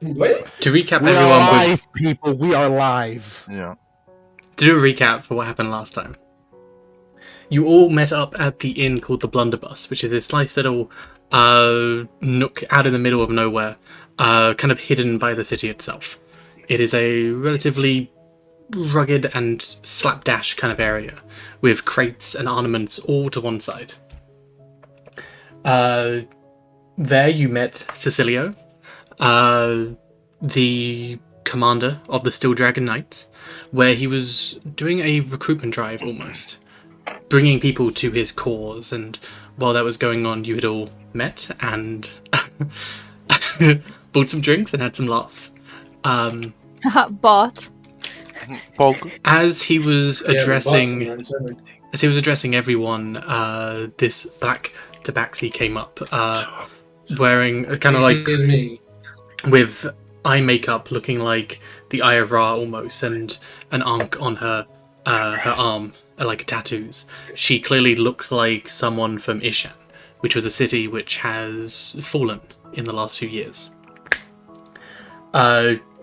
What? To recap, We are everyone, live, people. We are live. Yeah. to do a recap for what happened last time. You all met up at the inn called the Blunderbuss, which is this nice little nook out in the middle of nowhere, kind of hidden by the city itself. It is a relatively rugged and slapdash kind of area, with crates and ornaments all to one side. There you met Cecilio, the commander of the Still Dragon Knights, where he was doing a recruitment drive almost, bringing people to his cause, and while that was going on, you had all met and bought some drinks and had some laughs. Bought. Bog. As he was addressing, Yeah, everyone, this black tabaxi came up, wearing kind of like Excuse me. with eye makeup, looking like the Eye of Ra almost, and an ankh on her arm, like tattoos. She clearly looked like someone from Ishan, which was a city which has fallen in the last few years.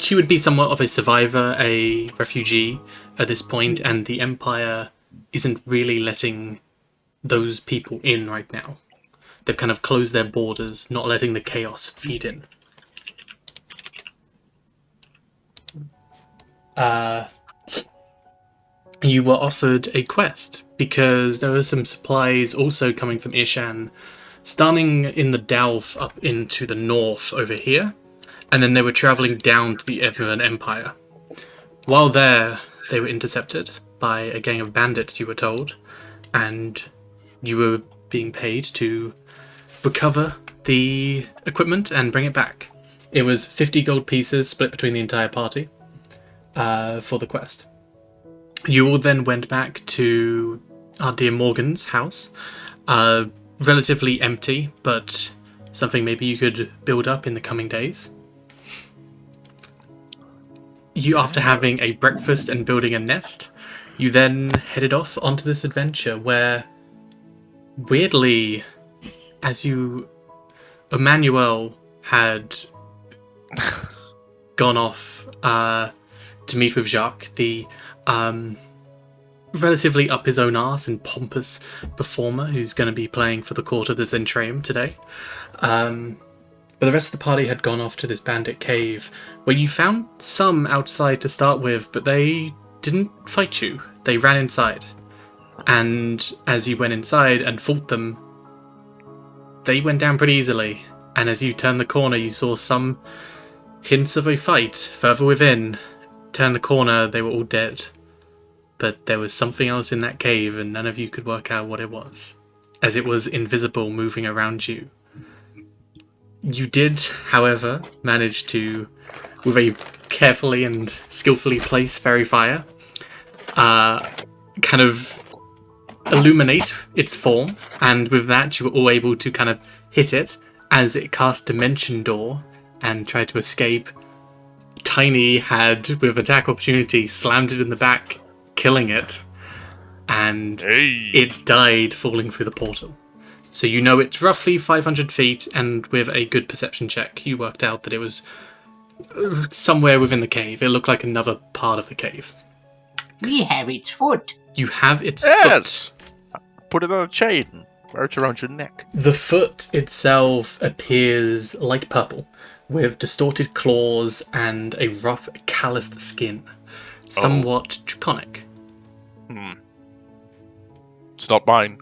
She would be somewhat of a survivor, a refugee at this point, and the Empire isn't really letting those people in right now. They've kind of closed their borders, not letting the chaos feed in. You were offered a quest because there were some supplies also coming from Ishan, starting in the Delve up into the north over here, and then they were traveling down to the Emoniel Empire. While there, they were intercepted by a gang of bandits, you were told, and you were being paid to recover the equipment and bring it back. It was 50 gold pieces split between the entire party for the quest. You all then went back to our dear Morgan's house, relatively empty, but something maybe you could build up in the coming days. After having a breakfast and building a nest, you then headed off onto this adventure where, weirdly, Emoniel had gone off to meet with Jacques, the relatively up his own arse and pompous performer who's going to be playing for the court of the Zentryum today. But the rest of the party had gone off to this bandit cave, where you found some outside to start with, but they didn't fight you. They ran inside. And as you went inside and fought them, they went down pretty easily. And as you turned the corner, you saw some hints of a fight further within. Turned the corner, they were all dead. But there was something else in that cave, and none of you could work out what it was, as it was invisible, moving around you. You did, however, manage to, with a carefully and skillfully placed fairy fire, kind of illuminate its form, and with that you were all able to kind of hit it as it cast Dimension Door and tried to escape. Tiny had, with attack opportunity, slammed it in the back, killing it, and it died falling through the portal. So you know it's roughly 500 feet, and with a good perception check, you worked out that it was somewhere within the cave. It looked like another part of the cave. We have its foot. You have its Yes! foot. Put it on a chain. Wear it around your neck. The foot itself appears like purple, with distorted claws and a rough, calloused skin. Somewhat draconic. It's not mine.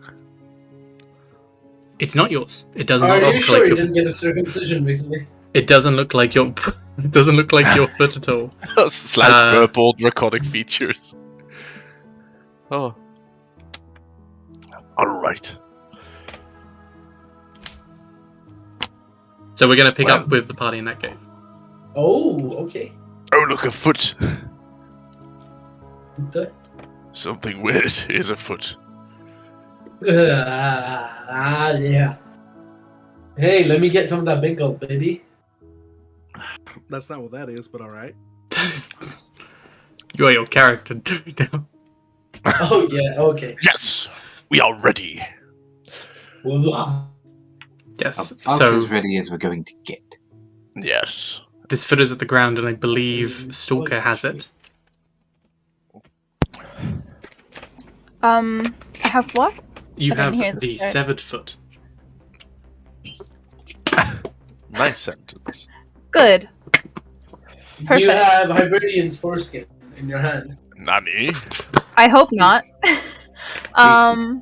It's not yours. It doesn't Are look you like sure you your didn't get a circumcision recently? It doesn't look like your it doesn't look like your foot at all. Slight purple draconic features. Oh. Alright. So we're gonna pick up with the party in that cave. Oh, okay. Oh, look, a foot. The- Something weird is a foot. yeah. Hey, let me get some of that bingo, baby. That's not what that is, but all right. You are your character doing now. Oh, yeah, okay. Yes! We are ready. Well, Yes. About So as ready as we're going to get. Yes. This foot is at the ground, and I believe Stalker has it. I have what? You I didn't hear have the the start. severed foot. Nice sentence. Good. You Perfect. have Hybridian's foreskin in your hand. Nani? I hope not.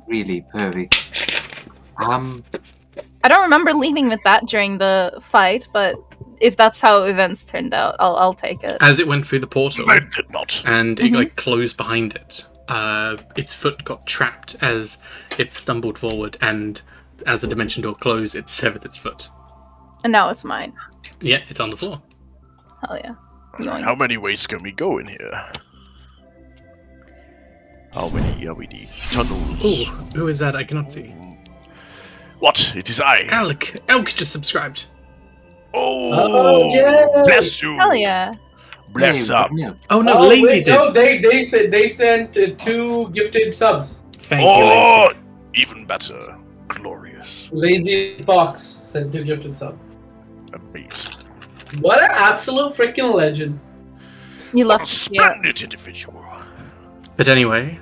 Really pervy. I don't remember leaving with that during the fight, but if that's how events turned out, I'll take it. As it went through the portal, They did not. and it like closed behind it, its foot got trapped as it stumbled forward, and as the dimension door closed, it severed its foot. And now it's mine. Yeah, it's on the floor. Hell yeah. Yoink. How many ways can we go in here? How many tunnels? Oh, who is that? I cannot see. What? It is I. Elk just subscribed. Oh, yay! bless you. Hell yeah. Bless up. Oh no, Lazy wait, did. No, they sent 2 gifted subs. Thank you, Oh, Lazy. even better. Glorious. Lazy Fox sent 2 gifted subs. Amazing. What an absolute freaking legend! You What love a to see it. splendid individual. But anyway,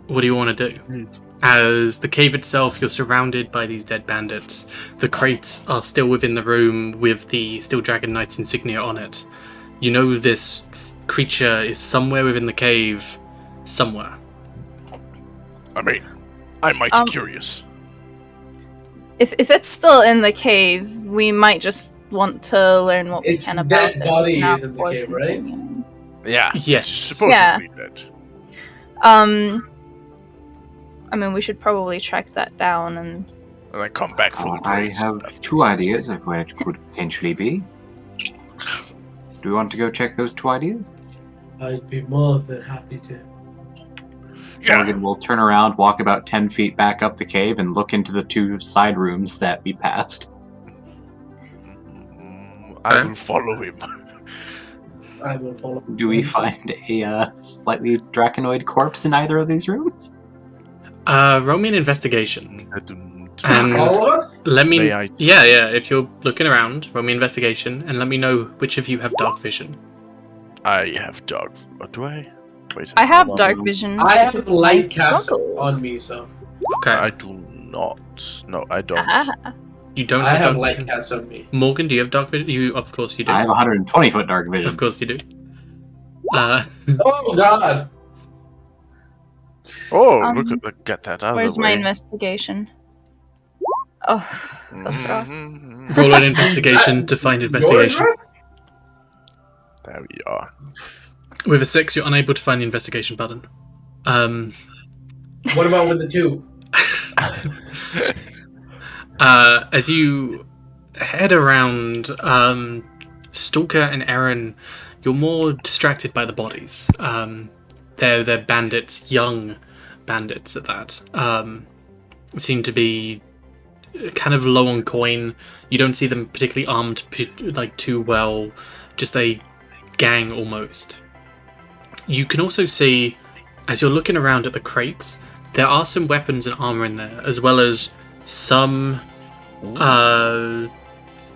what do you want to do? As the cave itself, you're surrounded by these dead bandits. The crates are still within the room with the Steel Dragon Knight's insignia on it. You know this creature is somewhere within the cave, somewhere. I mean, I'm mighty curious. If it's still in the cave, we might just want to learn what we Its can about dead it. body now is in the before cave, right? continuing. Yeah. Yes. Supposedly dead. I mean, we should probably track that down and... And then come back for the I crates. have 2 ideas of where it could potentially be. Do we want to go check those 2 ideas? I'd be more than happy to. Yeah. Morgan will turn around, walk about 10 feet back up the cave, and look into the 2 side rooms that we passed. I will follow him. I will follow. Do we find a slightly draconoid corpse in either of these rooms? Roll me an investigation. And All of us? let me... May I- Yeah, if you're looking around, roll me investigation, and let me know which of you have dark vision. I have dark. Do I? Wait. I have hold on. dark vision. I have My light cast struggles. on me, so Okay. I do not. No, I don't. Ah, You don't I have have dark light vision? cast on me. Morgan, do you have dark vision? You, of course you do. I have 120-foot dark vision. Of course you do. Oh God! Oh, look get that out where's of the my way. investigation? Oh, that's rough. Mhm. Roll an investigation to find investigation. Yours, There we are. With a 6, you're unable to find the investigation button. What about with the 2? As you head around, Stalker and Erren, you're more distracted by the bodies. They're bandits, young bandits at that. Seem to be kind of low on coin. You don't see them particularly armed too well. Just a gang almost. You can also see, as you're looking around at the crates, there are some weapons and armor in there, as well as some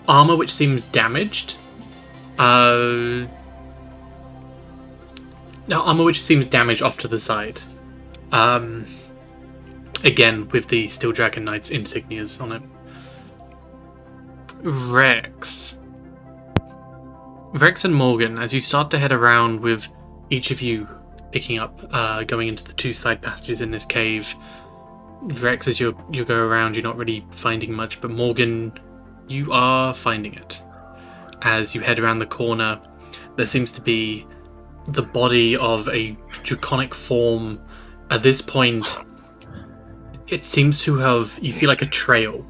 armor which seems damaged. Armor which seems damaged off to the side. Again, with the Steel Dragon Knight's insignias on it. Rex and Morgan, as you start to head around with each of you picking up, going into the 2 side passages in this cave. Rex, as you go around, you're not really finding much, but Morgan, you are finding it. As you head around the corner, there seems to be the body of a draconic form. At this point, it seems to have... You see like a trail,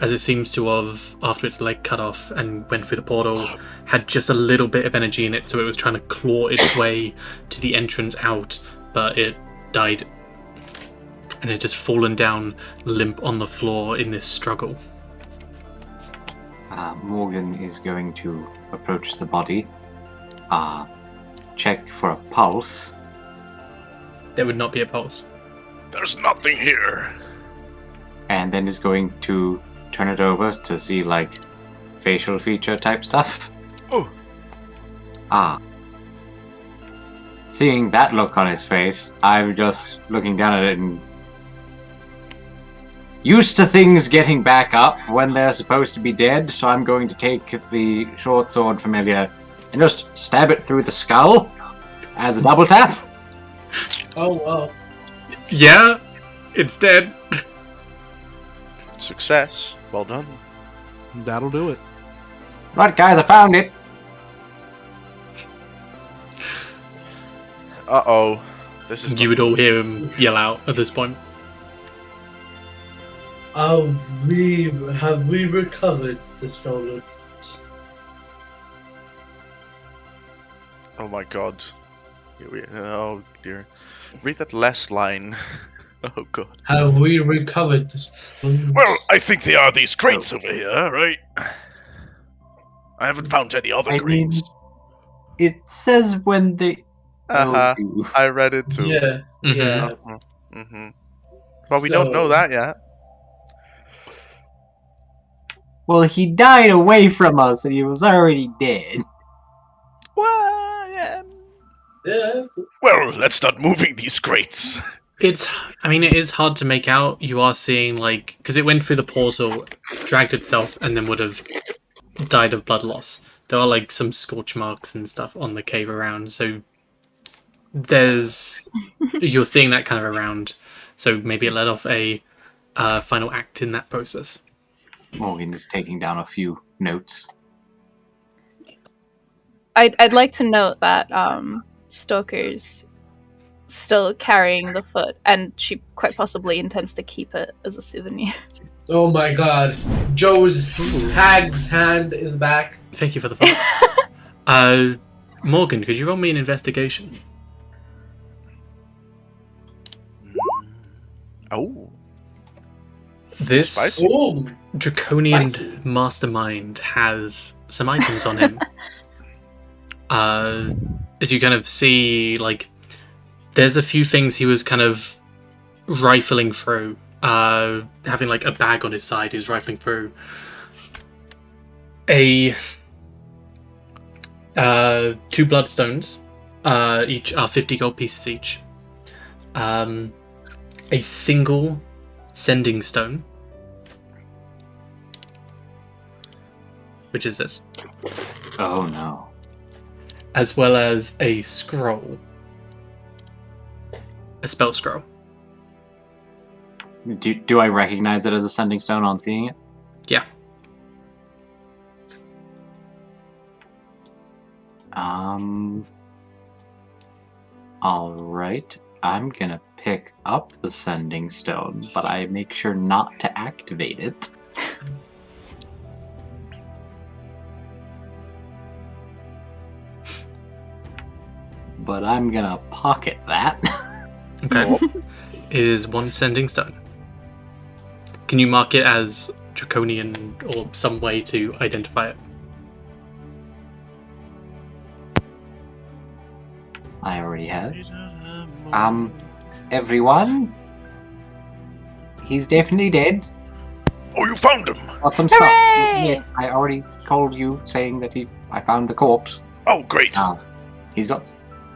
as it seems to have, after its leg cut off and went through the portal, had just a little bit of energy in it, so it was trying to claw its way to the entrance out, but it died. And it just fallen down limp on the floor in this struggle. Morgan is going to approach the body, check for a pulse. There would not be a pulse. There's nothing here. And then is going to turn it over to see, like, facial feature type stuff. Oh, Ah. Seeing that look on his face, I'm just looking down at it and... Used to things getting back up when they're supposed to be dead, so I'm going to take the short sword familiar and just stab it through the skull as a double tap. Oh, wow. Yeah, it's dead. Success. Well done. That'll do it. Right, guys, I found it. Uh-oh. This is You would all hear him yell out at this point. Have we recovered the stolen? Oh my god. Oh dear. Read that last line. Oh god. Have we recovered the stolen? Well, I think they are these crates over here, right? I haven't found any other I mean, crates. it says when they... Uh-huh. Oh, I read it too. Yeah, yeah. Uh-huh. Mm-hmm. Well, we don't know that yet. well, he died away from us and he was already dead. Well, yeah. Yeah. Well, let's start moving these crates. It is hard to make out. You are seeing, like, because it went through the portal, dragged itself, and then would have died of blood loss. There are, like, some scorch marks and stuff on the cave around, so you're seeing that kind of around. So maybe it led off a final act in that process. Morgan is taking down a few notes. I'd like to note that Stoker's still carrying the foot, and she quite possibly intends to keep it as a souvenir. Oh my god. Joe's hag's hand is back. Thank you for the fun. Morgan, could you roll me an investigation? Oh. This Spicy. Oh, Draconian mastermind has some items on him. As you kind of see, like, there's a few things he was kind of rifling through. Having, like, a bag on his side, he was rifling through. Two bloodstones, each are 50 gold pieces each. A single sending stone, which is this, Oh no. as well as a scroll, a spell scroll. Do I recognize it as a sending stone on seeing it? Yeah. Alright. I'm gonna pick up the sending stone, but I make sure not to activate it. But I'm gonna pocket that. Okay. It is one sending stone. Can you mark it as Draconian or some way to identify it? I already have. Everyone? He's definitely dead. Oh, you found him! Got some stuff. Hooray! Yes, I already told you, saying that I found the corpse. Oh, great. He's got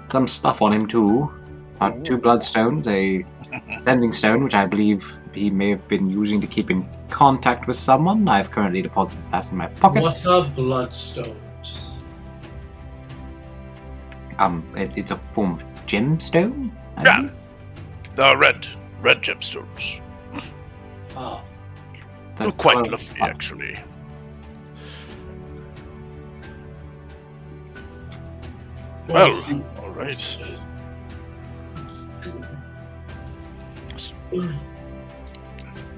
some stuff on him too. 2 bloodstones, a sending stone, which I believe he may have been using to keep in contact with someone. I've currently deposited that in my pocket. what are bloodstones? It's a form of gemstone. I Yeah. believe. The red gemstones. Ah, They're quite lovely, actually. Well, alright.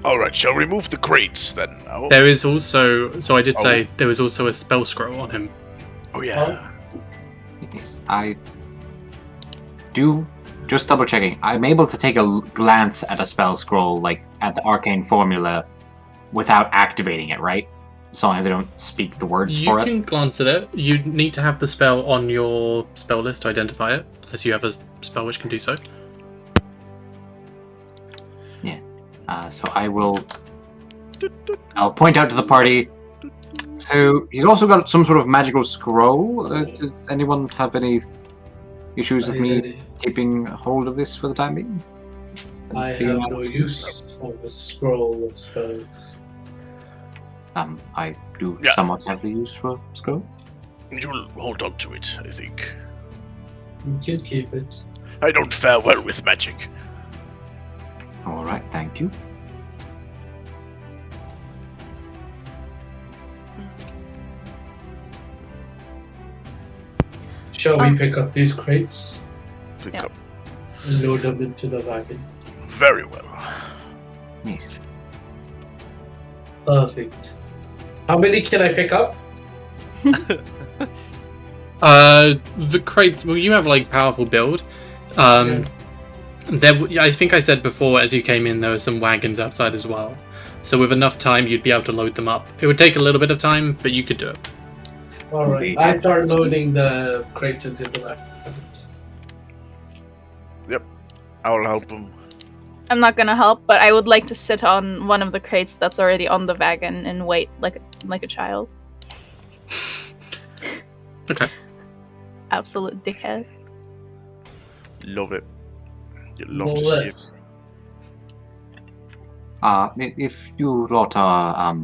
Alright, shall we move the crates then now? There is also, so I did say, there was also a spell scroll on him. Oh, yeah. Yes, I do. Just double checking. I'm able to take a glance at a spell scroll, like at the arcane formula, without activating it, right? As long as I don't speak the words You for it. can glance at it. You need to have the spell on your spell list to identify it, unless you have a spell which can do so. So I'll point out to the party, So he's also got some sort of magical scroll. Does anyone have any issues with me keeping hold of this for the time being? I have no use of a scroll of spells. I do Yeah. somewhat have the use for scrolls. You'll hold on to it, I think. You can keep it. I don't fare well with magic. All right, thank you. Shall we pick up these crates Pick Yeah. up and load them into the wagon? very well. Yes. Perfect. How many can I pick up? The crates. Well, you have like powerful build. I think I said before, as you came in, there were some wagons outside as well. So with enough time, you'd be able to load them up. It would take a little bit of time, but you could do it. Alright, I start loading the crates into the wagons. I'll help him. I'm not gonna help, but I would like to sit on one of the crates that's already on the wagon and wait like a child. Okay. Absolute dickhead. Love it. You love No to see less. it. If you lot are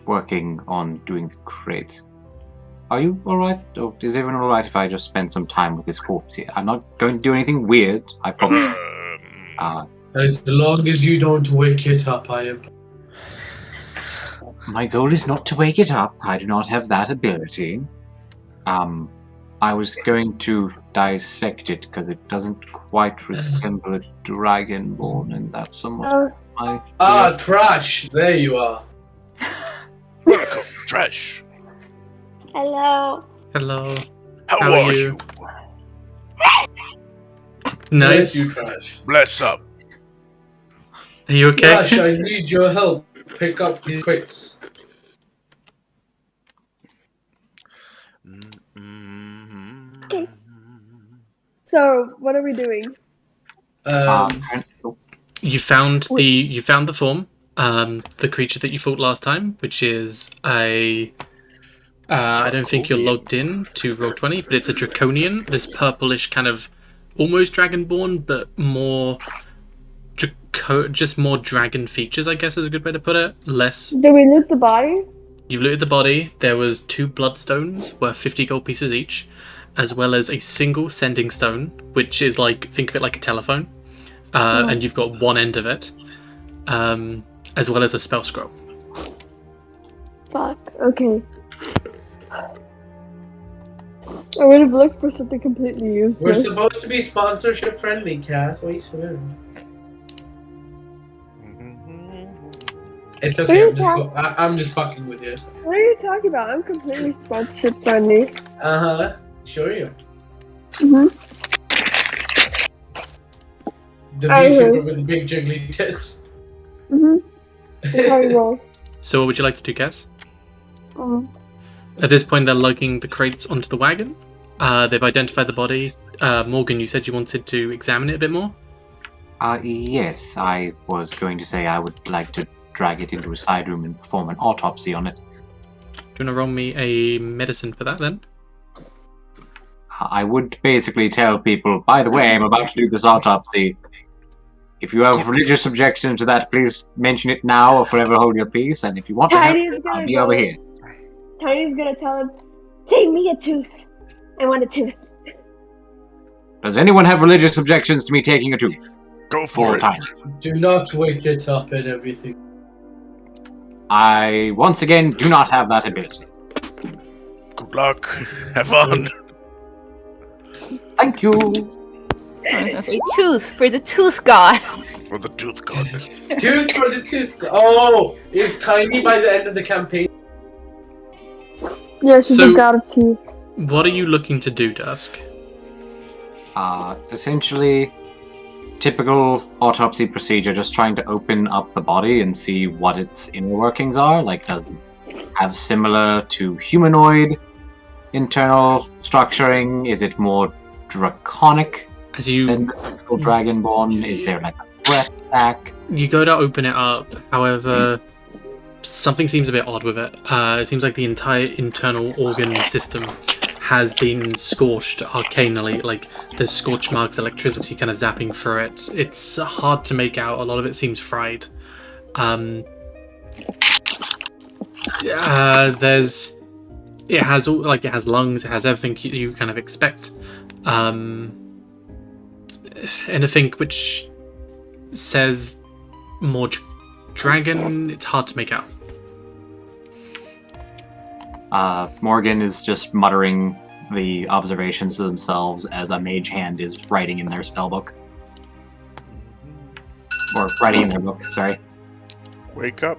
working on doing the crates, are you alright? Or is everyone alright if I just spend some time with this corpse here? I'm not going to do anything weird, I promise. As long as you don't wake it up, I am. My goal is not to wake it up. I do not have that ability. I was going to dissect it because it doesn't quite resemble a dragonborn, and that's somewhat my Ah, theory. trash! There you are. Welcome, Trash. Hello. Hello. How How are are you? Bless Nice. you, trash. Bless up. Are you okay? Trash, I need your help. Pick up the crates. So, what are we doing? You found the form, the creature that you fought last time, which is a. I don't think you're logged in to Roll20, but it's a Draconian. This purplish kind of almost dragonborn, but more just more dragon features, I guess is a good way to put it. Less. Did we loot the body? You've looted the body. There was 2 bloodstones worth 50 gold pieces each, as well as a single sending stone, which is like, think of it like a telephone, and you've got one end of it, as well as a spell scroll. Fuck. Okay. I would have looked for something completely useless. We're supposed to be sponsorship friendly, Cass. What are you saying? It's okay. I'm just fucking with you. What are you talking about? I'm completely sponsorship friendly. Sure you. Mm-hmm. The I VTuber will. with the big jiggly tits. Mm-hmm. That's how we roll. So what would you like to do, Cass? Um, At this point, they're lugging the crates onto the wagon. They've identified the body. Morgan, you said you wanted to examine it a bit more? Yes, I was going to say I would like to drag it into a side room and perform an autopsy on it. Do you want to roll me a medicine for that, then? I would basically tell people, by the way, I'm about to do this autopsy. If you have religious objections to that, please mention it now or forever hold your peace. And if you want to have Tiny's it, gonna I'll be go- over here. Tiny's gonna tell him, "Take me a tooth. I want a tooth." Does anyone have religious objections to me taking a tooth? Go Full for it. time. Do not wake it up and everything. I, once again, do not have that ability. Good luck. Have fun. Thank you. I was gonna say tooth for the tooth gods. For the tooth god. Tooth for the tooth. Oh, is Tiny by the end of the campaign? Yeah, she's So- got a tooth. What are you looking to do, Dusk? Essentially, typical autopsy procedure, just trying to open up the body and see what its inner workings are. Like, does it have similar to humanoid internal structuring? Is it more draconic As you than the typical dragonborn? Is there like a breath sac? you go to open it up, however, something seems a bit odd with it. It seems like the entire internal organ system has been scorched arcanely. Like there's scorch marks, electricity kind of zapping through it. It's hard to make out. A lot of it seems fried. It has lungs. It has everything you kind of expect. Anything which says more dragon, it's hard to make out. Morgan is just muttering the observations to themselves as a mage hand is writing in their spellbook. Or writing in their book, sorry. Wake up.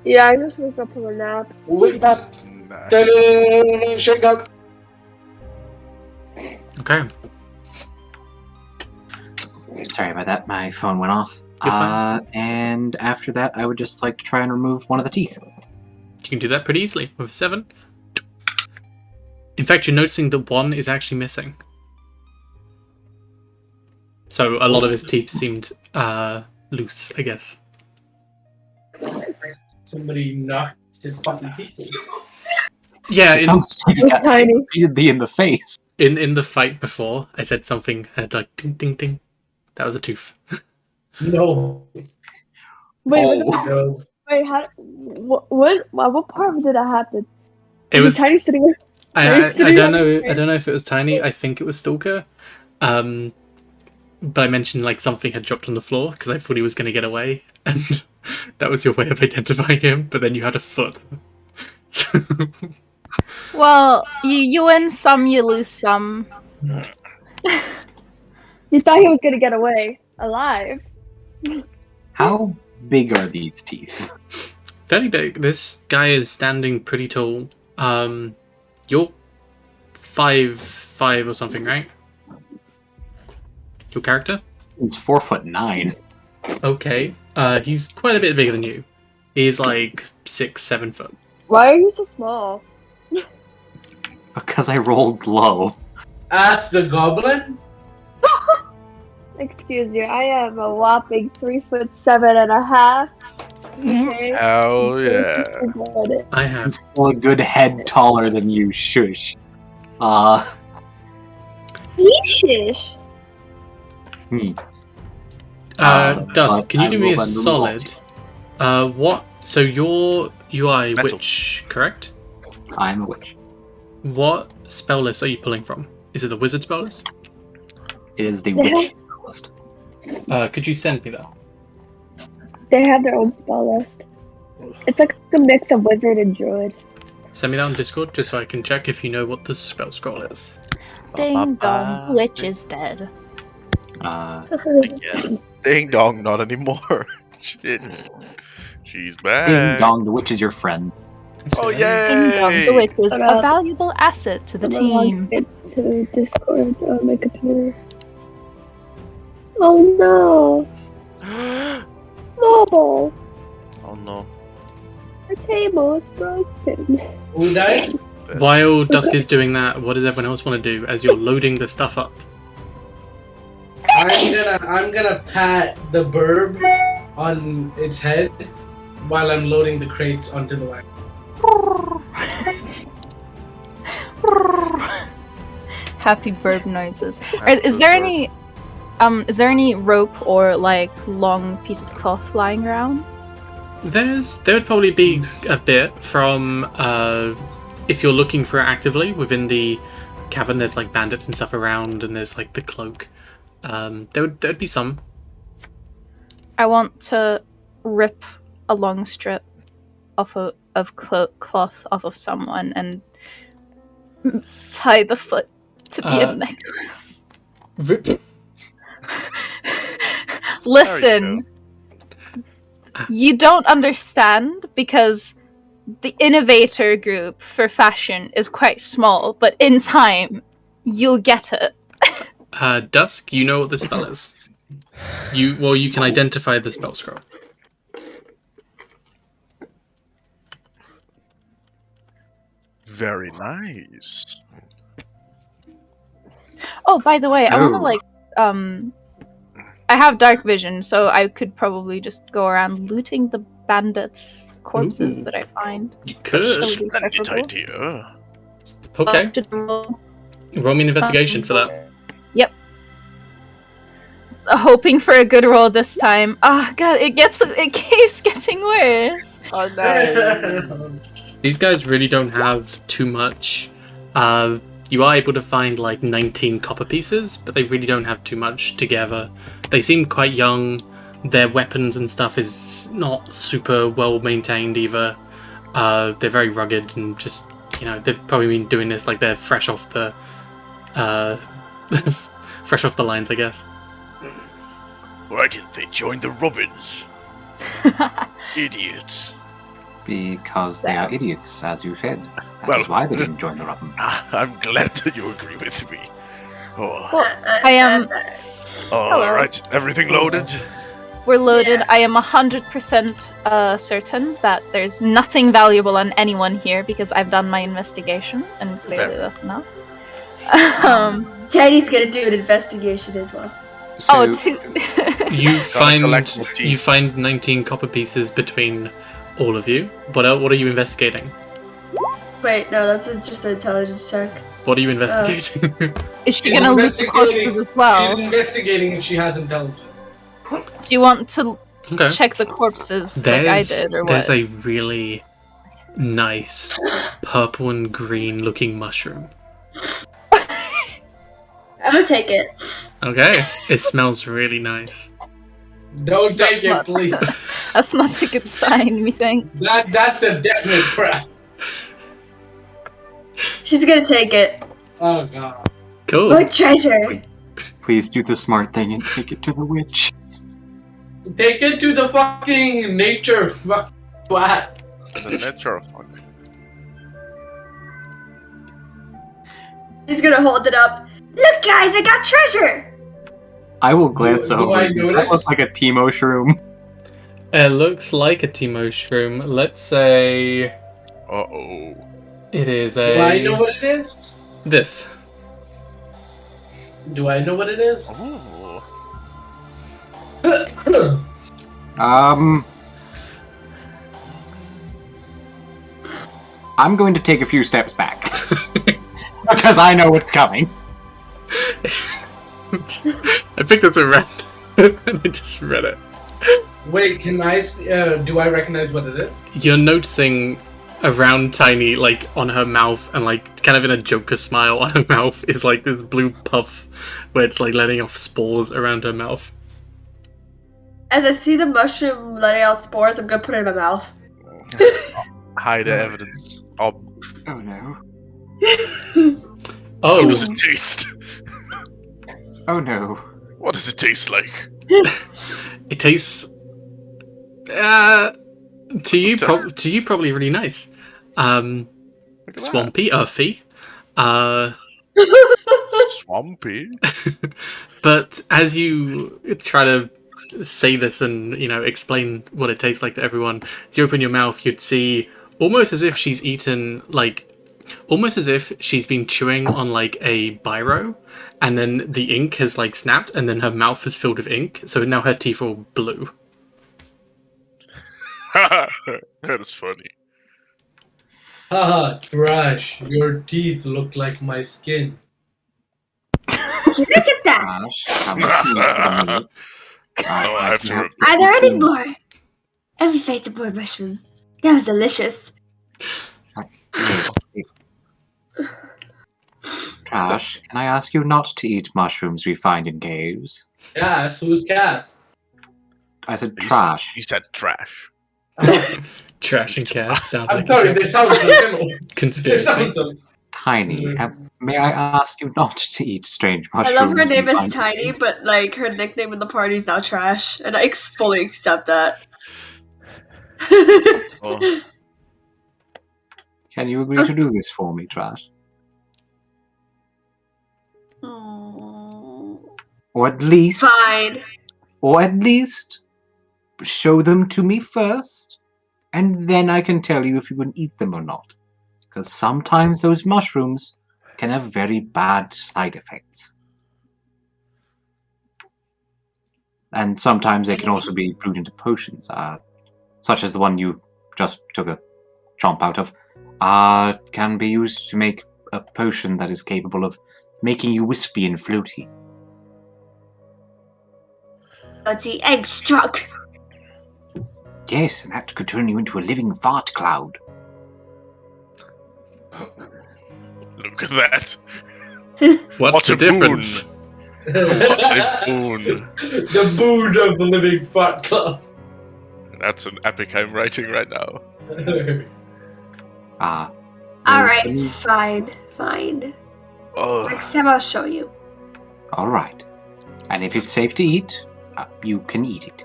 Yeah, I just woke up from a nap. Wake up! Nice. Shake up! Okay. Sorry about that, my phone went off. You're fine. And after that, I would just like to try and remove one of the teeth. You can do that pretty easily with a 7. In fact, you're noticing that one is actually missing. So a lot of his teeth seemed loose, I guess. Somebody knocked his fucking teeth loose. Yeah, It's almost like it got tiny. repeatedly in the face. in the fight before, I said something had like ding ding ding. That was a tooth. No. Wait, Oh. No. wait, how? What part did that happen? It was. Tiny sitting there. I sitting don't on know. the I don't know if it was Tiny. I think it was Stalker. But I mentioned like something had dropped on the floor because I thought he was going to get away, and that was your way of identifying him. But then you had a foot. So... Well, you win some, you lose some. You thought he was gonna get away alive. How big are these teeth? Fairly big. This guy is standing pretty tall. You're 5'5" or something, right? Your character? He's 4'9". Okay. He's quite a bit bigger than you. He's like 6-7 foot. Why are you so small? Because I rolled low. Ask the goblin? Excuse you, I am a whopping 3'7.5". Okay. Hell yeah. About it. I I'm have. still a good head taller than you, shush. Sheesh. Dusk, can you I do me a will solid? So you're UI Metal. witch, correct? I'm a witch. What spell list are you pulling from? Is it the wizard spell list? It is the They witch have- list. Could you send me that? They have their own spell list. It's like a mix of wizard and druid. Send me that on Discord just so I can check if you know what the spell scroll is. Ding dong, witch is dead. Again. Ding dong, not anymore. Shit. She's back. Ding dong, the witch is your friend. Oh Ding dong, the yay! witch is Shut a up. valuable asset to the I'm gonna team. log into Discord on my computer. Oh no! Mobile! Oh no. The table is broken. Who died? While Dusk is doing that, what does everyone else want to do as you're loading the stuff up? I'm gonna pat the burb on its head while I'm loading the crates onto the wagon. Happy bird noises. Is there any rope or like long piece of cloth lying around? There would probably be a bit from if you're looking for it actively within the cavern. There's like bandits and stuff around, and there's like the cloak. There'd be some. I want to rip a long strip off of cloth off of someone and tie the foot to be a necklace. Rip. Listen, you don't understand because the innovator group for fashion is quite small, but in time, you'll get it. Dusk, you know what the spell is. You can identify the spell scroll. Very nice. Oh, by the way, I want to Oh. like I have dark vision, so I could probably just go around looting the bandits' corpses Ooh. that I find. You could. That would be Splendid preferable. idea. Okay. Should roll. Roll me an investigation for that. Yep. Hoping for a good roll this time. Oh god, it keeps getting worse. Oh no. These guys really don't have too much. You are able to find like 19 copper pieces, but they really don't have too much together. They seem quite young. Their weapons and stuff is not super well maintained either. They're very rugged and just, you know, they've probably been doing this like they're fresh off the fresh off the lines, I guess. Why didn't they join the Robins? Idiots. Because they are idiots, as you said. That Well- is why they didn't join the Robin. I'm glad that you agree with me. Oh, I am. all right. Everything loaded? We're loaded. Yeah. I am 100% certain that there's nothing valuable on anyone here because I've done my investigation, and clearly Fair. that's enough. Daddy's gonna do an investigation as well. Oh, So, You find collect more teeth. you find 19 copper pieces between all of you. What are you investigating? Wait, no, that's just an intelligence check. What are you investigating? Is she gonna loot the corpses as well? She's investigating if she has intelligence. Do you want to Okay. check the corpses like I did, or There's what? a really nice purple and green looking mushroom. I'm gonna take it. Okay. It smells really nice. Don't take it, please. That's not a good sign, methinks. That's a definite trap. She's gonna take it. Oh god. Cool. More treasure. please do the smart thing and take it to the witch. Take it to the fucking nature. Fuck what? The nature of fuck. He's gonna hold it up. Look, guys, I got treasure. I will glance Do over. I Does that notice? look like a Timo shroom? It looks like a Timo shroom. Let's say Uh-oh. it is Do a. I know what it is? This. Do I know what it is? Oh. I'm going to take a few steps back. Because I know what's coming. I picked this at random and I just read it. Wait, can I? Do I recognize what it is? You're noticing around Tiny, like on her mouth, and like kind of in a Joker smile on her mouth, is like this blue puff where it's like letting off spores around her mouth. As I see the mushroom letting out spores, I'm gonna put it in my mouth. Hide the evidence. Oh, Oh no. Oh, how does it taste? Oh no. What does it taste like? it tastes. To you, probably really nice. Look at that. Swampy, earthy. Swampy. But as you try to say this and, you know, explain what it tastes like to everyone, as you open your mouth, you'd see almost as if she's eaten, like, almost as if she's been chewing on, like, a biro, and then the ink has, like, snapped, and then her mouth is filled with ink, so now her teeth are all blue. That is funny. Haha, trash. Your teeth look like my skin. Look at that. Gosh, how much meat for the meat? Oh, I have to. Are there any more? Every face a board mushroom. That was delicious. Trash, can I ask you not to eat mushrooms we find in caves? Cass, who's Cass? I said You trash. You said trash. Trash and Cass sound I'm like sorry, a they sound so similar. They conspiracy. sound so... Tiny, may I ask you not to eat strange I mushrooms? love her name we is find in Tiny, caves? but like her nickname in the party is now Trash, and I fully accept that. Oh, Can you agree to do this for me, Trash? Or at least, Fine. show them to me first, and then I can tell you if you can eat them or not. Because sometimes those mushrooms can have very bad side effects. And sometimes they can also be brewed into potions, such as the one you just took a chomp out of, can be used to make a potion that is capable of making you wispy and floaty. Let's see, egg struck. Yes, and that could turn you into a living fart cloud. Look at that. What's What the a difference? boon. What a boon. The boon of the living fart club. That's an epic I'm writing right now. Alright, fine. Oh, Next time I'll show you. All right. And if it's safe to eat, you can eat it.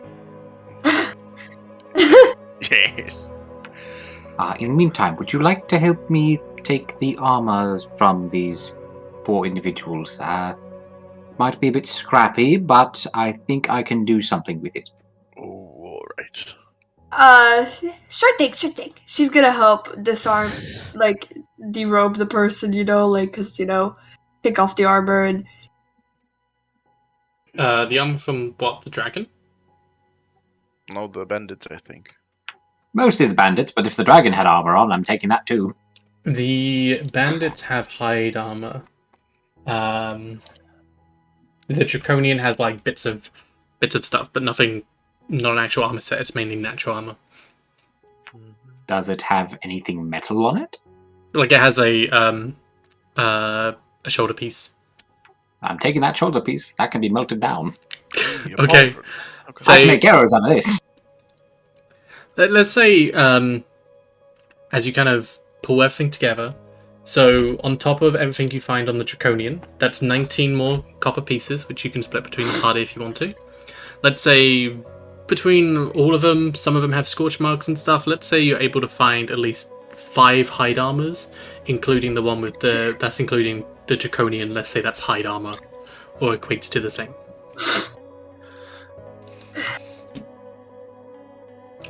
yes. In the meantime, would you like to help me take the armor from these poor individuals? Might be a bit scrappy, but I think I can do something with it. Oh, alright. Sure thing. She's gonna help disarm, derobe the person, take off the armor and... The armor from what? The dragon? No, the bandits, I think. Mostly the bandits, but if the dragon had armor on, I'm taking that too. The bandits have hide armor. The Draconian has like bits of stuff, but nothing, not an actual armor set. It's mainly natural armor. Does it have anything metal on it? Like it has a shoulder piece. I'm taking that shoulder piece. That can be melted down. Okay. I can make arrows out of this. Let's say, as you kind of pull everything together, so on top of everything you find on the Draconian, that's 19 more copper pieces, which you can split between the party if you want to. Let's say between all of them, some of them have scorch marks and stuff. Let's say you're able to find at least 5 hide armors, including the one with that's including the Draconian. Let's say that's hide armor, or equates to the same.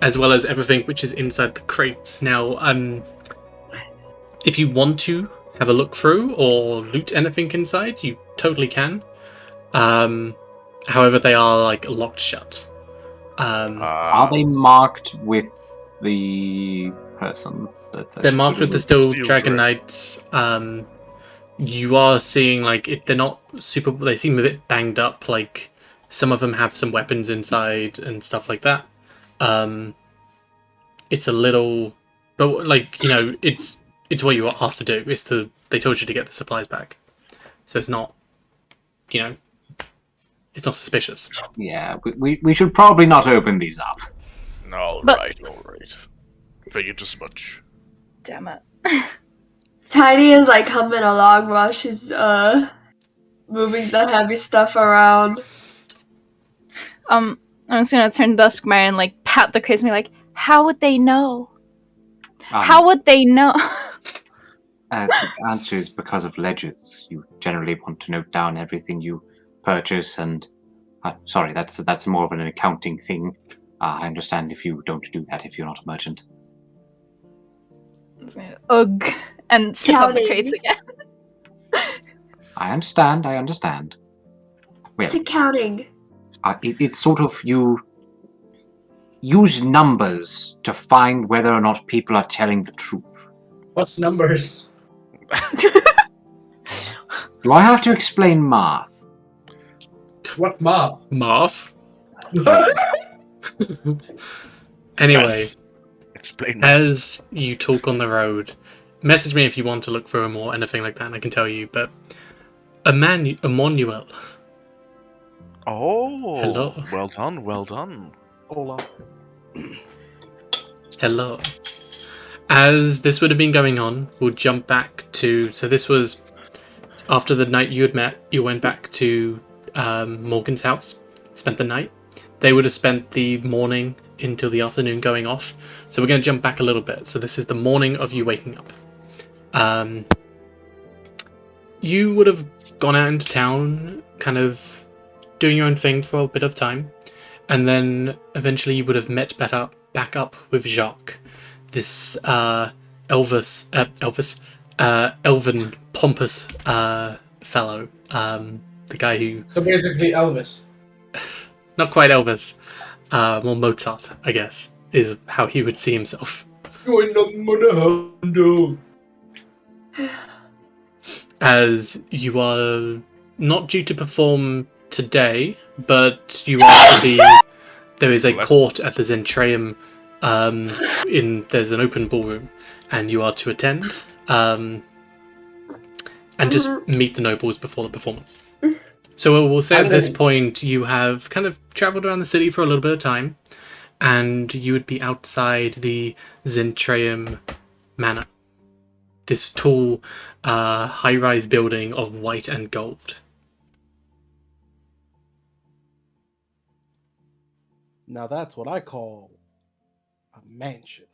As well as everything which is inside the crates. Now, if you want to have a look through or loot anything inside, you totally can. However, they are like locked shut. Are they marked with the person? They're marked with the Steel Dragon Knights. You are seeing they're not super. They seem a bit banged up. Like some of them have some weapons inside and stuff like that. It's a little, but it's what you were asked to do. They told you to get the supplies back, so it's not, it's not suspicious. Yeah, we should probably not open these up. All right. Figured as much. Damn it. Tiny is humming along while she's moving the heavy stuff around. I'm just gonna turn to Duskmire and pat the crazy me how would they know? How would they know? The answer is because of ledgers. You generally want to note down everything you purchase, and sorry, that's more of an accounting thing. I understand if you don't do that if you're not a merchant. Ugh, and sit on the crates again. I understand. Well, It's accounting. It's sort of you use numbers to find whether or not people are telling the truth. What's numbers? Do I have to explain math? What math? Math? Anyway, Explain. as you talk on the road, message me if you want to look for him or anything like that, and I can tell you. But Emoniel. Oh, Hello. Well done. Hola. Hello. As this would have been going on, we'll jump back to... So this was after the night you had met. You went back to Morgan's house, spent the night. They would have spent the morning until the afternoon going off. So we're going to jump back a little bit. So this is the morning of you waking up. You would have gone out into town, kind of doing your own thing for a bit of time. And then eventually you would have met back up with Jacques, this elven pompous fellow, the guy who... So basically Elvis. Not quite Elvis. More Mozart, I guess, is how he would see himself. As you are not due to perform today, but you are to be. There is a court at the Zentryum. There's an open ballroom, and you are to attend. And just meet the nobles before the performance. So we'll say at this point you have kind of travelled around the city for a little bit of time, and you would be outside the Zentreum Manor. This tall, high-rise building of white and gold. Now that's what I call a mansion.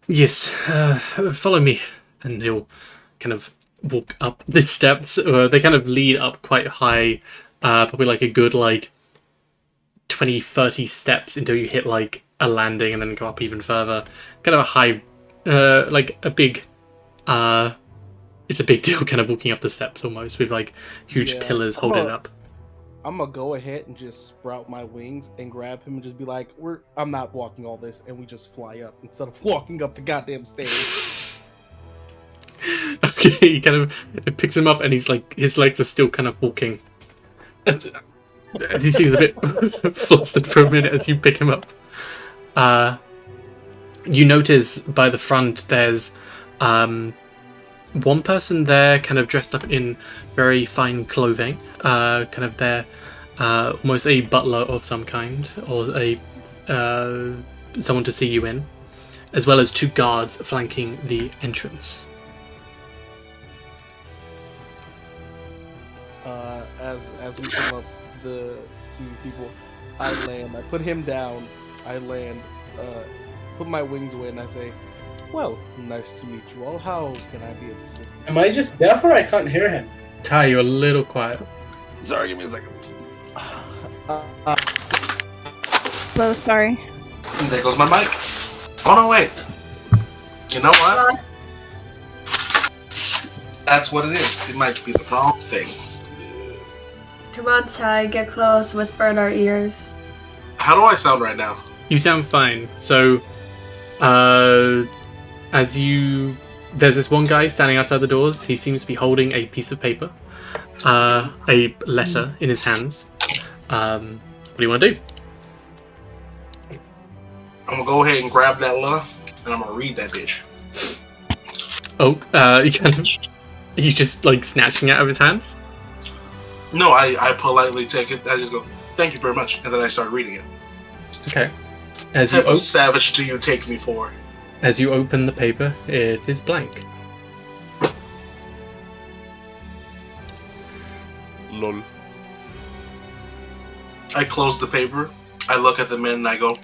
Yes, follow me. And he'll kind of walk up the steps. They kind of lead up quite high, probably like a good 20, 30 steps until you hit like a landing and then go up even further. Kind of a high, like a big, it's a big deal kind of walking up the steps almost with like huge pillars holding it up. I'm gonna go ahead and just sprout my wings and grab him and just be like, I'm not walking all this, and we just fly up instead of walking up the goddamn stairs. Okay, he kind of picks him up and he's like, his legs are still kind of walking. As he seems a bit flustered for a minute as you pick him up. You notice by the front there's one person there kind of dressed up in very fine clothing, kind of there, almost a butler of some kind, or a someone to see you in, as well as two guards flanking the entrance. As we come up the see people, I land. I put him down. I land. Put my wings away, and I say, "Well, nice to meet you all. How can I be of assistance?" Am I just deaf or I can't hear him? Ty, you're a little quiet. Sorry, give me a second. Hello, sorry. There goes my mic. Oh no, wait. You know what? That's what it is. It might be the wrong thing. Come on, Ty, get close, whisper in our ears. How do I sound right now? You sound fine. So, there's this one guy standing outside the doors. He seems to be holding a piece of paper, a letter in his hands. What do you want to do? I'm gonna go ahead and grab that letter, and I'm gonna read that bitch. Oh, you just like snatching it out of his hands? No, I politely take it. I just go, "Thank you very much," and then I start reading it. Okay. What savage do you take me for? As you open the paper, it is blank. Lol. I close the paper. I look at the men and I go,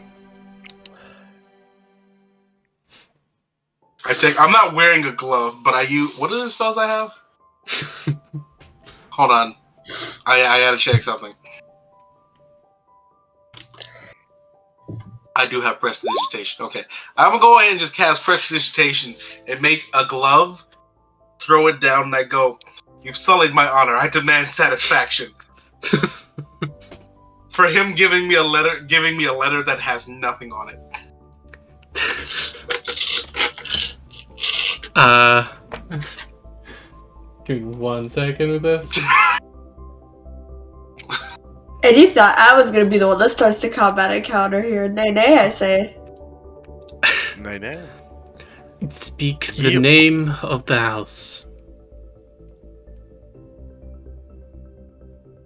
I'm not wearing a glove, but what are the spells I have? Hold on. I gotta check something. I do have prestidigitation. Okay. I'm gonna go ahead and just cast prestidigitation and make a glove, throw it down, and I go, "You've sullied my honor. I demand satisfaction." For him giving me a letter that has nothing on it. Give me 1 second with this. And you thought I was gonna be the one that starts the combat encounter here. Nay, nay, I say. Nay, nay. Speak the name of the house.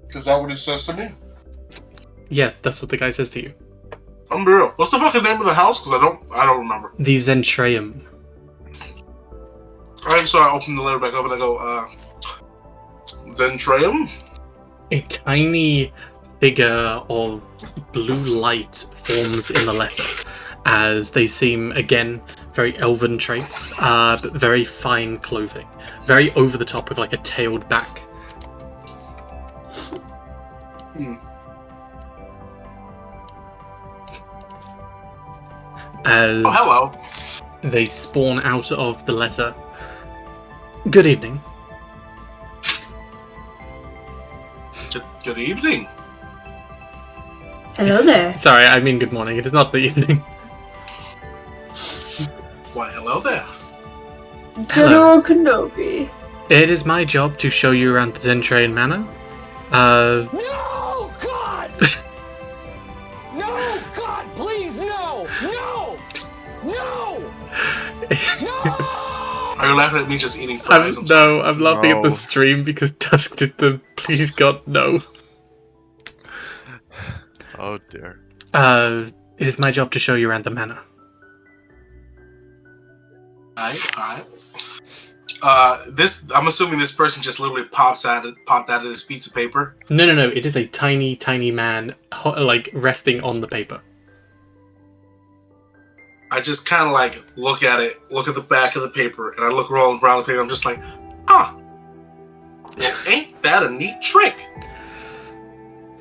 Is that what it says to me? Yeah, that's what the guy says to you. I'm real. What's the fucking name of the house? Because I don't remember. The Zentreum. Alright, so I open the letter back up and I go, Zentreum? A tiny figure of blue light forms in the letter, as they seem, again, very elven traits, but very fine clothing. Very over the top with like a tailed back. As hello. They spawn out of the letter. Good evening. Good Good evening. Hello there. Sorry, I mean good morning. It is not the evening. Why, hello there. General Kenobi. It is my job to show you around the Zentreon Manor. No, God! No, God, please, no! No! No! No! Are you laughing at me just eating fries? I'm laughing at No. the stream because Dusk did the please God no. Oh dear. It is my job to show you around the manor. Alright. I'm assuming this person just literally popped out of this piece of paper. No. It is a tiny, tiny man, like resting on the paper. I just kind of like look at it, look at the back of the paper, and I look around the paper. I'm just like, well, ain't that a neat trick?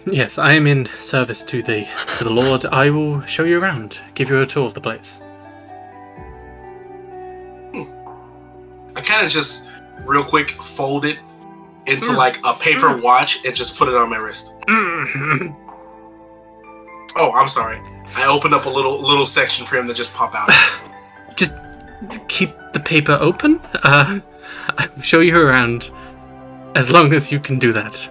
Yes, I am in service to the Lord. I will show you around, give you a tour of the place. I kind of just real quick fold it into like a paper watch and just put it on my wrist. Oh, I'm sorry. I opened up a little section for him to just pop out. Just keep the paper open. I'll show you around as long as you can do that.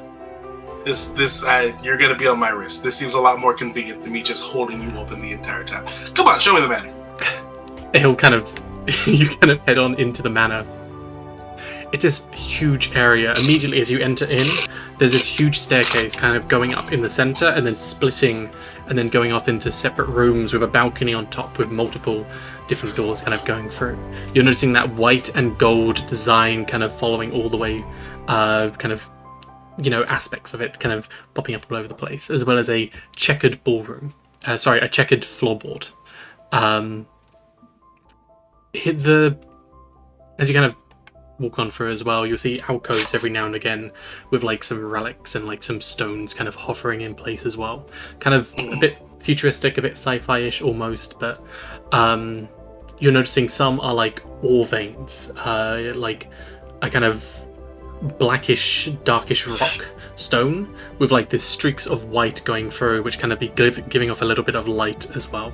You're gonna be on my wrist. This seems a lot more convenient than me just holding you open the entire time. Come on, show me the manor. He'll kind of, you kind of head on into the manor. It's this huge area. Immediately as you enter in, there's this huge staircase kind of going up in the center and then splitting and then going off into separate rooms with a balcony on top with multiple different doors kind of going through. You're noticing that white and gold design kind of following all the way, kind of, you know, aspects of it kind of popping up all over the place, as well as a checkered ballroom. A checkered floorboard. As you kind of walk on through as well, you'll see alcoves every now and again with like some relics and like some stones kind of hovering in place as well. Kind of a bit futuristic, a bit sci-fi-ish almost, but you're noticing some are like ore veins, like a kind of blackish, darkish rock stone with like these streaks of white going through, which kind of be giving off a little bit of light as well.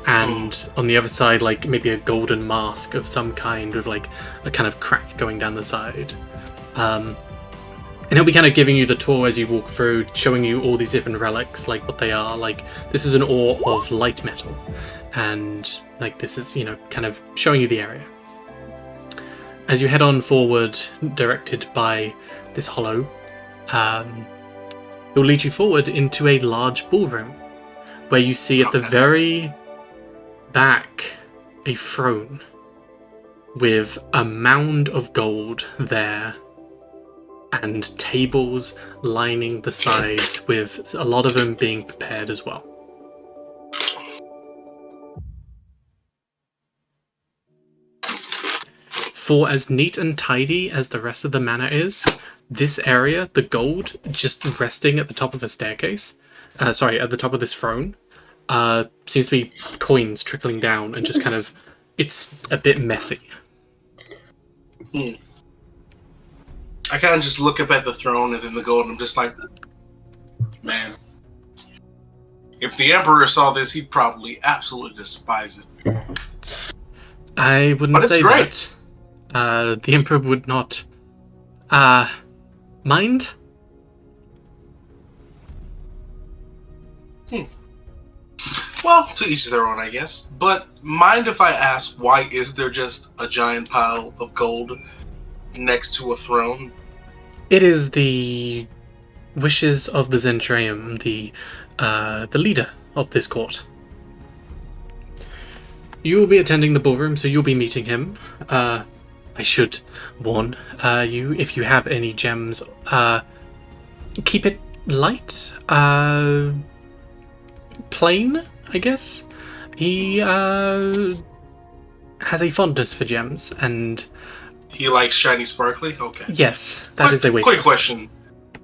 And on the other side, like maybe a golden mask of some kind with like a kind of crack going down the side. And he'll be kind of giving you the tour as you walk through, showing you all these different relics, like what they are. Like this is an ore of light metal, and like this is, you know, kind of showing you the area. As you head on forward, directed by this Holo, it'll lead you forward into a large ballroom, where you see at the very back a throne with a mound of gold there and tables lining the sides with a lot of them being prepared as well. For as neat and tidy as the rest of the manor is, this area, the gold, just resting at the top of a staircase, at the top of this throne, seems to be coins trickling down and just kind of, it's a bit messy. I kind of just look up at the throne and then the gold and I'm just like, man, if the Emperor saw this, he'd probably absolutely despise it. I wouldn't say great. that. The Emperor would not, mind? Well, to each their own, I guess. But mind if I ask, why is there just a giant pile of gold next to a throne? It is the wishes of the Zentryum, the leader of this court. You will be attending the ballroom, so you'll be meeting him. I should warn you, if you have any gems, keep it light, plain, I guess. He has a fondness for gems, and He likes shiny sparkly? Okay. yes, that is a way. Quick question.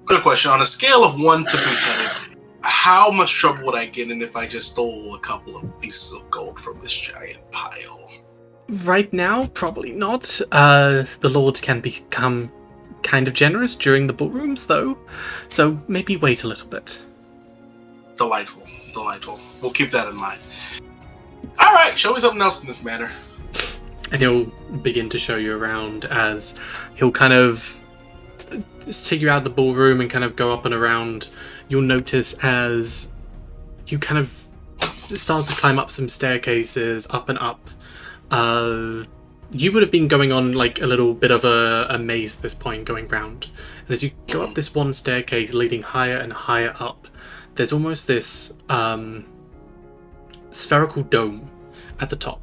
On a scale of 1 to beheaded, how much trouble would I get in if I just stole a couple of pieces of gold from this giant pile? Right now, probably not. The Lord can kind of generous during the ballrooms, though. So maybe wait a little bit. Delightful. We'll keep that in mind. Alright, show me something else in this manner. And he'll begin to show you around as he'll kind of take you out of the ballroom and kind of go up and around. You'll notice as you kind of start to climb up some staircases, up and up. You would have been going on like a little bit of a maze at this point, going round. And as you go up this one staircase leading higher and higher up, there's almost this spherical dome at the top.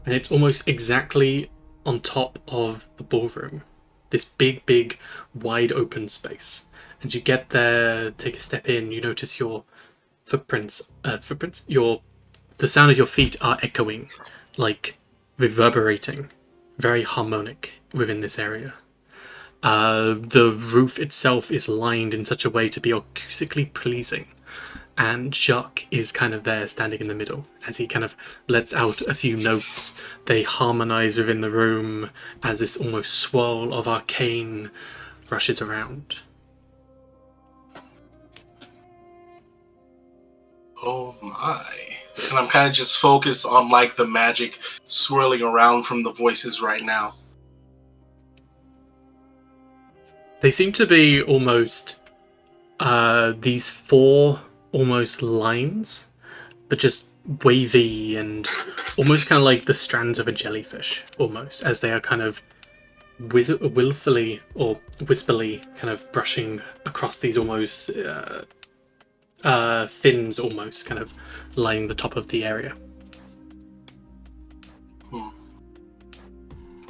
And it's almost exactly on top of the ballroom. This big, wide open space. And you get there, take a step in, you notice your footprints, the sound of your feet are echoing, like reverberating, very harmonic within this area. The roof itself is lined in such a way to be acoustically pleasing. And Jacques is kind of there standing in the middle as he kind of lets out a few notes. They harmonize within the room as this almost swirl of arcane rushes around. Oh my. And I'm kind of just focused on like the magic swirling around from the voices right now. They seem to be almost these four almost lines, but just wavy and almost kind of like the strands of a jellyfish, almost, as they are kind of willfully or wispily kind of brushing across these almost fins, almost kind of lining the top of the area.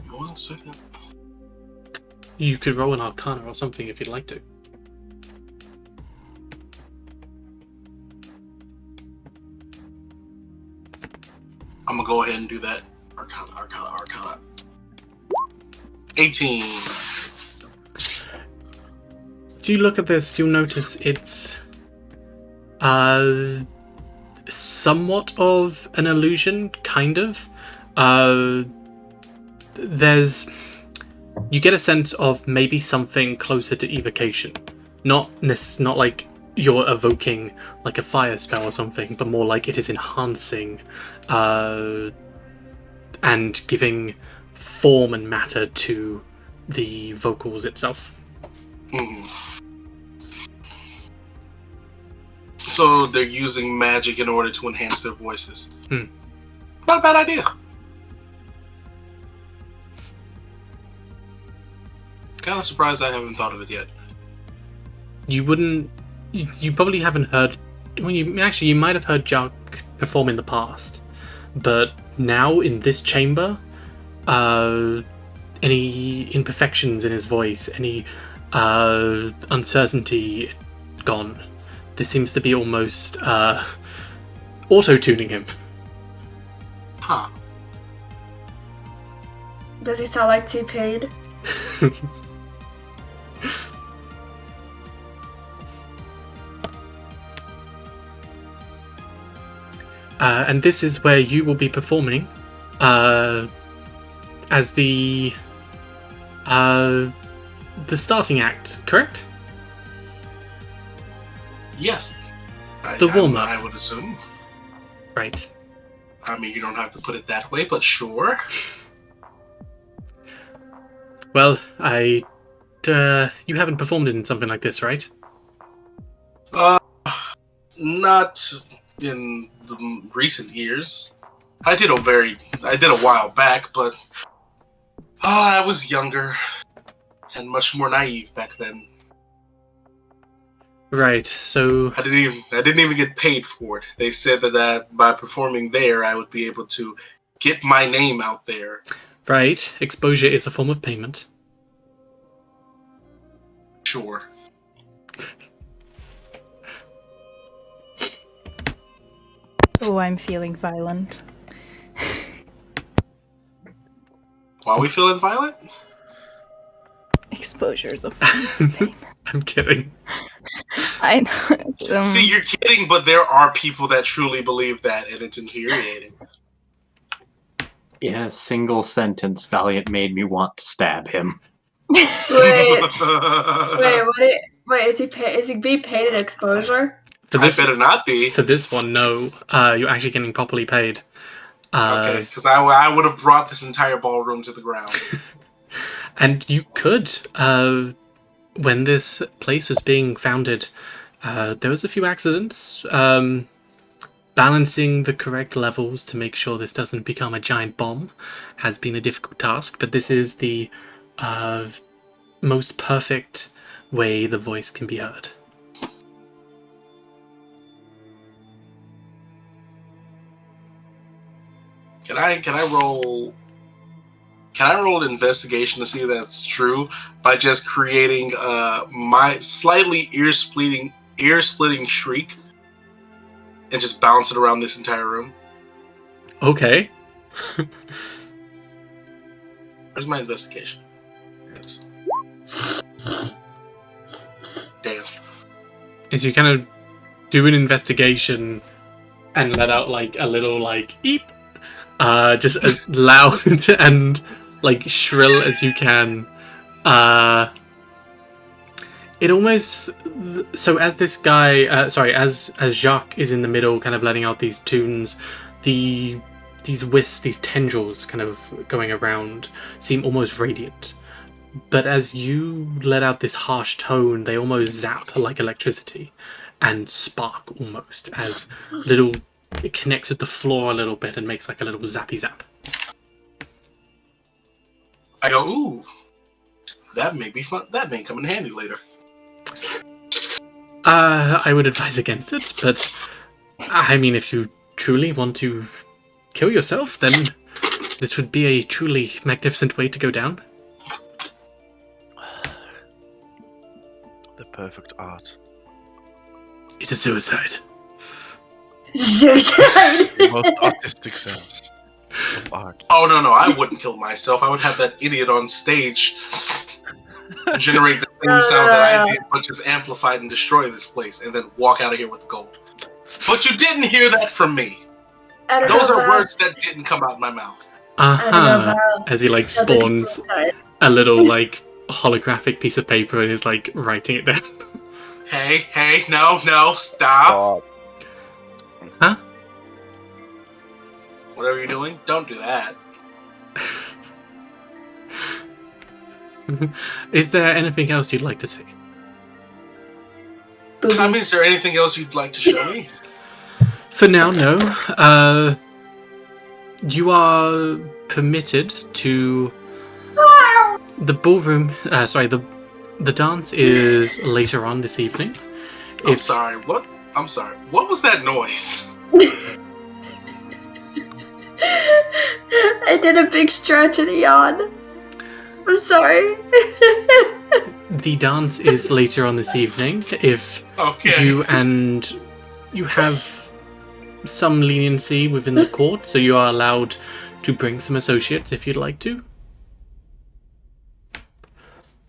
1 second. You could roll an arcana or something if you'd like to. I'm gonna go ahead and do that. Arcana. 18. Do you look at this, you'll notice it's somewhat of an illusion, kind of. You get a sense of maybe something closer to evocation. Not like you're evoking like a fire spell or something, but more like it is enhancing and giving form and matter to the vocals itself. So they're using magic in order to enhance their voices. Not a bad idea. Kind of surprised I haven't thought of it yet. You probably haven't heard. Well, you might have heard Jacques perform in the past, but now in this chamber, any imperfections in his voice, any uncertainty gone. This seems to be almost auto-tuning him. Huh. Does he sound like T-Pain? And this is where you will be performing as the starting act, correct? Yes. The warm-up. I would assume. Right. I mean, you don't have to put it that way, but sure. Well, you haven't performed in something like this, right? Not in the recent years. I did a while back, but I was younger and much more naive back then. Right, so I didn't even get paid for it. They said that by performing there, I would be able to get my name out there. right, exposure is a form of payment. Sure. Oh, I'm feeling violent. Why are we feeling violent? Exposure is a form of payment. I'm kidding. I know. See, you're kidding, but there are people that truly believe that, and it's infuriating. In a single sentence, Valiant made me want to stab him. Wait, wait, is he being paid an exposure? I better not be. For this one, no. You're actually getting properly paid. Okay, because I would have brought this entire ballroom to the ground. And you could. When this place was being founded, there was a few accidents. Balancing the correct levels to make sure this doesn't become a giant bomb has been a difficult task, but this is the most perfect way the voice can be heard. Can I roll an investigation to see if that's true by just creating my slightly ear splitting shriek and just bounce it around this entire room? Okay. Where's my investigation? Here it is. Damn. As you kind of do an investigation and let out like a little like eep, just as loud and like shrill as you can. It almost, so as this guy, as Jacques is in the middle, kind of letting out these tunes, these wisps, these tendrils, kind of going around, seem almost radiant. But as you let out this harsh tone, they almost zap like electricity, and spark almost as it connects with the floor a little bit and makes like a little zappy zap. I go, ooh, that may be fun. That may come in handy later. I would advise against it, but I mean, if you truly want to kill yourself, then this would be a truly magnificent way to go down. The perfect art. It's a suicide. Suicide! The most artistic sense of art. Oh, no, I wouldn't kill myself. I would have that idiot on stage generate the same sound that I did, but just amplified and destroy this place, and then walk out of here with the gold. But you didn't hear that from me. Those are words that didn't come out of my mouth. As he like spawns a little like holographic piece of paper and is like writing it down. Hey, no, stop. Huh? Whatever you're doing, don't do that. Is there anything else you'd like to see? I mean, is there anything else you'd like to show me? For now, no. You are permitted to the ballroom. The dance is later on this evening. I'm sorry. What? I'm sorry. What was that noise? I did a big stretch and a yawn. I'm sorry. The dance is later on this evening. If you have some leniency within the court, so you are allowed to bring some associates if you'd like to.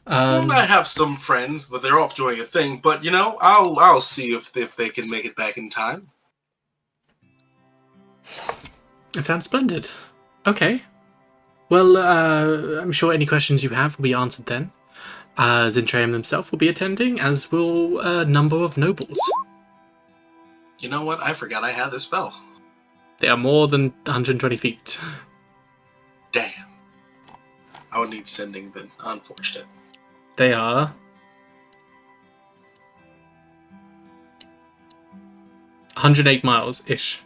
I have some friends, but they're off doing a thing. But I'll see if they can make it back in time. It sounds splendid. Okay. Well, I'm sure any questions you have will be answered then. Zentreum himself will be attending, as will a number of nobles. You know what? I forgot I had this spell. They are more than 120 feet. Damn. I would need sending then. Unfortunate. They are 108 miles-ish.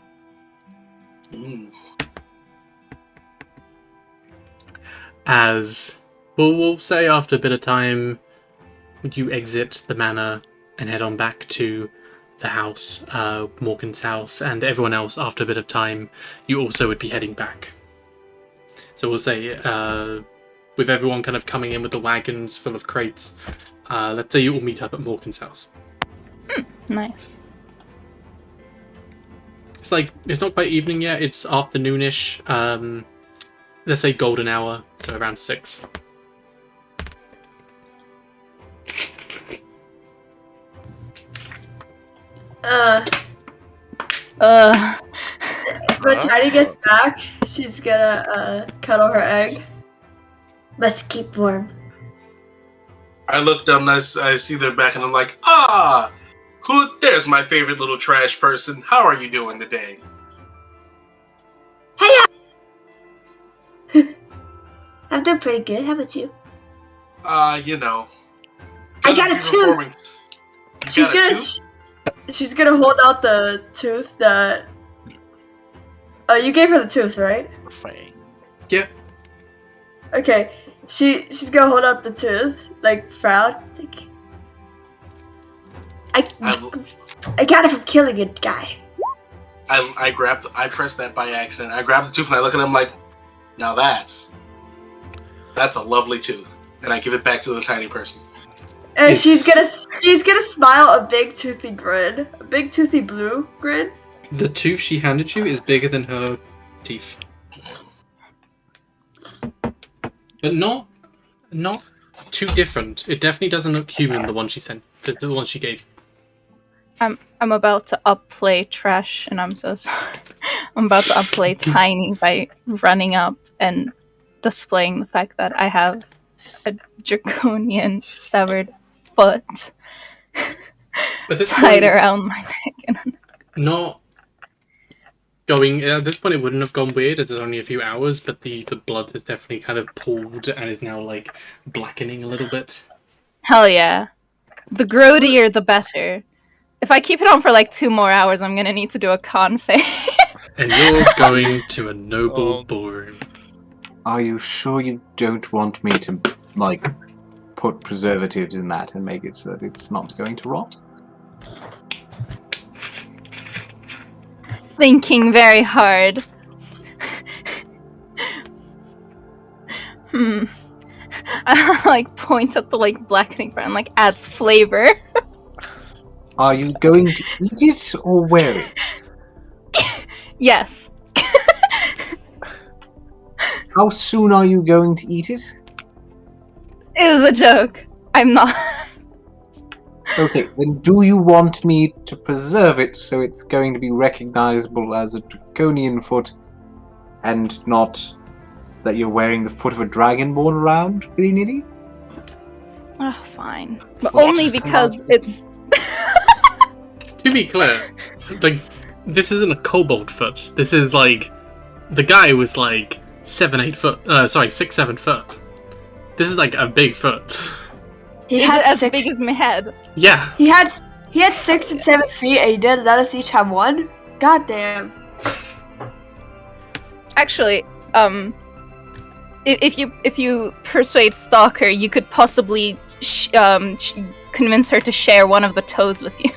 As we'll say after a bit of time, you exit the manor and head on back to the house, Morgan's house, and everyone else after a bit of time, you also would be heading back. So we'll say, with everyone kind of coming in with the wagons full of crates, let's say you all meet up at Morgan's house. Nice. It's not quite evening yet, it's afternoonish. Let's say golden hour, so around 6. When Tiny gets back, she's gonna cuddle her egg. Must keep warm. I look down and I see their back and I'm like, there's my favorite little trash person. How are you doing today? Hey, I'm doing pretty good. How about you? You know. I got a tooth. She's gonna hold out the tooth that. Oh, you gave her the tooth, right? Fang. Yeah. Okay. She's gonna hold out the tooth, like proud. Like, I got it from killing a guy. I pressed that by accident. I grab the tooth and I look at him like, now that's a lovely tooth, and I give it back to the tiny person. And she's gonna smile a big toothy grin, a big toothy blue grin. The tooth she handed you is bigger than her teeth, but not too different. It definitely doesn't look human. The one she sent, the one she gave you. I'm about to upplay Trash, and I'm so sorry. I'm about to upplay Tiny by running up and displaying the fact that I have a draconian severed foot tied around my neck. And not going at this point. It wouldn't have gone weird. It's only a few hours, but the blood has definitely kind of pooled and is now like blackening a little bit. Hell yeah! The grodier, the better. If I keep it on for like 2 more hours, I'm gonna need to do a con save. And you're going to a noble ballroom. Are you sure you don't want me to, like, put preservatives in that and make it so that it's not going to rot? Thinking very hard. I like point at the like blackening part and like adds flavor. Are you going to eat it or wear it? Yes. How soon are you going to eat it? It was a joke. I'm not. Okay, then do you want me to preserve it so it's going to be recognizable as a draconian foot and not that you're wearing the foot of a dragonborn around, willy-nilly? Oh, fine. But only because it's... To be clear, like, this isn't a kobold foot. This is like... The guy was like 6-7 foot. This is like a big foot. Is it as big as my head? Yeah. He had 6 and 7 feet, and he did let us each have one. God damn. Actually, if you persuade Stalker, you could possibly convince her to share one of the toes with you.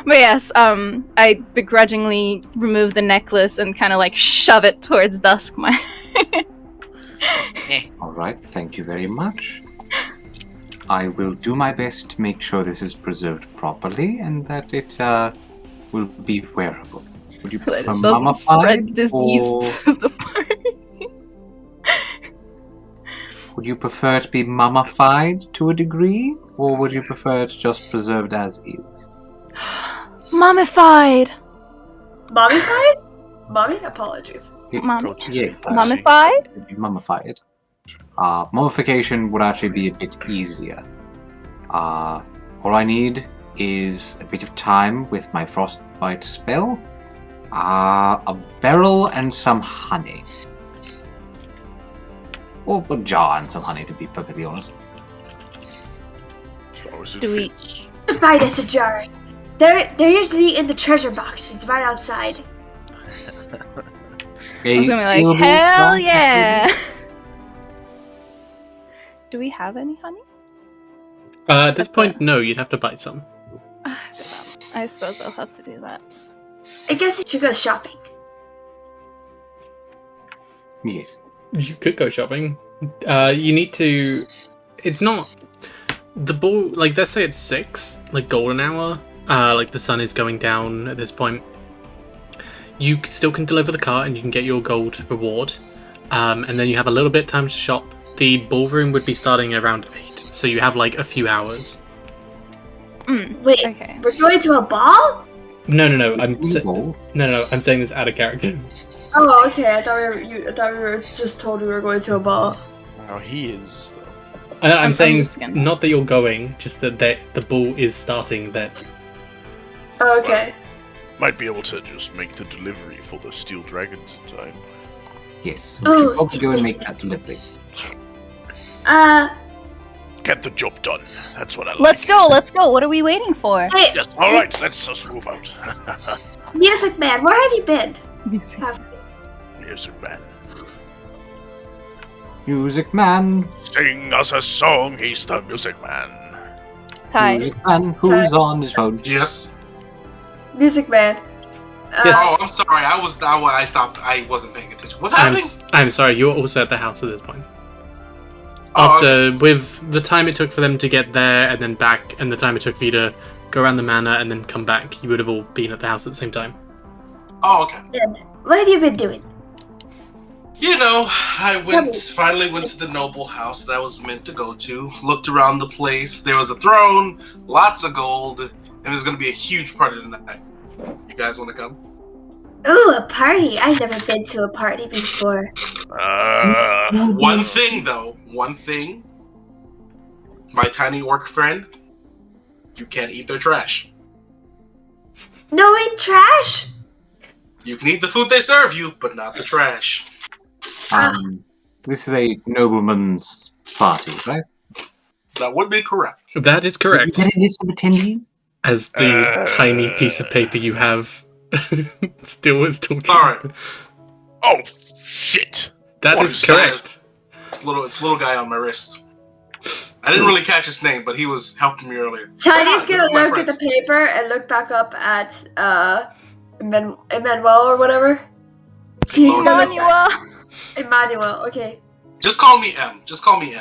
But yes, I begrudgingly remove the necklace and kind of like shove it towards Duskmire. Alright, thank you very much. I will do my best to make sure this is preserved properly and that it will be wearable. Would you prefer mummified to the party? Would you prefer it to be mummified to a degree, or would you prefer it just preserved as is? Mummified! Mummified? Mommy? Apologies. Yes, mummified? It'd be mummified. Mummification would actually be a bit easier. All I need is a bit of time with my frostbite spell, a barrel and some honey. Or a jar and some honey, to be perfectly honest. Do we find us a jar? They're usually in the treasure boxes right outside. I was gonna be like, hell yeah! Do we have any honey? At this point, no. You'd have to buy some. I suppose I'll have to do that. I guess we should go shopping. Yes. You could go shopping. You need to... It's not... The ball... Like, let's say it's 6, like, golden hour. Like, the sun is going down at this point. You still can deliver the car and you can get your gold reward. And then you have a little bit of time to shop. The ballroom would be starting around 8, so you have, like, a few hours. Wait, okay. We're going to a ball? No. I'm saying this out of character. Oh, okay. I thought we were just told we were going to a ball. No, he is, though. I'm saying just gonna- not that you're going, just that the ball is starting then. Oh, okay. Might be able to just make the delivery for the steel dragons in time. Yes. Oh, We should probably go and yes, make yes. that delivery. Get the job done. That's what I like. Let's go. What are we waiting for? Hey, Yes, alright, let's just move out. Music Man, where have you been? Music man. Music man. Sing us a song, he's the music man. Ty. Music man who's on his phone. Yes. Music Man. Yes. Oh, I'm sorry. I stopped. I wasn't paying attention. What's happening? I'm sorry, you're also at the house at this point. Oh, After, with the time it took for them to get there and then back, and the time it took for you to go around the manor and then come back, you would have all been at the house at the same time. Oh, okay. What have you been doing? You know, I finally went to the noble house that I was meant to go to. Looked around the place. There was a throne, lots of gold, and there's going to be a huge party tonight. You guys want to come? Ooh, a party. I've never been to a party before. One thing, though. One thing. My tiny orc friend, you can't eat their trash. No eat trash? You can eat the food they serve you, but not the trash. This is a nobleman's party, right? That would be correct. That is correct. Did you get a list of attendees? As the tiny piece of paper you have still is talking. Sorry. Oh, shit. That What is is correct. It's little guy on my wrist. I didn't really catch his name, but he was helping me earlier. Tiny's Say hi, gonna these are my look at the friends. paper and look back up at Emmanuel or whatever. She's gonna look Emmanuel. Emmanuel, okay. Just call me M. Just call me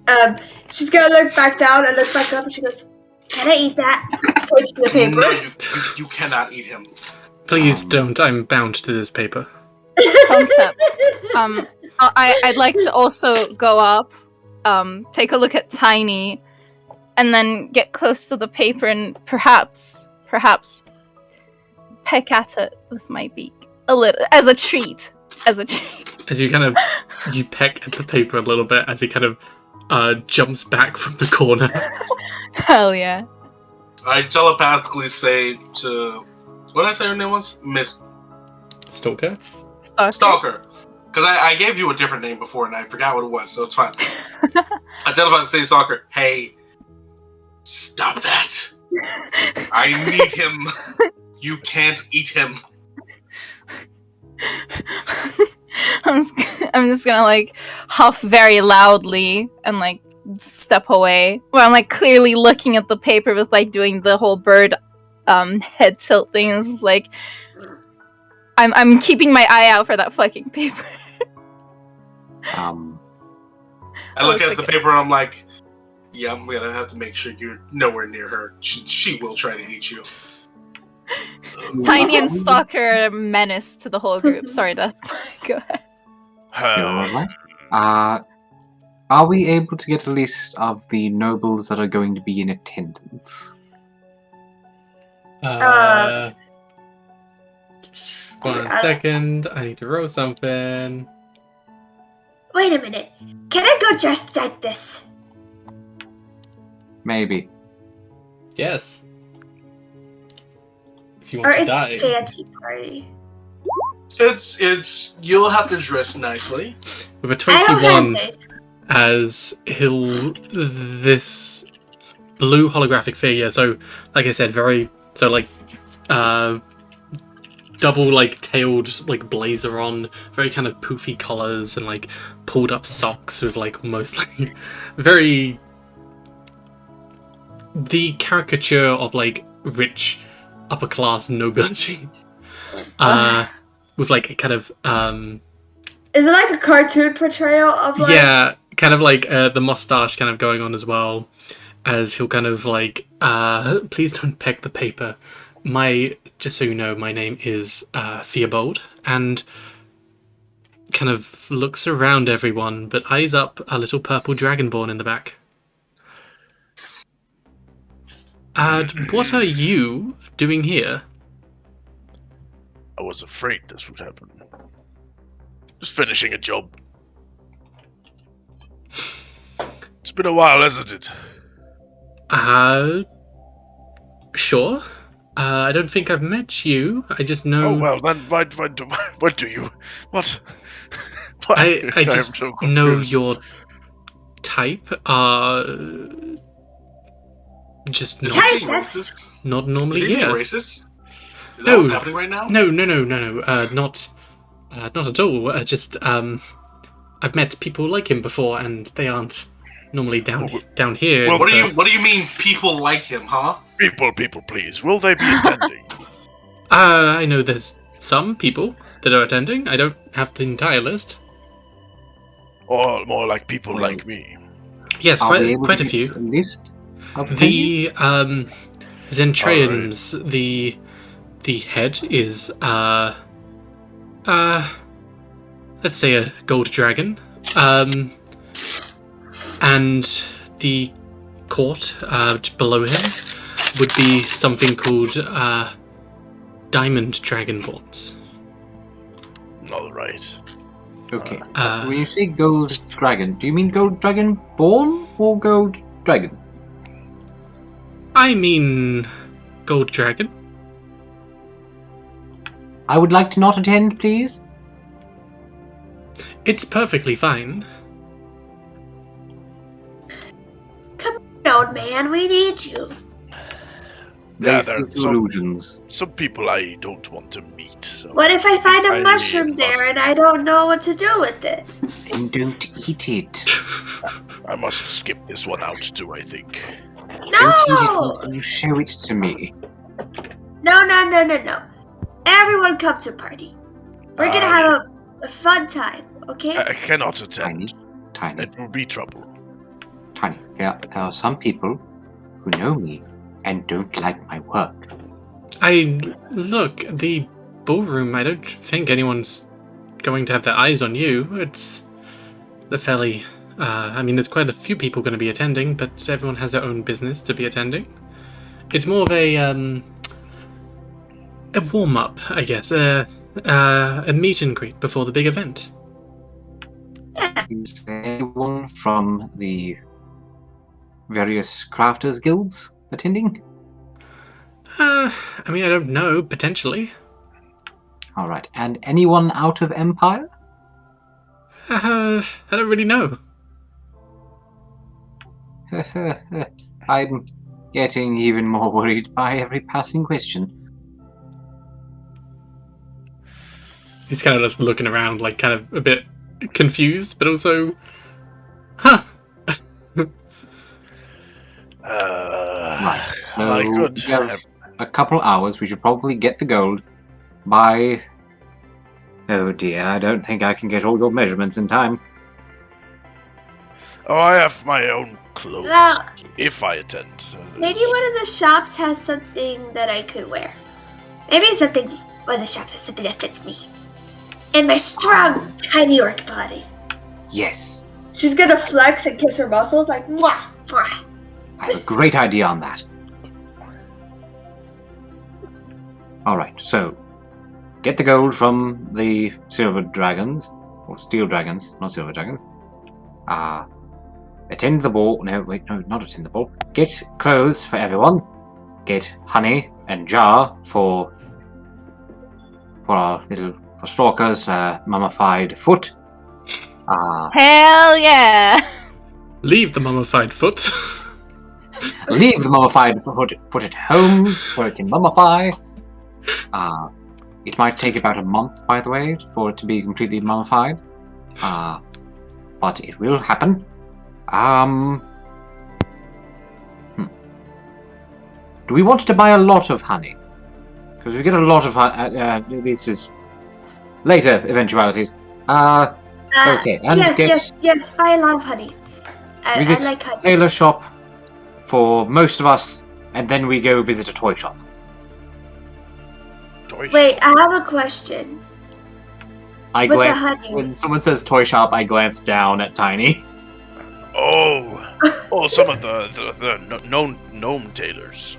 M. She's gonna look back down and look back up and she goes, "Can I eat that?" Points to the paper. No, you cannot eat him. Please don't. I'm bound to this paper. Concept. I'd like to also go up, take a look at Tiny, and then get close to the paper and perhaps peck at it with my beak a little, as a treat. As you kind of you peck at the paper a little bit as he kind of jumps back from the corner. Hell yeah. I telepathically say to... What did I say her name was? Miss... Stalker? Stalker. Because I gave you a different name before and I forgot what it was, so it's fine. I telepathically say to Stalker, hey, stop that. I need him. You can't eat him. I'm just gonna like huff very loudly and like step away. Where I'm like clearly looking at the paper with like doing the whole bird head tilt thing. It's just like I'm keeping my eye out for that fucking paper. I look at the paper and I'm like, yeah, I'm gonna have to make sure you're nowhere near her. She will try to eat you. Tiny and Stalker menace to the whole group. Sorry, Dust. Go ahead. Are we able to get a list of the nobles that are going to be in attendance? One second. I need to roll something. Wait a minute. Can I go just like this? Maybe. Yes. If you Or want to is die. it a fancy party? It's you'll have to dress nicely. With a I don't 21, have this. as this blue holographic figure, so like I said, double like tailed like blazer on, very kind of poofy collars and like pulled up socks with like almost like very the caricature of like rich upper class nobility. With like a kind of Is it like a cartoon portrayal of like... yeah, kind of like the mustache kind of going on as well, as he'll kind of like please don't peck the paper. Just so you know, my name is Theobold, and kind of looks around everyone, but eyes up a little purple dragonborn in the back. What are you doing here? I was afraid this would happen. Just finishing a job. been a while, hasn't it? Sure. I don't think I've met you. I just know. Oh well, then what do you? What? Why? I just so know confused. your type. Just Is not, he being racist? not normally Is he being here. racist? Is that No. what's happening right now? No. Not at all. I've met people like him before, and they aren't normally down here. Well, What do you mean people like him, huh? People, please. Will they be attending? I know there's some people that are attending. I don't have the entire list. Or more like people like me? Yes, Are we able quite to a few. get a list of The Zentreon's the head is let's say a gold dragon. And the court below him would be something called diamond dragonborns. All right. Okay. When you say gold dragon, do you mean gold dragon born or gold dragon? I mean gold dragon. I would like to not attend, please. It's perfectly fine. Come on, old man, we need you. Yeah, Race there are illusions. some people I don't want to meet. So What if I find I a mushroom there and I don't know what to do with it? Then don't eat it. I must skip this one out too, I think. Don't eat No! it until you show it to me. No. Everyone come to party. We're gonna have a fun time, okay? I cannot attend. Tiny. It will be trouble. Tiny. There are some people who know me and don't like my work. Look, the ballroom, I don't think anyone's going to have their eyes on you. It's the fairly... there's quite a few people going to be attending, but everyone has their own business to be attending. It's more of a warm-up, I guess. A meet and greet before the big event. Is there anyone from the various crafters guilds attending? I don't know, potentially. Alright, and anyone out of Empire? I don't really know. I'm getting even more worried by every passing question. He's kind of just looking around, like, kind of a bit confused, but also... Huh! Right. So I could we have a couple hours. We should probably get the gold by... Oh dear, I don't think I can get all your measurements in time. Oh, I have my own clothes. Well, if I attend. maybe one of the shops has something that I could wear. Maybe one of the shops has something that fits me. In my strong, tiny orc body. Yes, She's gonna flex and kiss her muscles like, mwah, mwah. I have a great idea on that. Alright, so get the gold from the silver dragons, or steel dragons, not silver dragons. Attend the ball. No, wait, no, not attend the ball. Get clothes for everyone. Get honey and jar for our little stalker's mummified foot. Hell yeah! Leave the mummified foot. Leave the mummified foot at home so it can mummify. It might take about a month, by the way, for it to be completely mummified. But it will happen. Do we want to buy a lot of honey? Because we get a lot of honey. This is later eventualities. Okay, and yes, buy a lot of honey. I visit like honey. tailor shop for most of us, and then we go visit a toy shop. Wait, I have a question. I With the glance honey. when someone says toy shop. I glance down at Tiny. Oh, some of the gnome tailors.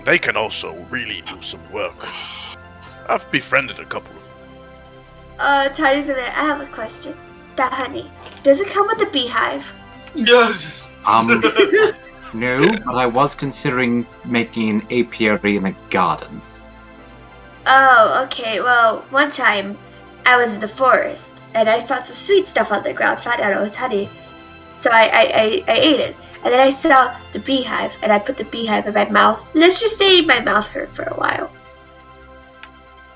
They can also really do some work. I've befriended a couple of them. Tiny's a minute. I have a question. that honey? Does it come with a beehive? Yes. No, but I was considering making an apiary in the garden. Oh, okay. Well, one time I was in the forest and I found some sweet stuff on the ground. Found out it was honey, so I ate it. And then I saw the beehive, and I put the beehive in my mouth. Let's just say my mouth hurt for a while.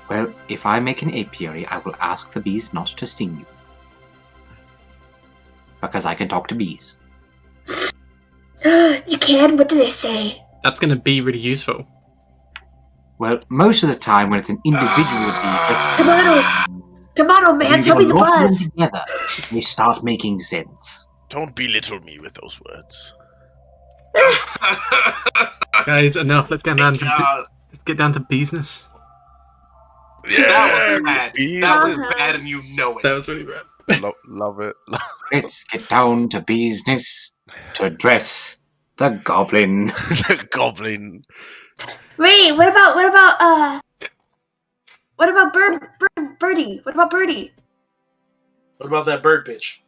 Well, if I make an apiary, I will ask the bees not to sting you. Because I can talk to bees. You can? What do they say? That's going to be really useful. Well, most of the time when it's an individual bee, Come on, old man, tell me the buzz. Together, they start making sense. Don't belittle me with those words. Guys, enough. Let's get down to business. Yeah, that was bad. That was bad, and you know it. That was really bad. Love it. Let's get down to business to address the goblin. The goblin. Wait, what about Birdie? What about Birdie? What about that bird bitch?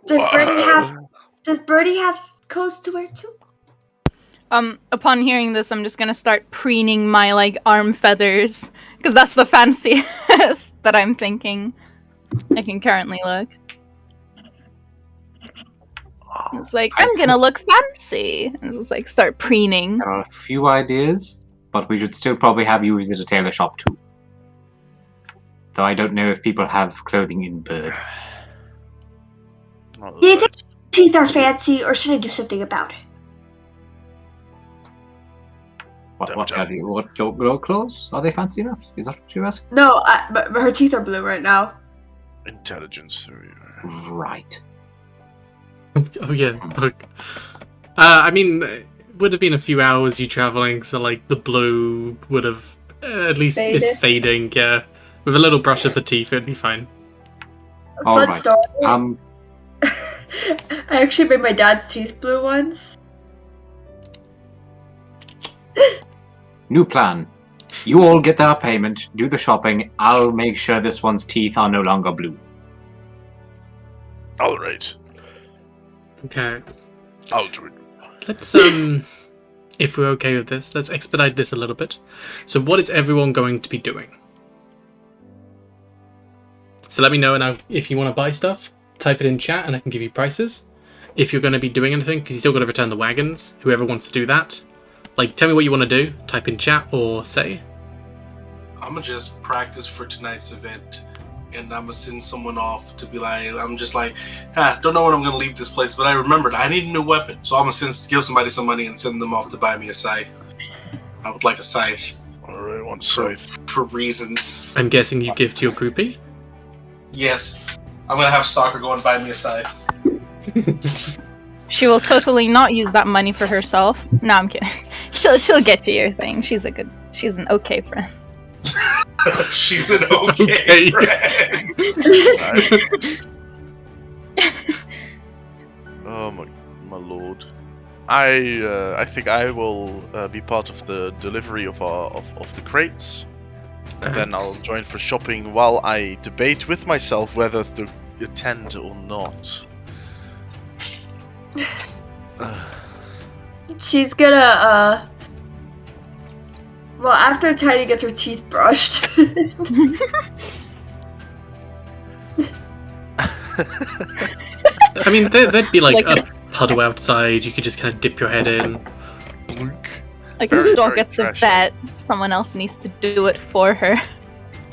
Does Birdie have clothes to wear too? Upon hearing this, I'm just gonna start preening my, arm feathers, because that's the fanciest that I'm thinking I can currently look. It's like, I'm gonna look fancy. And it's just start preening. There are a few ideas, but we should still probably have you visit a tailor shop too. Though I don't know if people have clothing in bird. Do you think teeth are fancy, or should I do something about it? What your clothes? Are they fancy enough? Is that what you're asking? No, but her teeth are blue right now. Intelligence. Right. Oh yeah, look. I mean, it would have been a few hours you traveling, so the blue would have at least is fading. Yeah, with a little brush of the teeth, it'd be fine. Fun story. I actually made my dad's teeth blue once. New plan. You all get our payment, do the shopping. I'll make sure this one's teeth are no longer blue. All right. Okay. I'll do it. Let's if we're okay with this, let's expedite this a little bit. So what is everyone going to be doing? So let me know, and if you want to buy stuff, type it in chat and I can give you prices. If you're going to be doing anything, because you still got to return the wagons, whoever wants to do that. Tell me what you want to do, type in chat or say. I'm going to just practice for tonight's event, and I'm going to send someone off to be don't know when I'm going to leave this place, but I remembered I need a new weapon, so I'm going to give somebody some money and send them off to buy me a scythe. I would like a scythe. Alright, one scythe. For reasons. I'm guessing you give to your groupie? Yes. I'm going to have Soccer go and buy me a scythe. She will totally not use that money for herself. No, I'm kidding. She'll get you your thing. She's an okay friend. She's an okay friend. Oh my lord. I think I will be part of the delivery of the crates. And then I'll join for shopping while I debate with myself whether to attend or not. She's gonna, well, after Tiny gets her teeth brushed. I mean, there'd be a puddle outside, you could just kind of dip your head in. Blink. Like a dog at the vet, someone else needs to do it for her.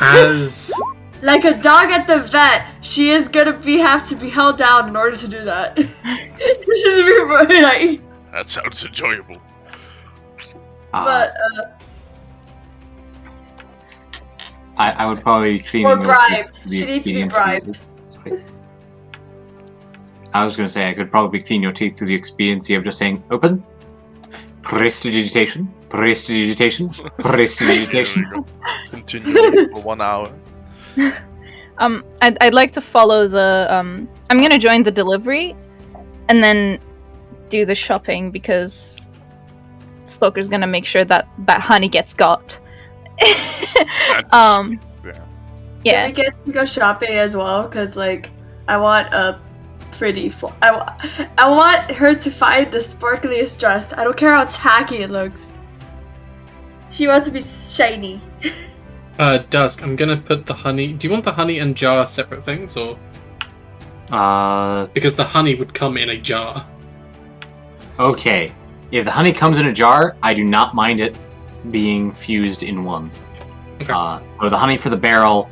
As... Like a dog at the vet, she is gonna have to be held down in order to do that. That sounds enjoyable. But I would probably clean. Or bribed. She needs to be bribed. I was going to say I could probably clean your teeth through the expediency of just saying open, prestidigitation, prestidigitation, prestidigitation. Continue for 1 hour. I'd like to follow the I'm gonna join the delivery and then do the shopping because Stoker's gonna make sure that honey gets got. Yeah. We get to go shopping as well because I want a pretty I want her to find the sparkliest dress. I don't care how tacky it looks. She wants to be shiny. Dusk, I'm gonna put the honey. Do you want the honey and jar separate things, or? Because the honey would come in a jar. Okay. If the honey comes in a jar, I do not mind it being fused in one. Okay. Or the honey for the barrel,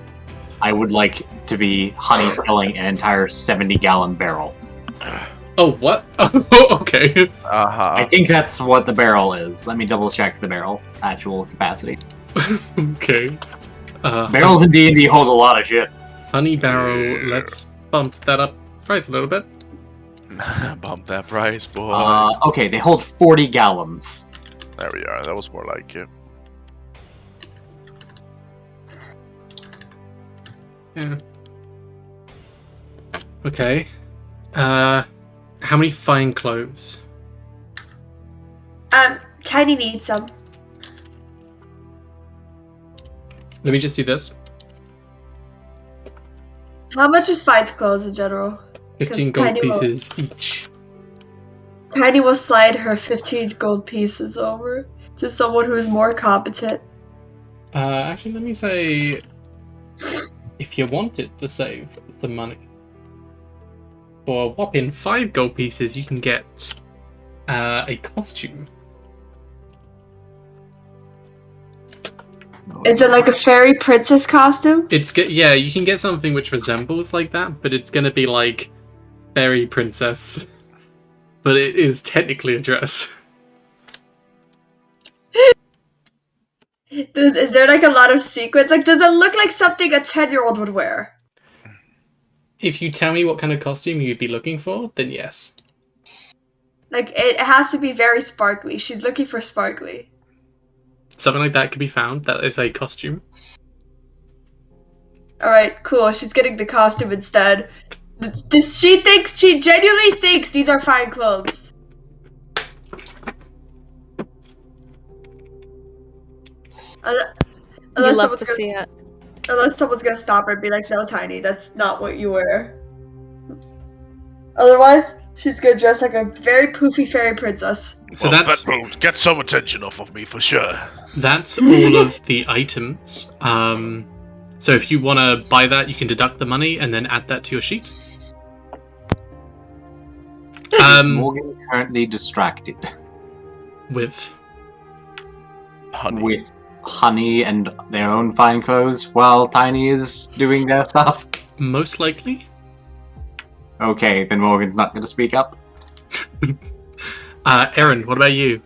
I would like to be honey filling an entire 70-gallon barrel. Oh, what? Oh, okay. I think that's what the barrel is. Let me double check the barrel actual capacity. Okay. Barrels in D&D hold a lot of shit. Honey barrel, let's bump that up price a little bit. Bump that price, boy. Okay, they hold 40 gallons. There we are. That was more like it. Yeah. Okay. How many fine cloves? Tiny needs some. Let me just do this. How much is fine clothes in general? 15 gold pieces each. Tiny will slide her 15 gold pieces over to someone who is more competent. Actually, let me say, if you wanted to save some money, for a whopping 5 gold pieces, you can get a costume. Is it like a fairy princess costume? Yeah, you can get something which resembles like that, but it's gonna be like fairy princess. But it is technically a dress. Is there like a lot of sequins? Like, does it look like something a 10-year-old would wear? If you tell me what kind of costume you'd be looking for, then yes. Like, it has to be very sparkly. She's looking for sparkly. Something like that could be found. That is a costume. Alright, cool. She's getting the costume instead. She genuinely thinks these are fine clothes. You love to see it. Unless someone's gonna stop her and be like, no, Tiny, that's not what you wear. Otherwise, she's gonna dress like a very poofy fairy princess. So well, that will get some attention off of me for sure. That's all of the items. So if you want to buy that, you can deduct the money and then add that to your sheet. Is Morgan currently distracted? With honey. With honey and their own fine clothes while Tiny is doing their stuff? Most likely. Okay, then Morgan's not going to speak up. Erren, what about you?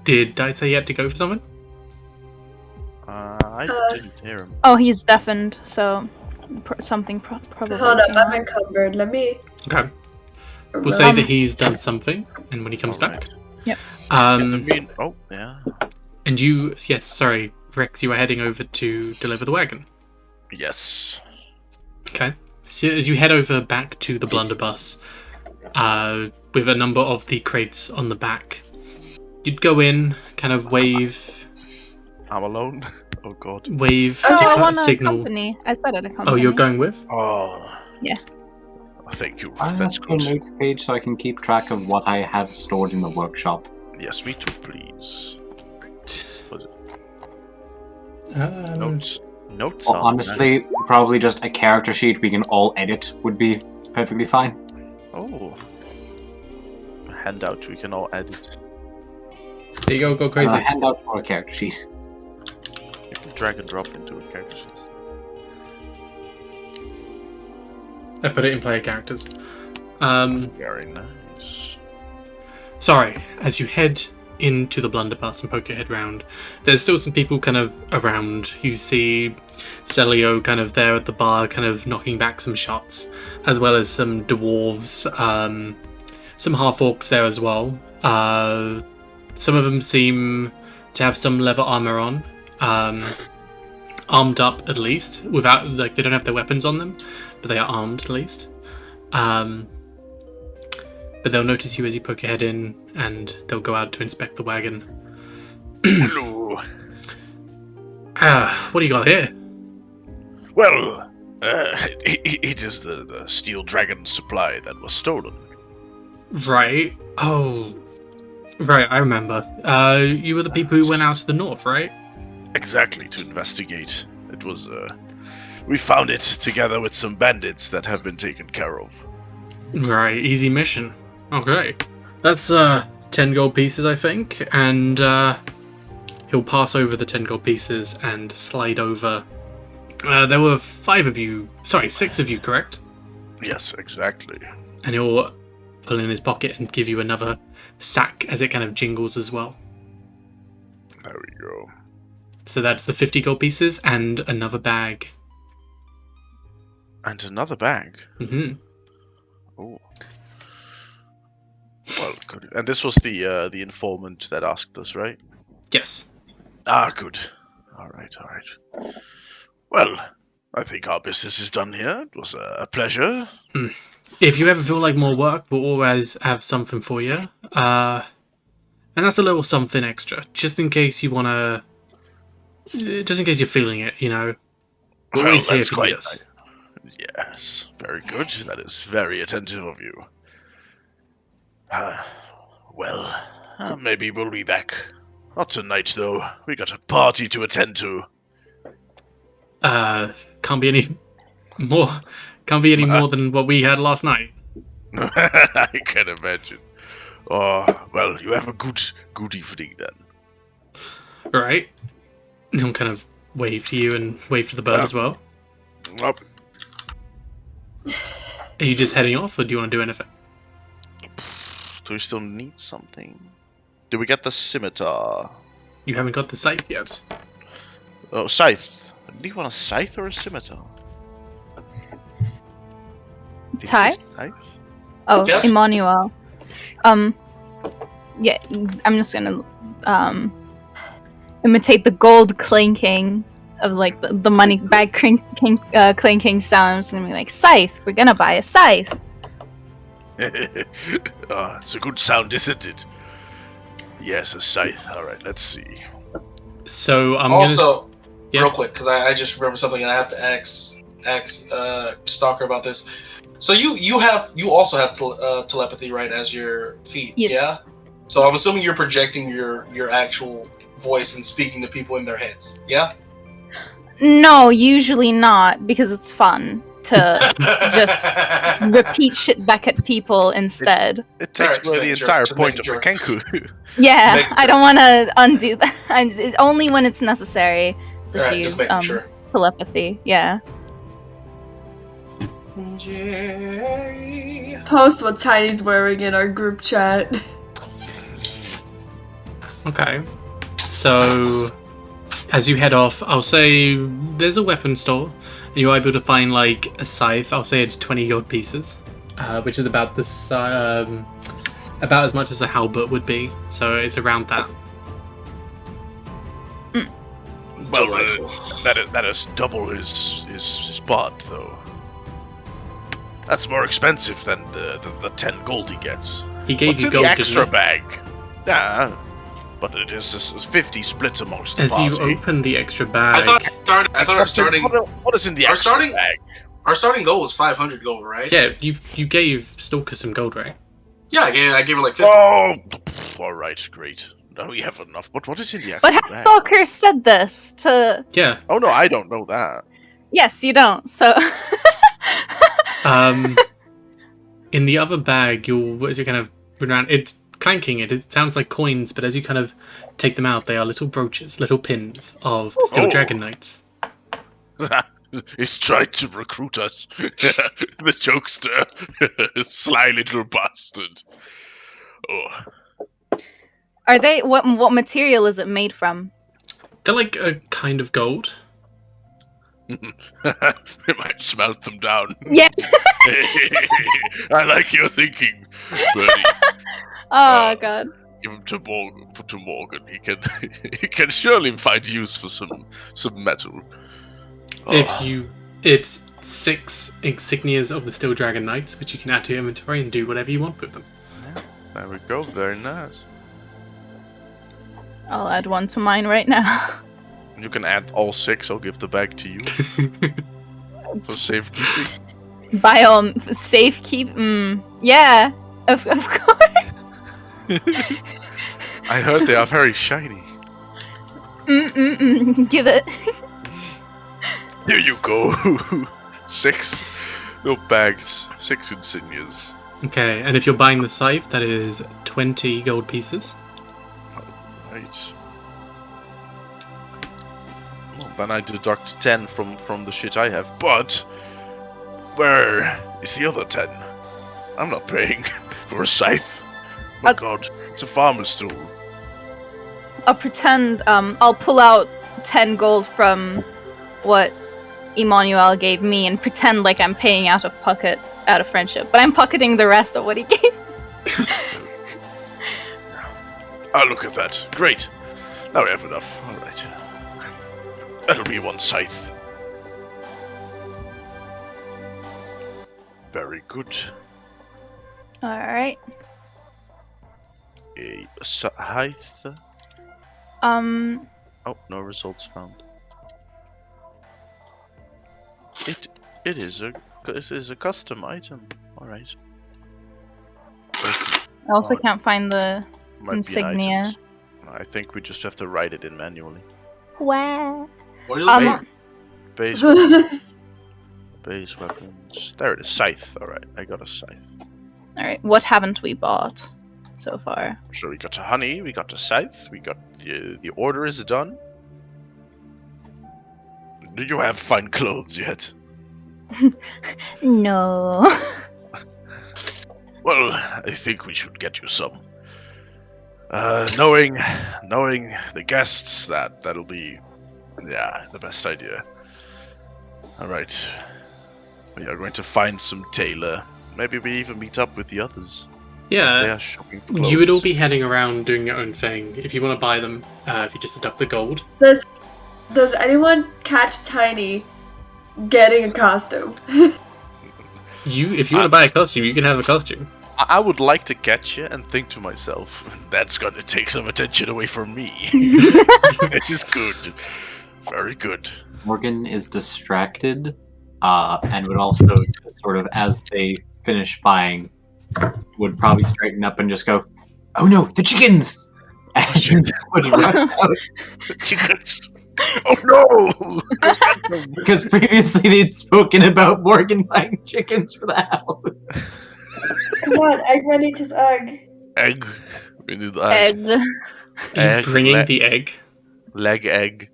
Did I say you had to go for something? I didn't hear him. Oh, he's deafened, so something probably. Hold up, I'm encumbered. Let me. Okay. We'll say that he's done something, and when he comes back. Yep. Oh, yeah. And you, yes, sorry, Rex, you were heading over to deliver the wagon. Yes. Okay. So as you head over back to the blunderbuss, with a number of the crates on the back, you'd go in, kind of wave. I'm alone. Oh god. Wave I to want a signal. company. I said it a company. Oh, you're going with? Oh. Yeah. Thank you. I That's have a good. notes page so I can keep track of what I have stored in the workshop. Yes, me too, please. Notes. Notes. Well, are honestly, nice. probably just a character sheet we can all edit would be perfectly fine. Oh. A handout we can all edit. There you go crazy. A handout or a character sheet. You can drag and drop into a character sheet. I put it in player characters. Very nice. Sorry, as you head into the blunderbuss and poke your head round, there's still some people kind of around. You see Celio kind of there at the bar, kind of knocking back some shots, as well as some dwarves, some half-orcs there as well. Some of them seem to have some leather armor on, armed up at least, without, like, they don't have their weapons on them, but they are armed at least. But they'll notice you as you poke your head in, and they'll go out to inspect the wagon. Hello. What do you got here? Well, it is the steel dragon supply that was stolen. Right. Oh. Right, I remember. You were the people who went out to the north, right? Exactly, to investigate. It was, we found it together with some bandits that have been taken care of. Right, easy mission. Okay. That's, 10 gold pieces, I think, and, he'll pass over the 10 gold pieces and slide over. There were 6 of you, correct? Yes, exactly. And he'll pull in his pocket and give you another sack as it kind of jingles as well. There we go. So that's the 50 gold pieces and another bag. And another bag? Mm-hmm. Oh. Well, good. And this was the informant that asked us, right? Yes. Ah, good. Alright. Well, I think our business is done here. It was a pleasure. If you ever feel like more work, we'll always have something for you. And that's a little something extra, just in case you wanna... Just in case you're feeling it, you know. We're always here if you need us. Yes, very good. That is very attentive of you. Well, maybe we'll be back. Not tonight, though. We got a party to attend to. Can't be any more than what we had last night. I can imagine. Oh, well, you have a good evening then. Right. He'll kind of wave to you and wave to the bird as well. Up. Are you just heading off, or do you want to do anything? Do we still need something? Did we get the scimitar? You haven't got the scythe yet. Oh, scythe. Do you want a scythe or a scimitar? Ty? Scythe? Oh, Yes? Emoniel. Yeah, I'm just gonna imitate the gold clinking of like the money bag clinking sounds, and be like, "Scythe, we're gonna buy a scythe." It's a good sound, isn't it? Yes, a scythe. All right, let's see. So I'm Also, Yeah. real quick, because I just remember something, and I have to ask Stalker about this. So you also have telepathy, right, as your feat? Yes. Yeah. So I'm assuming you're projecting your actual voice and speaking to people in their heads. Yeah. No, usually not, because it's fun to just repeat shit back at people instead. It takes Alright, away the just entire making point of sure. a Kenku. Yeah, Making I don't want to undo that. It's only when it's necessary to Alright, use just making sure. telepathy. Yeah. Yay. Post what Tiny's wearing in our group chat. Okay. So, as you head off, I'll say there's a weapon store, and you're able to find like a scythe. I'll say it's 20 gold pieces, which is about this, about as much as a halberd would be. So it's around that. Well, that is double his part, though. That's more expensive than the 10 gold he gets. He gave What's you in gold, the didn't extra he? bag? Yeah, but it is 50 split amongst the As party. you open the extra bag, I thought our starting What is in the our extra starting- bag? our starting goal was 500 gold, right? yeah, you gave Stalker some gold, right? Yeah, I gave her like 50. Oh, all right, great. Now we have enough. But what is in the extra But has bag? Stalker said this to? Yeah. Oh no, I don't know that. Yes, you don't. So. In the other bag, as you kind of run around, it's clanking it. It sounds like coins, but as you kind of take them out, they are little brooches, little pins of Steel Oh. Dragon Knights. He's trying to recruit us. The jokester. Sly little bastard. Oh. Are they? What material is it made from? They're like a kind of gold. We might smelt them down. Yeah. I like your thinking, Bernie. Oh god. Give him to Morgan. He can surely find use for some metal. Oh. It's 6 insignias of the Steel Dragon Knights, which you can add to your inventory and do whatever you want with them. There we go. Very nice. I'll add one to mine right now. You can add all 6. I'll give the bag to you. For safekeeping. Biome safekeep. Yeah, of course. I heard they are very shiny. Give it. Here you go. 6 no bags, 6 insignias. Okay, and if you're buying the scythe, that is 20 gold pieces. Right. Well, then I deduct 10 from the shit I have, but where is the other 10? I'm not paying for a scythe. My god, it's a farmer's tool. I'll pretend. I'll pull out 10 gold from what Emoniel gave me and pretend like I'm paying out of pocket, out of friendship. But I'm pocketing the rest of what he gave. Ah, look at that. Great. Now we have enough. Alright. That'll be 1 scythe. Very good. Alright. A scythe. Oh, no results found. It is a custom item. All right. I also can't find the Might be insignia. items. I think we just have to write it in manually. Wow. What are you looking at? Base weapons. Base weapons. There it is. Scythe. All right. I got a scythe. Alright, what haven't we bought so far? So we got a honey. We got a scythe. We got the order is done. Did you have fine clothes yet? No. Well, I think we should get you some. Knowing the guests, that'll be, the best idea. All right, we are going to find some tailor. Maybe we even meet up with the others. Yeah, they are shopping for clothes. You would all be heading around doing your own thing. If you want to buy them, if you just deduct the gold. Does anyone catch Tiny getting a costume? If you want to buy a costume, you can have a costume. I would like to catch you and think to myself, that's going to take some attention away from me. This is good. Very good. Morgan is distracted, and would also sort of, as they finish buying, would probably straighten up and just go, "Oh no, the chickens!" And would rush out. The chickens. Oh no! Because previously they'd spoken about Morgan buying chickens for the house. Come on, egg ready to egg. Egg. We need egg. Are you bringing the egg? Leg egg.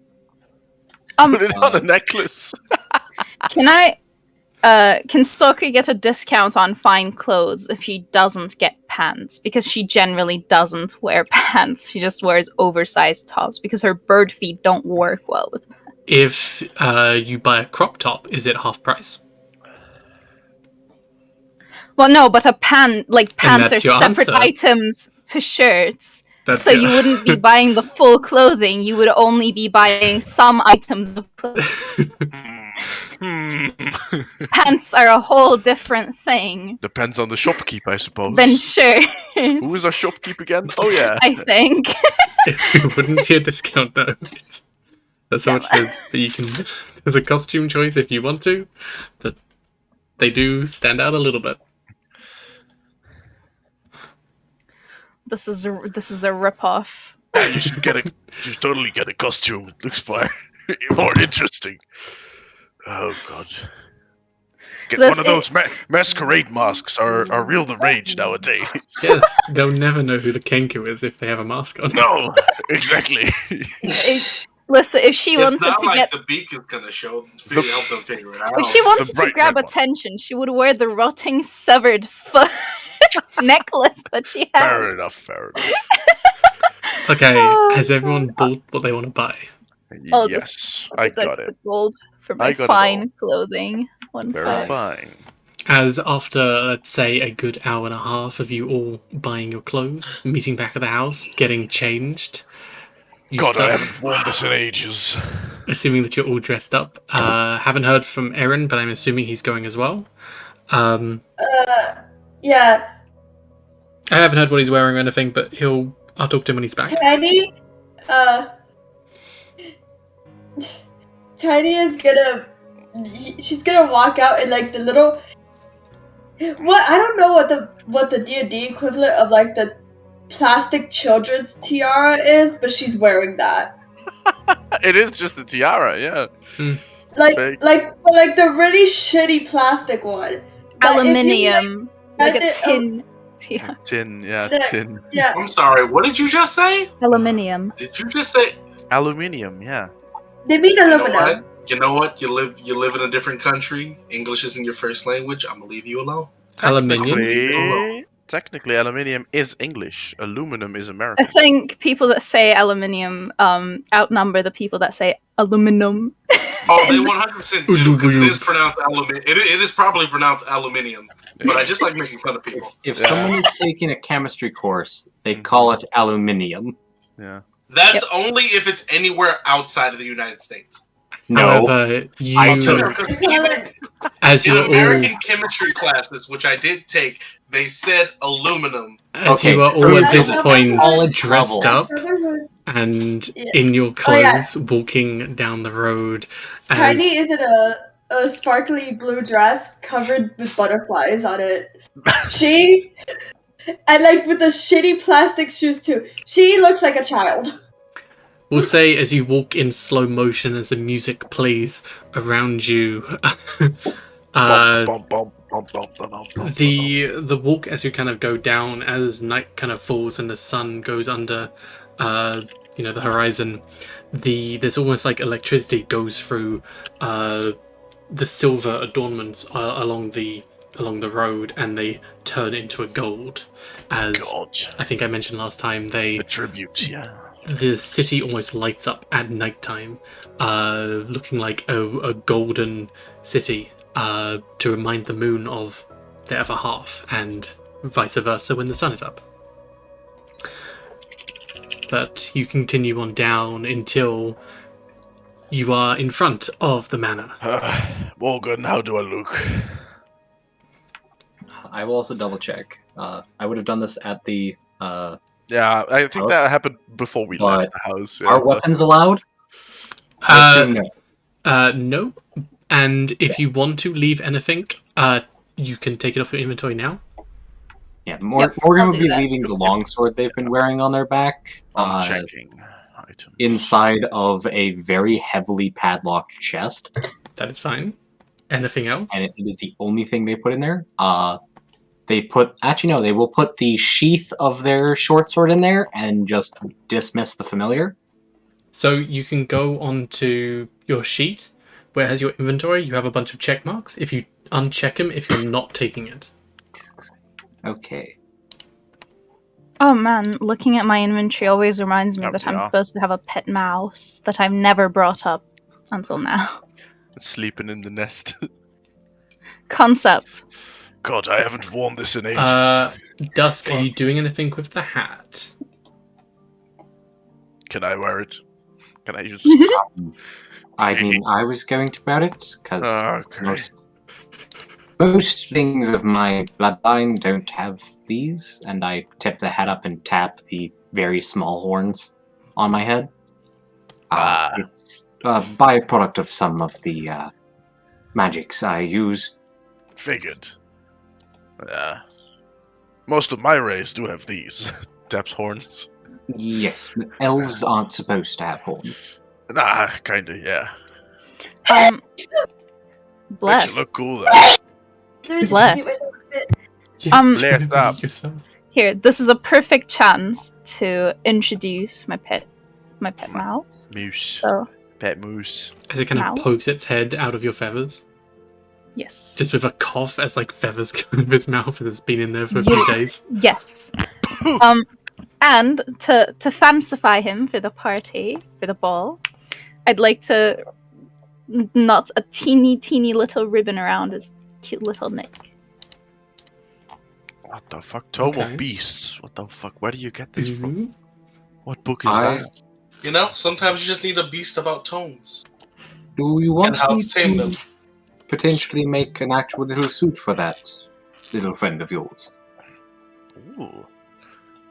Put it on a necklace. Can Stalker get a discount on fine clothes if she doesn't get pants? Because she generally doesn't wear pants. She just wears oversized tops because her bird feet don't work well with pants. If you buy a crop top, is it half price? Well, no, but pants are separate answer. Items to shirts. That's You wouldn't be buying the full clothing. You would only be buying some items of clothing. Pants are a whole different thing. Depends on the shopkeep, I suppose. Than shirts. Who is our shopkeep again? Oh yeah. I think. It wouldn't be a discount, no. That's how much it is. But you can. There's a costume choice if you want to, but they do stand out a little bit. This is a ripoff. Yeah, you should totally get a costume. It looks far more interesting. Oh god. Get one of those masquerade masks are real the rage nowadays. Yes, they'll never know who the Kenku is if they have a mask on. No, exactly. Listen, if she wanted It's not to like get the beak is gonna help them figure it out. if she wanted to bright grab red one. attention, she would wear the rotting severed foot necklace that she has. Fair enough. Okay, has everyone bought what they want to buy? I'll Yes, I got The it. gold for I my got it fine clothing. One Very sec. fine. As after, let's say, a good hour and a half of you all buying your clothes, meeting back at the house, getting changed. You God, I start, haven't worn this in ages. assuming that you're all dressed up. Haven't heard from Erren, but I'm assuming he's going as well. Yeah. I haven't heard what he's wearing or anything, but I'll talk to him when he's back. Tiny is gonna she's gonna walk out in like the little. What I don't know what the D&D equivalent of like the plastic children's tiara is, but she's wearing that. It is just a tiara, yeah. Like Fake. like the really shitty plastic one. But if you, Aluminium. Like a had it- tin. Yeah. Tin, yeah, Yeah. tin. Yeah. I'm sorry, what did you just say? Aluminium. Did you just say? Aluminium, yeah. They mean You know aluminum. what? You know what? You live in a different country. English isn't your first language. I'm gonna leave you alone. Aluminium? Technically, aluminium is English. Aluminum is I American. think people that say aluminium outnumber the people that say aluminum. Oh, they 100% do because it is pronounced aluminium. It is probably pronounced aluminium. But I just like making fun of people. If someone is taking a chemistry course, they call it aluminium. Yeah. That's only if it's anywhere outside of the United States. No, However, you, as In you all, American chemistry classes, which I did take, they said aluminum. as Okay, you are so all it's at this a point college dressed level. up and Yeah. in your Oh, yeah. clothes, walking down the road. As Tiny is in a sparkly blue dress covered with butterflies on it. She and like with the shitty plastic shoes too. She looks like a child. we'll say, as you walk in slow motion as the music plays around you, the walk as you kind of go down as night kind of falls and the sun goes under the horizon, there's almost like electricity goes through the silver adornments along the road, and they turn into a gold. As God. I think I mentioned last time, The tribute, yeah. the city almost lights up at nighttime, looking like a golden city, to remind the moon of the other half, and vice versa when the sun is up. But you continue on down until you are in front of the manor. Morgan, how do I look? I will also double check. I would have done this at the. Yeah, I think that House? happened before we But left the house. Yeah, Are weapons allowed? I assume no. No. And if you want to leave anything, you can take it off your inventory now. Yeah, Yep, Morgan I'll would do be that. leaving the longsword they've been wearing on their back I'm checking items. inside of a very heavily padlocked chest, That is fine. Anything else? and it is the only thing they put in there. They will put the sheath of their short sword in there and just dismiss the familiar. So you can go onto your sheet where it has your inventory. You have a bunch of check marks. If you uncheck them, if you're not taking it. Okay. Oh man, looking at my inventory always reminds me Yep, that I'm yeah. supposed to have a pet mouse that I've never brought up until now. Sleeping in the nest. Concept. God, I haven't worn this in ages. Dusk, are you doing anything with the hat? Can I wear it? Can I use I mean, I was going to wear it because okay. most things of my bloodline don't have these, and I tip the hat up and tap the very small horns on my head. It's a byproduct of some of the magics I use. Figured. Most of my race do have these. Taps horns. Yes, but elves aren't supposed to have horns. Nah, kinda, yeah. Makes Bless. you look cool though. Bless. Bless up. Here, this is a perfect chance to introduce my pet mouse. Moose. So, Pet moose. As it kind of Mouse? pokes its head out of your feathers. yes. Just with a cough as like feathers come out of its mouth as it's been in there for a few days. Yes. And to fancify him for the party, for the ball, I'd like to knot a teeny little ribbon around his cute little neck. What the fuck? Tome Okay. of Beasts. What the fuck? Where do you get this Mhm. from? What book is I- that? You know, sometimes you just need a beast about tomes Do you want and how me to tame to them. potentially make an actual little suit for that little friend of yours? Ooh.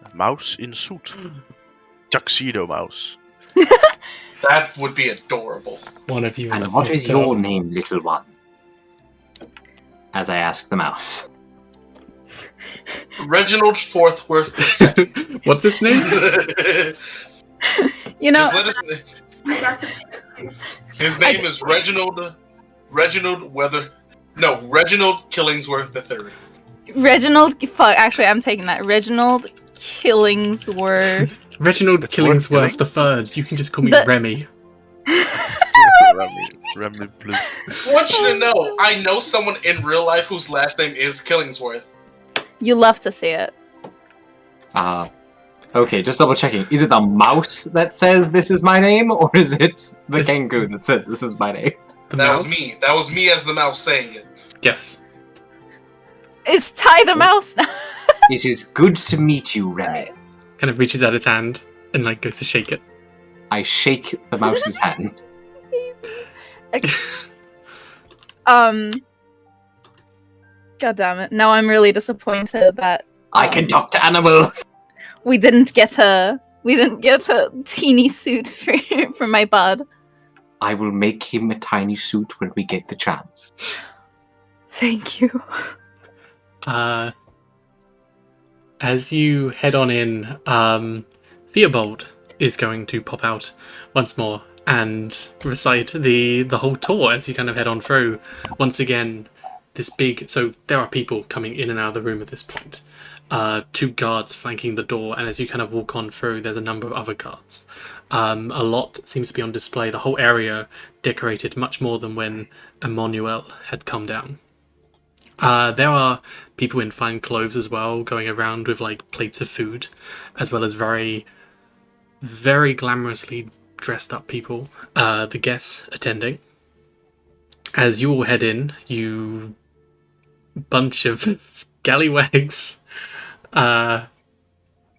A mouse in suit. Tuxedo mouse. That would be adorable. One of you is And what is fucked your up. name, little one? As I ask the mouse. Reginald Forthworth II. What's his name? You know, Just let us. His name is Reginald Killingsworth III. Reginald. Fuck. Actually, I'm taking that. Reginald Killingsworth. Reginald It's worth Killingsworth the Third. You can just call me The- Remy. Remy, please. I want you to know, I know someone in real life whose last name is Killingsworth. You love to see it. Okay, just double checking. Is it the mouse that says this is my name, or is it the Kengu that says this is my name? That was me. That was me as the mouse saying it. Yes. It's Ty the mouse now. It is good to meet you, Remy. Kind of reaches out his hand and like goes to shake it. I shake the mouse's hand. God damn it! Now I'm really disappointed that I can talk to animals. we didn't get a teeny suit for my bud. I will make him a tiny suit when we get the chance. Thank you. As you head on in, Theobold is going to pop out once more and recite the whole tour as you kind of head on through. Once again, this big... So there are people coming in and out of the room at this point. 2 guards flanking the door, and as you kind of walk on through, there's a number of other guards. A lot seems to be on display. The whole area decorated much more than when Emoniel had come down. There are people in fine clothes as well, going around with like plates of food, as well as very, very glamorously dressed up people. The guests attending. As you all head in, you bunch of scallywags.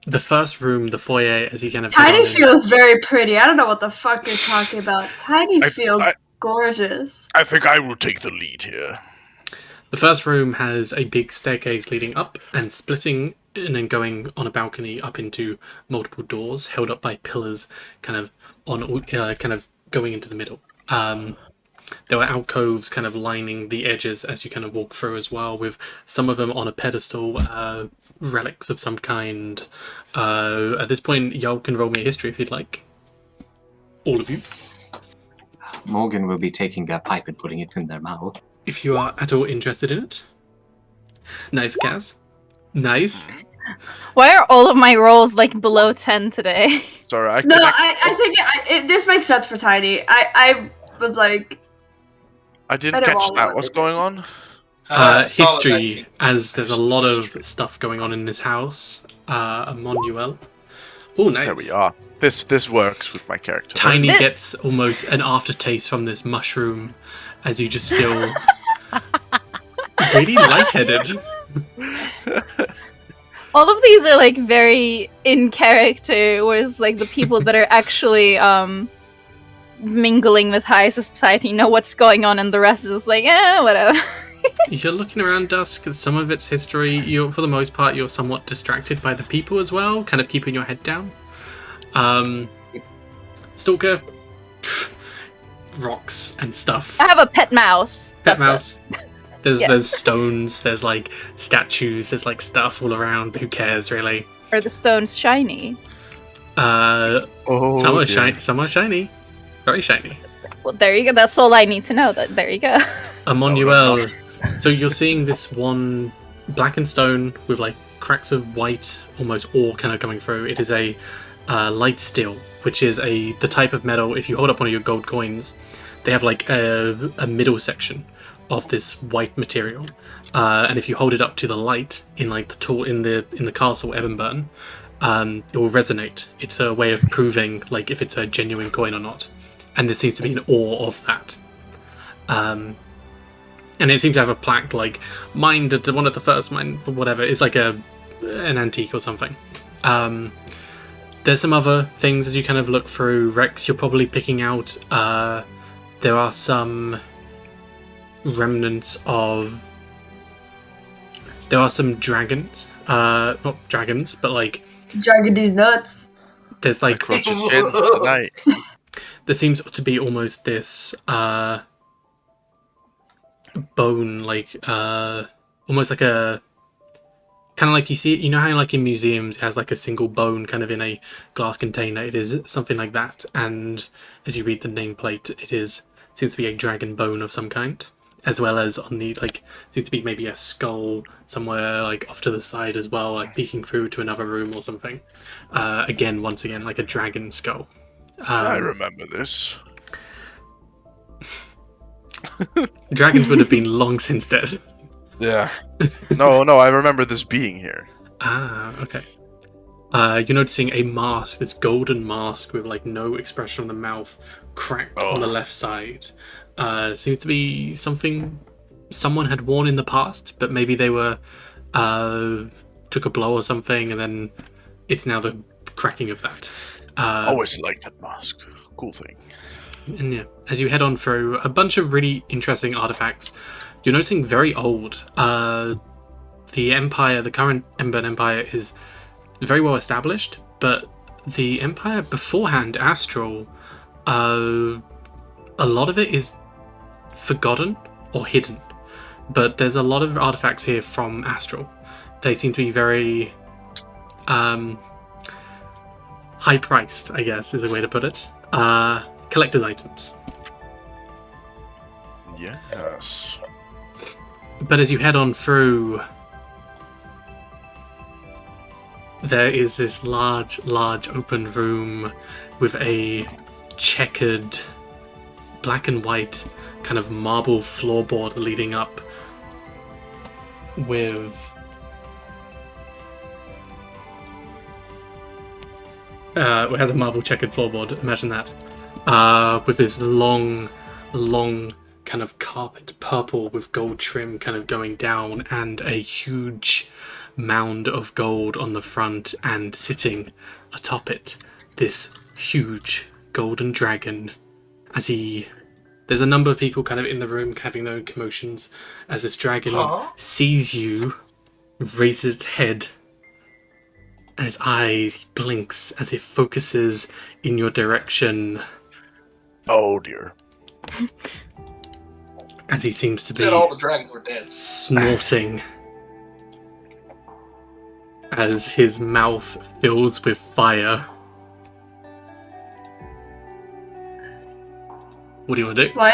The first room, the foyer, as you kind of Tiny feels very pretty. I don't know what the fuck you're talking about. Tiny feels gorgeous. I think I will take the lead here. The first room has a big staircase leading up and splitting and then going on a balcony up into multiple doors held up by pillars, kind of going into the middle. There were alcoves kind of lining the edges as you kind of walk through as well, with some of them on a pedestal, relics of some kind. At this point, y'all can roll me a history if you'd like. All of you. Morgan will be taking their pipe and putting it in their mouth. If you are at all interested in it. Nice, Kaz. Nice. Why are all of my rolls like below 10 today? Sorry, I think this makes sense for Tiny. I was like... I didn't catch that. What's going on? History, as there's a lot of stuff going on in this house. Emoniel. Oh, nice. There we are. This works with my character. Tiny gets almost an aftertaste from this mushroom, as you just feel really lightheaded. All of these are like very in character, whereas like the people that are actually mingling with high society know what's going on, and the rest is just like, whatever. You're looking around Dusk, some of it's history. You're, for the most part, you're somewhat distracted by the people as well, kind of keeping your head down. Stalker, rocks and stuff. I have a pet mouse. Pet That's mouse. It. There's stones, there's like statues, there's like stuff all around. Who cares, really? Are the stones shiny? Some are shiny. Some are shiny. Very shiny. Well, there you go. That's all I need to know. There you go. Emoniel. So you're seeing this one blackened stone with like cracks of white, almost ore kind of coming through. It is a light steel, which is the type of metal. If you hold up one of your gold coins, they have like a middle section of this white material, and if you hold it up to the light in like the castle Ebonburn, it will resonate. It's a way of proving like if it's a genuine coin or not, and there seems to be an ore of that. And it seems to have a plaque like mined at one of the first mine, whatever. It's like an antique or something. There's some other things as you kind of look through. Rex, you're probably picking out. There are some remnants of. There are some dragons. Not dragons, but like. Dragging these nuts. There's like. there seems to be almost this bone, like almost like a kind of like you see, you know how like in museums it has like a single bone kind of in a glass container. It is something like that, and as you read the nameplate, seems to be a dragon bone of some kind, as well as on the seems to be maybe a skull somewhere like off to the side as well, like peeking through to another room or something. Once again, like a dragon skull. I remember this. Dragons would have been long since dead. Yeah. No, I remember this being here. Okay. You're noticing a mask, this golden mask with like no expression on the mouth, cracked on the left side. Seems to be something someone had worn in the past, but maybe they were took a blow or something, and then it's now the cracking of that. Always liked that mask. Cool thing. And yeah, as you head on through a bunch of really interesting artifacts, you're noticing very old. The Empire, the current Embern Empire, is very well established, but the Empire beforehand, Astral, a lot of it is forgotten or hidden. But there's a lot of artifacts here from Astral. They seem to be very high-priced, I guess, is a way to put it. Collector's items. Yes. But as you head on through, there is this large open room with a checkered black and white kind of marble floorboard leading up with it has a marble checkered floorboard, imagine that. With this long kind of carpet, purple with gold trim kind of going down, and a huge mound of gold on the front, and sitting atop it, this huge golden dragon. There's a number of people kind of in the room having their own commotions as this dragon sees you, raises its head, and its eyes blinks as it focuses in your direction. Oh dear. As he seems to be all the dragons were dead. Snorting as his mouth fills with fire. What do you want to do? Why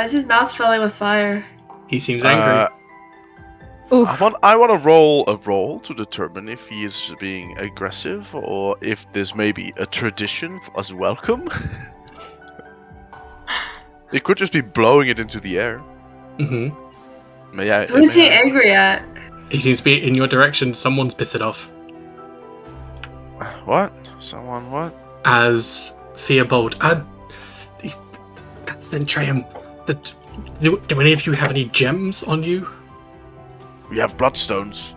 is his mouth filling with fire? He seems angry. I want to roll a roll to determine if he is being aggressive or if there's maybe a tradition as welcome. It could just be blowing it into the air. Mm-hmm. Who is he angry at? He seems to be in your direction. Someone's pissed it off. What? Someone what? As Theobold. That's Zentryum. Do any of you have any gems on you? We have bloodstones.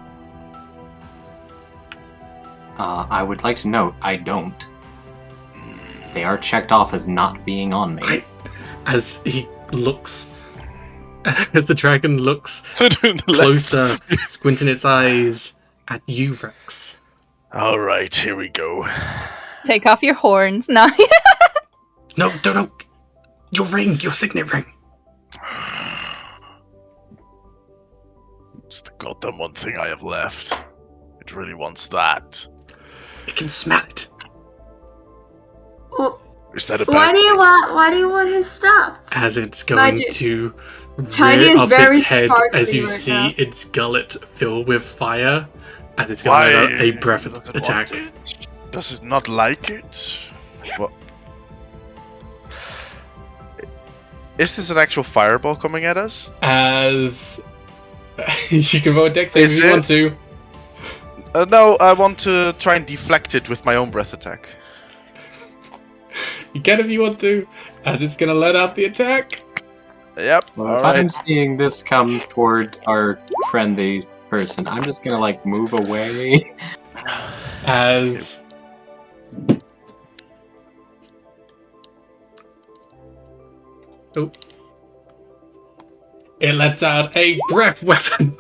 I would like to note, I don't. They are checked off as not being on me. As he looks, as the dragon looks closer, squinting its eyes at you, Rex. All right, here we go. Take off your horns. No. No, don't. Your ring, your signet ring. It's the goddamn one thing I have left. It really wants that. It can smell it. Is that a bad Why do you want his stuff? As it's going to Tiny rear is up very its head, as you sparkly right see now. its gullet fill with fire, as it's going to make a breath does it attack. want it? Does it not like it? What? Is this an actual fireball coming at us? As you can roll a dex save if you want to. No, I want to try and deflect it with my own breath attack. You can if you want to, as it's going to let out the attack. Yep. Well, if I'm seeing this come toward our friendly person, I'm just gonna like move away. As it lets out a breath weapon.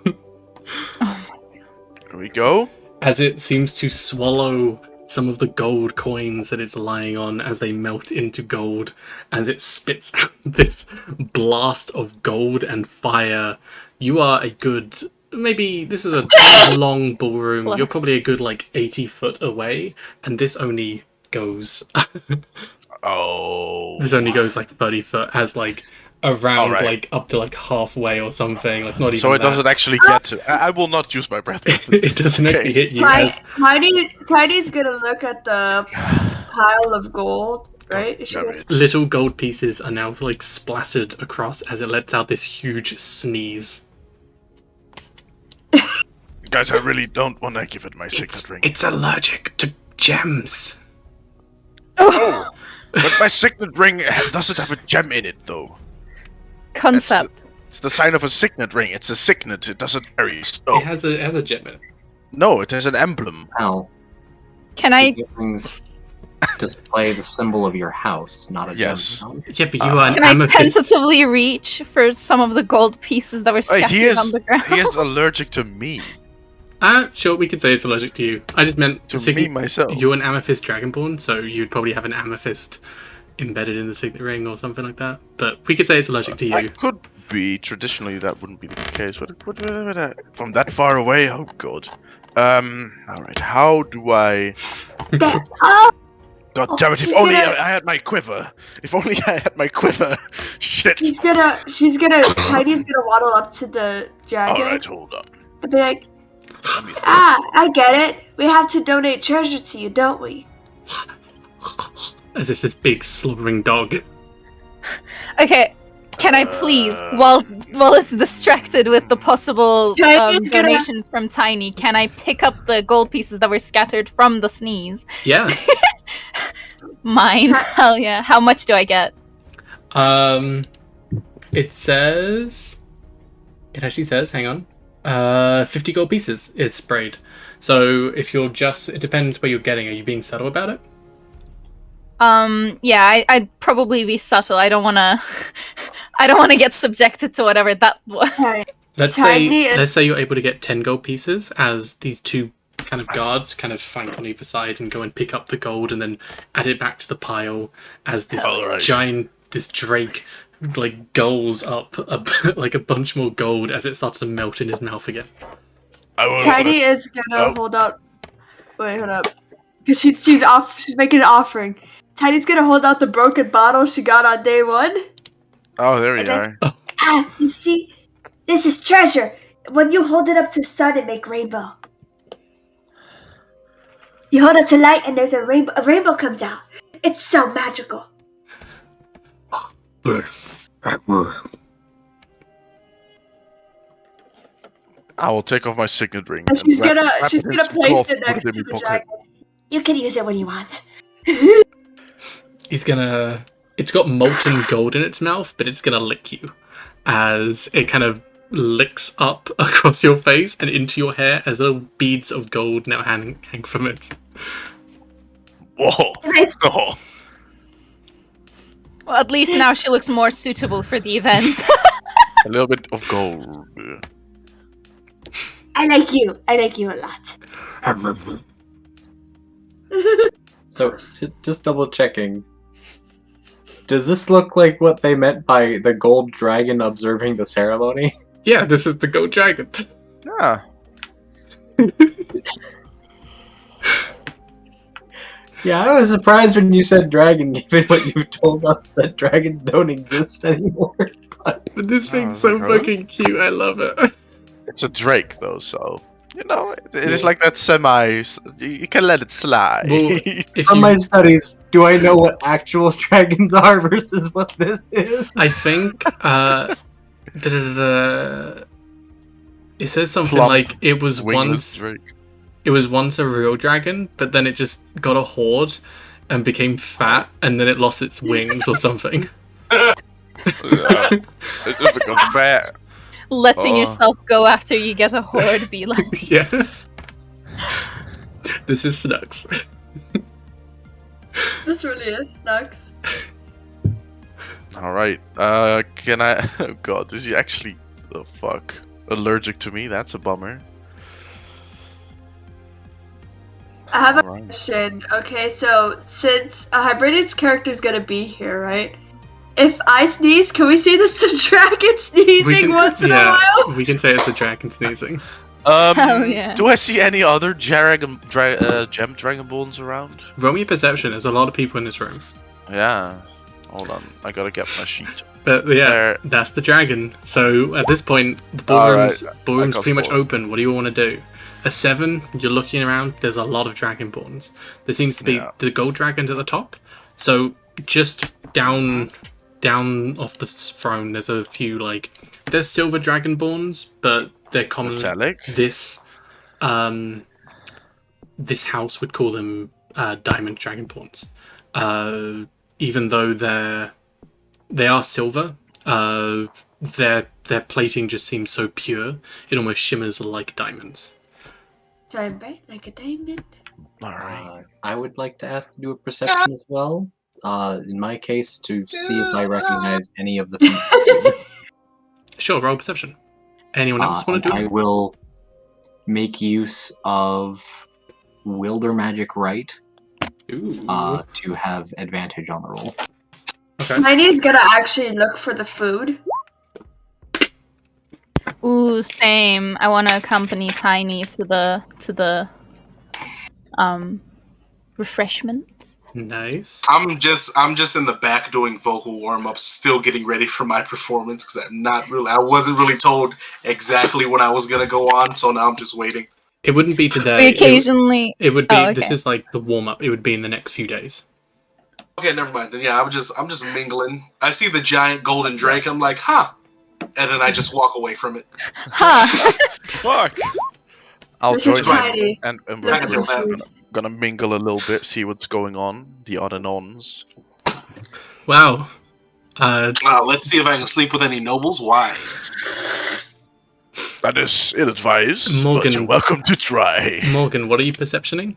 Here we go. As it seems to swallow some of the gold coins that it's lying on as they melt into gold, as it spits out this blast of gold and fire. You are a good, maybe this is a long ballroom. You're probably a good like 80 foot away, and this only goes. This only goes like 30 foot, as like around like up to like halfway or something, like not even. So it doesn't actually get to. I will not use my breath. It doesn't actually hit you. Tiny's gonna look at the pile of gold, right? Little gold pieces are now like splattered across as it lets out this huge sneeze. Guys, I really don't want to give it my signet ring. It's allergic to gems. Oh, but my signet ring doesn't have a gem in it, though. Concept. It's the sign of a signet ring. It's a signet. It doesn't carry snow. It has a gem in it. No, it has an emblem. Oh. Can I? Rings display the symbol of your house, not a gem. Yeah, but you are an Can amethyst. I tentatively reach for some of the gold pieces that were scattered on the ground? He is allergic to me. Sure, we could say it's allergic to you. I just meant to me myself. You're an amethyst dragonborn, so you'd probably have an amethyst embedded in the signet ring or something like that. But we could say it's allergic to you. I could be. Traditionally, that wouldn't be the case. But from that far away, oh god. All right. How do I? God damn it! If only I had my quiver. If only I had my quiver. Shit. Tiny's gonna waddle up to the dragon. All right, hold on. And be like, I get it. We have to donate treasure to you, don't we? As it's this big slobbering dog. Okay, can I please, while it's distracted with the possible donations from Tiny, can I pick up the gold pieces that were scattered from the sneeze? Yeah. Mine. Hell yeah. How much do I get? It actually says, hang on. 50 gold pieces is sprayed. So if you're it depends where you're getting. Are you being subtle about it? Yeah, I'd probably be subtle. I don't wanna get subjected to whatever that was. Let's say you're able to get 10 gold pieces as these two kind of guards kind of flank on either side and go and pick up the gold and then add it back to the pile as this this drake like gulls up like a bunch more gold as it starts to melt in his mouth again. Tiny is gonna hold out. Wait, hold up. Because she's making an offering. Tiny's gonna hold out the broken bottle she got on day one. Oh, there we are. You see, this is treasure. When you hold it up to the sun, it make rainbow. You hold it to light, and there's a rainbow comes out. It's so magical. I will take off my signet ring. And she's gonna place it next to the dragon. You can use it when you want. It's got molten gold in its mouth, but it's gonna lick you as it kind of licks up across your face and into your hair as little beads of gold now hang from it. Whoa! Oh. Well, at least now she looks more suitable for the event. A little bit of gold. I like you a lot. So, just double checking. Does this look like what they meant by the gold dragon observing the ceremony? Yeah, this is the gold dragon. Yeah. Yeah, I was surprised when you said dragon, given what you've told us that dragons don't exist anymore. But this thing's so fucking cute, I love it. It's a drake, though, so... You know, it is like that semi... You can let it slide. Well, From my studies, do I know what actual dragons are versus what this is? I think, it says something like it was once a real dragon, but then it just got a horde and became fat, and then it lost its wings or something. It just becomes fat. Letting yourself go after you get a horde be like... Yeah. This is Snux. This really is Snux. Alright, can I... Oh god, is he actually... Oh fuck. Allergic to me? That's a bummer. I have a Alright. question. Okay, so since a Hybridion's character is gonna be here, right? If I sneeze, can we say this the dragon sneezing once in a while? We can say it's the dragon sneezing. Oh, yeah. Do I see any other gem dragonborns around? Roll me a perception. There's a lot of people in this room. Yeah. Hold on, I gotta get my sheet. But yeah, There. that's the dragon. So at this point, the Alright, ballroom's I got pretty much scored. open. What do you want to do? A 7, you're looking around, there's a lot of dragonborns. There seems to be Yeah. the gold dragons at the top. So just down off the throne, there's a few, like, there's silver dragonborns, but they're commonly... Metallic? This house would call them diamond dragonborns. Even though they are silver, their plating just seems so pure, it almost shimmers like diamonds. Shine bright like a diamond. Alright. I would like to ask to do a perception as well. In my case, to see if I recognize any of the people. Sure, roll perception. Anyone else want to do I it? will make use of Wilder Magic Right Ooh. to have advantage on the roll. Okay. Tiny's gonna actually look for the food. Ooh, same. I want to accompany Tiny to the refreshments. Nice. I'm just in the back doing vocal warm-ups, still getting ready for my performance because I wasn't really told exactly when I was gonna go on, so now I'm just waiting. It wouldn't be We today. occasionally. It would be. Oh, This okay. is like the warm up. It would be in the next few days. Okay, never mind. Then yeah, I'm just mingling. I see the giant golden drake. I'm like, huh, and then I just walk away from it. Huh. Fuck! I'll This join is them Tiny. and I feel bad. gonna mingle a little bit, see what's going on, the on and ons. Wow. Let's see if I can sleep with any nobles' wives. That is ill-advised, Morgan. but you're welcome to try. Morgan, what are you perceptioning?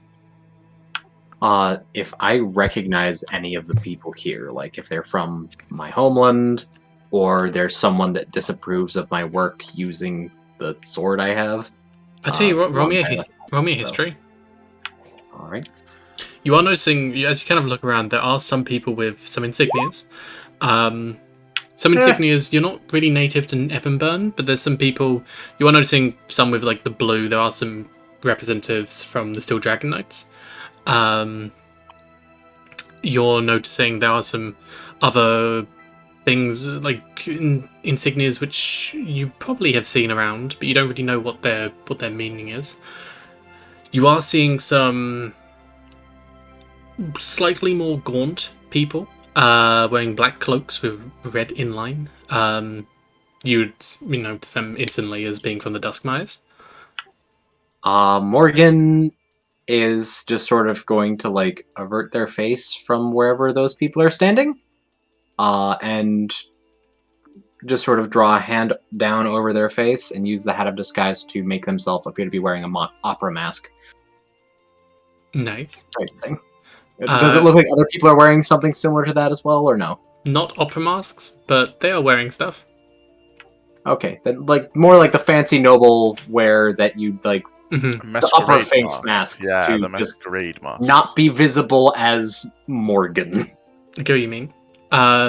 If I recognize any of the people here, like if they're from my homeland, or there's someone that disapproves of my work using the sword I have. I'll tell you what. Roll me a so- history. All right. You are noticing, as you kind of look around, there are some people with some insignias. Some insignias, you're not really native to Eppenburn, but there's some people, you are noticing some with like the blue, there are some representatives from the Steel Dragon Knights. You're noticing there are some other things, like insignias, which you probably have seen around, but you don't really know what their meaning is. You are seeing some slightly more gaunt people, wearing black cloaks with red inline. You'd notice them instantly as being from the Duskmires. Morgan is just sort of going to like avert their face from wherever those people are standing, and just sort of draw a hand down over their face and use the Hat of Disguise to make themselves appear to be wearing a opera mask Nice. type thing. Does it look like other people are wearing something similar to that as well, or no? Not opera masks, but they are wearing stuff. Okay, then like more like the fancy noble wear that you'd like Mm-hmm. the upper face mask Yeah, to the just masquerade mask. not be visible as Morgan. I get what you mean.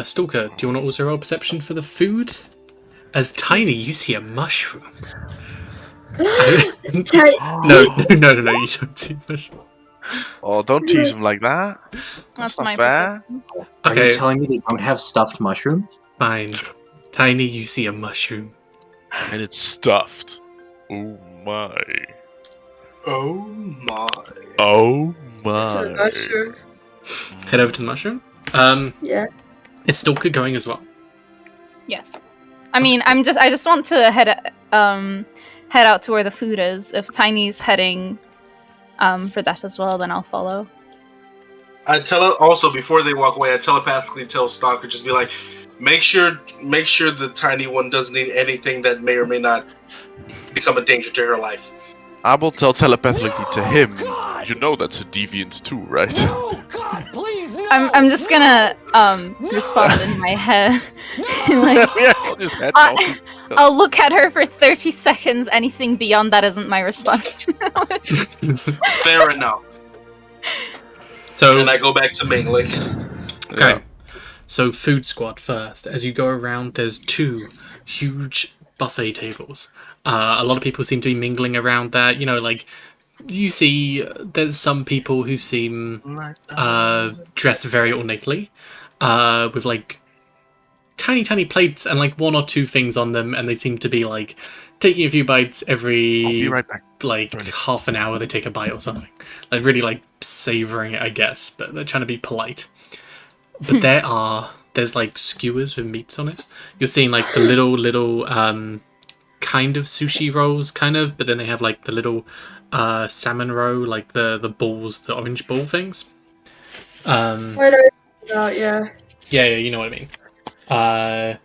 Stalker, do you want to also roll perception for the food? As Tiny, you see a mushroom. No, you don't see a mushroom. Oh, don't tease him like that. That's not my fair. perception. Are Okay, you telling me they don't have stuffed mushrooms? fine. Tiny, you see a mushroom. And it's stuffed. Oh my. Oh my. Oh It's a my. mushroom. Head over to the mushroom. Yeah. Is Stalker going as well? Yes. I mean, I just want to head out to where the food is. If Tiny's heading for that as well, then I'll follow. I also before they walk away, I telepathically tell Stalker, just be like, make sure the tiny one doesn't need anything that may or may not become a danger to her life. I will tell telepathically to him. God! You know that's a deviant too, right? No, God, please, no! I'm just gonna respond in my head. Like, Yeah, I'll just head I- I'll look at her for 30 seconds. Anything beyond that isn't my response. Fair enough. So and I go back to mingling. okay. So food squad first. As you go around, there's 2 huge buffet tables. A lot of people seem to be mingling around there. You know, like you see, there's some people who seem dressed very ornately, with like tiny plates and like 1 or 2 things on them, and they seem to be like taking a few bites every. I'll be right back. Like half an hour, they take a bite or something. Like really like savoring it, I guess, but they're trying to be polite. But there's like skewers with meats on it. You're seeing like the little kind of sushi rolls, kind of, but then they have like the little salmon roll, like the balls, the orange ball things. Yeah, you know what I mean.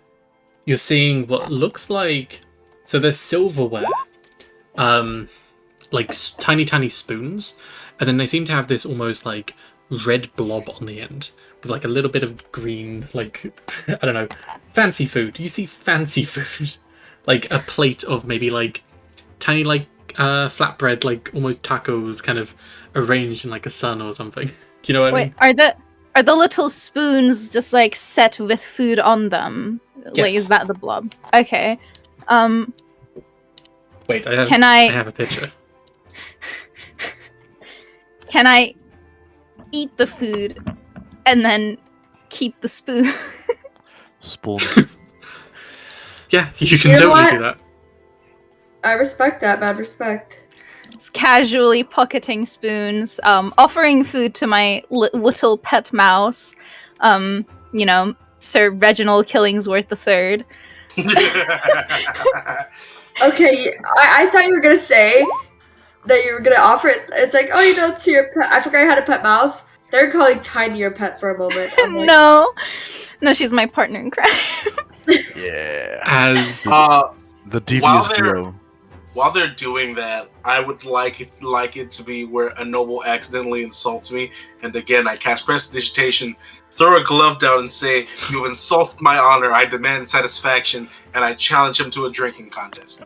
You're seeing what looks like, so there's silverware, like tiny spoons, and then they seem to have this almost like red blob on the end with like a little bit of green, like I don't know, fancy food. You see fancy food, like a plate of maybe like tiny like flatbread, like almost tacos, kind of arranged in like a sun or something. You know what I mean? Are the little spoons just like set with food on them? Yes. Like, is that the blob? Okay. Wait, I have a picture. Can I eat the food and then keep the spoon? Spoon. Yeah, you can You know totally what? do that. I respect that, mad respect. It's casually pocketing spoons, offering food to my little pet mouse. You know, Sir Reginald Killingsworth III. Okay, I thought you were gonna say that you were gonna offer it. It's like, oh, you know, to your pet. I forgot I had a pet mouse. They're calling Tiny your pet for a moment. I'm like, No, she's my partner in crime. Yeah. As the devious duo. While they're doing that, I would like it to be where a noble accidentally insults me, and again I cast prestidigitation, throw a glove down, and say, "You've insulted my honor. I demand satisfaction," and I challenge him to a drinking contest.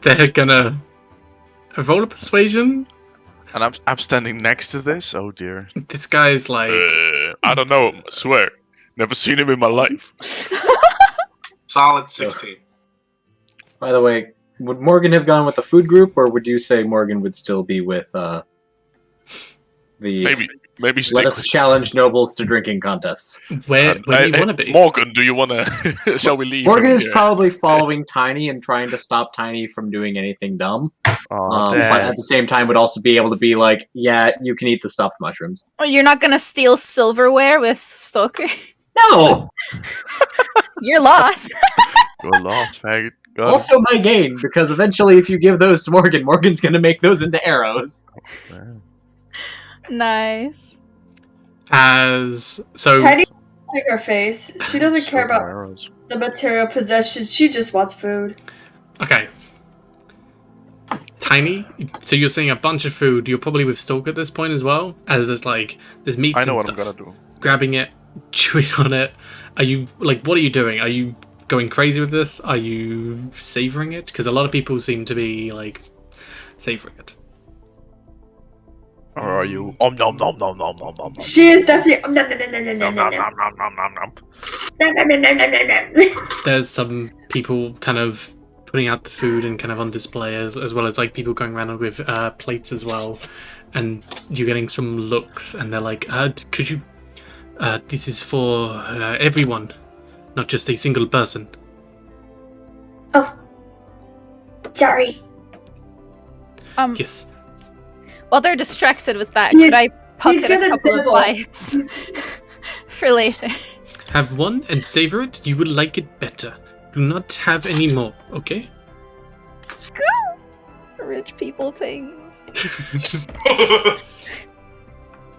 They're gonna roll a persuasion. And I'm standing next to this. Oh dear. This guy's like, I don't know. I swear, never seen him in my life. Solid 16. By the way, would Morgan have gone with the food group, or would you say Morgan would still be with the? Maybe stick Let us challenge nobles to drinking contests. Where do you want to be? Morgan, do you want to? Shall we leave? Morgan is here? probably following Tiny and trying to stop Tiny from doing anything dumb. But at the same time, would also be able to be like, "Yeah, you can eat the stuffed mushrooms." Oh, you're not gonna steal silverware with Stalker? No. You're lost. You're lost, faggot. Also my gain, because eventually if you give those to Morgan, Morgan's going to make those into arrows. Nice. Tiny take her face. She doesn't care about the material possessions. She just wants food. Okay. Tiny, so you're seeing a bunch of food. You're probably with Stalk at this point as well, as there's meat. I know what stuff. I'm gonna do. Grabbing it, chewing on it. Are you what are you doing? Are you going crazy with this? Are you savoring it? Because a lot of people seem to be like savoring it. Or are you? Nom nom nom nom nom nom nom. She is definitely. There's some people kind of putting out the food and kind of on display, as well as like people going around with plates as well, and you're getting some looks, and they're like, "Could you? This is for everyone, not just a single person." Oh, sorry. Yes. While they're distracted with that, could I pocket a couple of bites for later? Have one and savor it. You will like it better. Do not have any more, okay? Rich people things.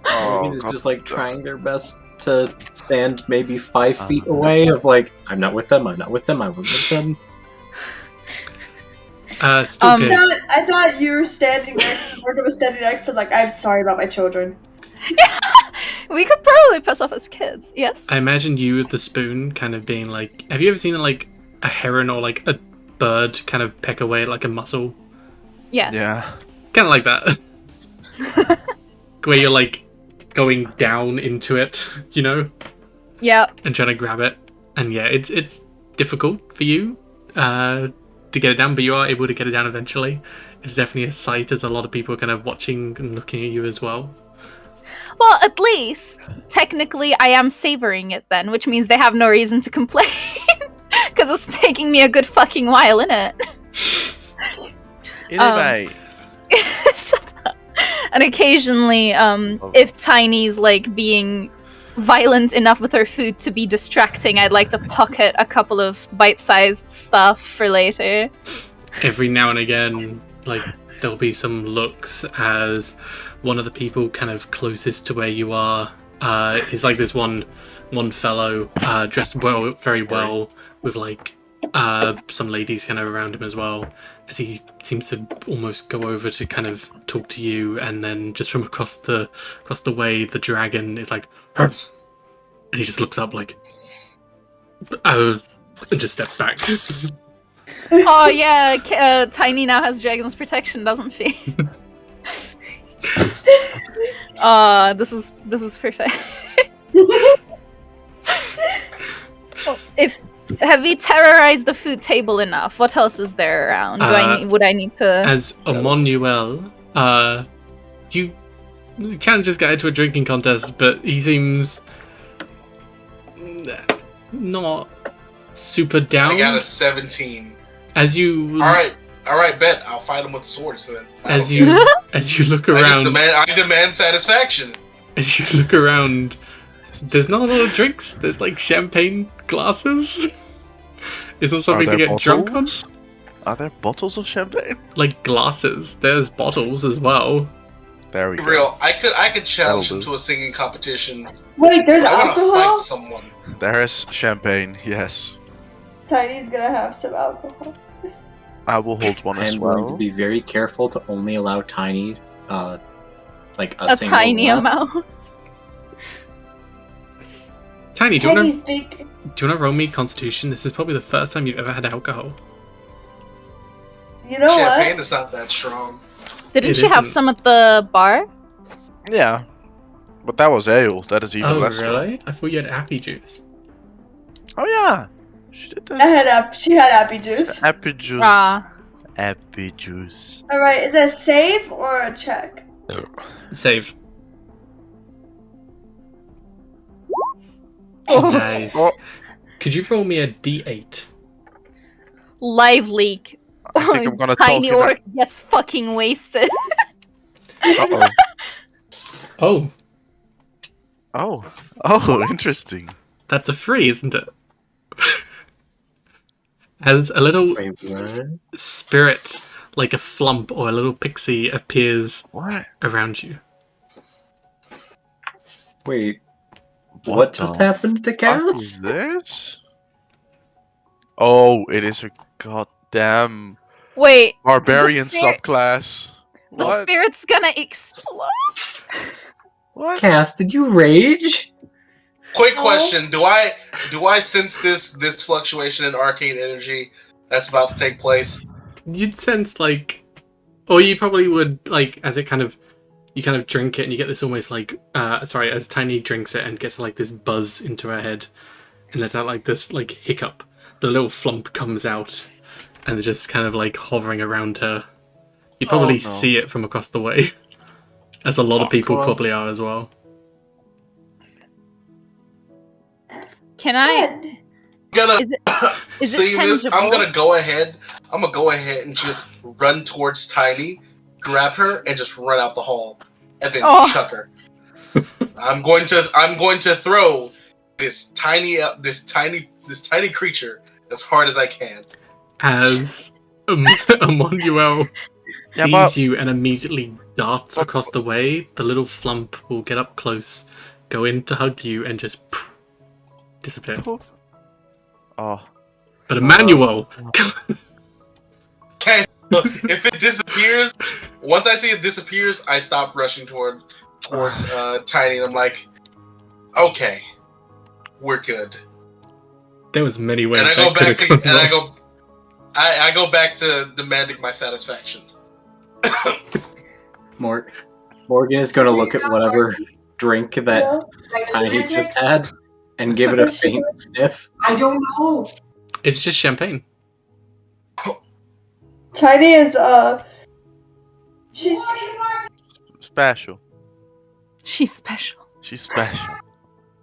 Morgan is just like trying their best to stand maybe 5 feet away of like, I'm not with them, I'm not with them, I'm with them. I thought you were standing next. Morgan was standing next to like, I'm sorry about my children. We could probably pass off as kids. Yes. I imagine you with the spoon, kind of being like, have you ever seen like a heron or like a bird kind of peck away at like a mussel? Yes. Yeah. Kind of like that. where you're like going down into it, you know, Yeah. and trying to grab it. And yeah, it's difficult for you to get it down, but you are able to get it down eventually. It's definitely a sight as a lot of people are kind of watching and looking at you as well. Well, at least, technically, I am savoring it then, which means they have no reason to complain. Because it's taking me a good fucking while, innit? Anyway. Shut up. And occasionally, if Tiny's, like, being violent enough with her food to be distracting, I'd like to pocket a couple of bite-sized stuff for later. Every now and again, like, there'll be some looks as one of the people kind of closest to where you are is like this one fellow dressed very well with like some ladies kind of around him as well, as he seems to almost go over to kind of talk to you, and then just from across the way the dragon is like and he just looks up like and just steps back. Oh yeah, Tiny now has dragon's protection, doesn't she? This is perfect. Have we terrorized the food table enough? What else is there around? Would I need to? As Emoniel, you can't just get into a drinking contest, but he seems not super down. I got a 17. As you. All right, bet I'll fight him with swords then. As you look around, I demand satisfaction. As you look around, there's not a lot of drinks. There's like champagne glasses. Is not something to get drunk on. Are there bottles of champagne? Like glasses. There's bottles as well. There we go. Real, I could challenge him to a singing competition. Wait, there's I alcohol? want to fight someone. There is champagne. Yes. Tiny's gonna have some alcohol. I will hold one as I'm well. going to be very careful to only allow Tiny, like a single tiny glass. amount. Tiny, do you want big. to roll me Constitution? This is probably the first time you've ever had alcohol. You know Champagne what? is not that strong. Didn't she have some at the bar? Yeah, but that was ale. That is even less strong. Really? I thought you had apple juice. Oh yeah. She did that. She had apple juice. Apple juice. Ah. Apple juice. Alright, is that a save or a check? Save. Oh. Nice. Oh. Could you roll me a D8? Live leak. I think I'm gonna Tiny talk orc gets fucking wasted. Uh-oh. Oh. Oh, interesting. That's a 3, isn't it? As a little spirit, like a flump or a little pixie, appears around you. Wait, what just happened to Cass? What is this? Oh, it is a goddamn Wait. barbarian subclass. The spirit's gonna explode. What? Cass, did you rage? Quick question: Do I sense this fluctuation in arcane energy that's about to take place? You'd sense like, or you probably would like as it you kind of drink it and you get this almost like as Tiny drinks it and gets like this buzz into her head and lets out like this like hiccup. The little flump comes out and it's just kind of like hovering around her. You probably see it from across the way, as a lot of people probably are as well. Can I? Is it See this? tangible? I'm gonna go ahead and just run towards Tiny, grab her, and just run out the hall, and then chuck her. I'm going to throw this tiny creature as hard as I can. As Emoniel sees you and immediately darts across the way, the little flump will get up close, go in to hug you, and just disappear. Oh. But Emoniel! Okay, look, if it disappears, once I see it disappears, I stop rushing towards Tiny, and I'm like, okay, we're good. There was many ways. And I go back to demanding my satisfaction. Mort, Morgan is going to look at whatever drink that Tiny just had and give it a faint sniff. I don't know. It's just champagne. Tiny is she's Special. She's special. She's special.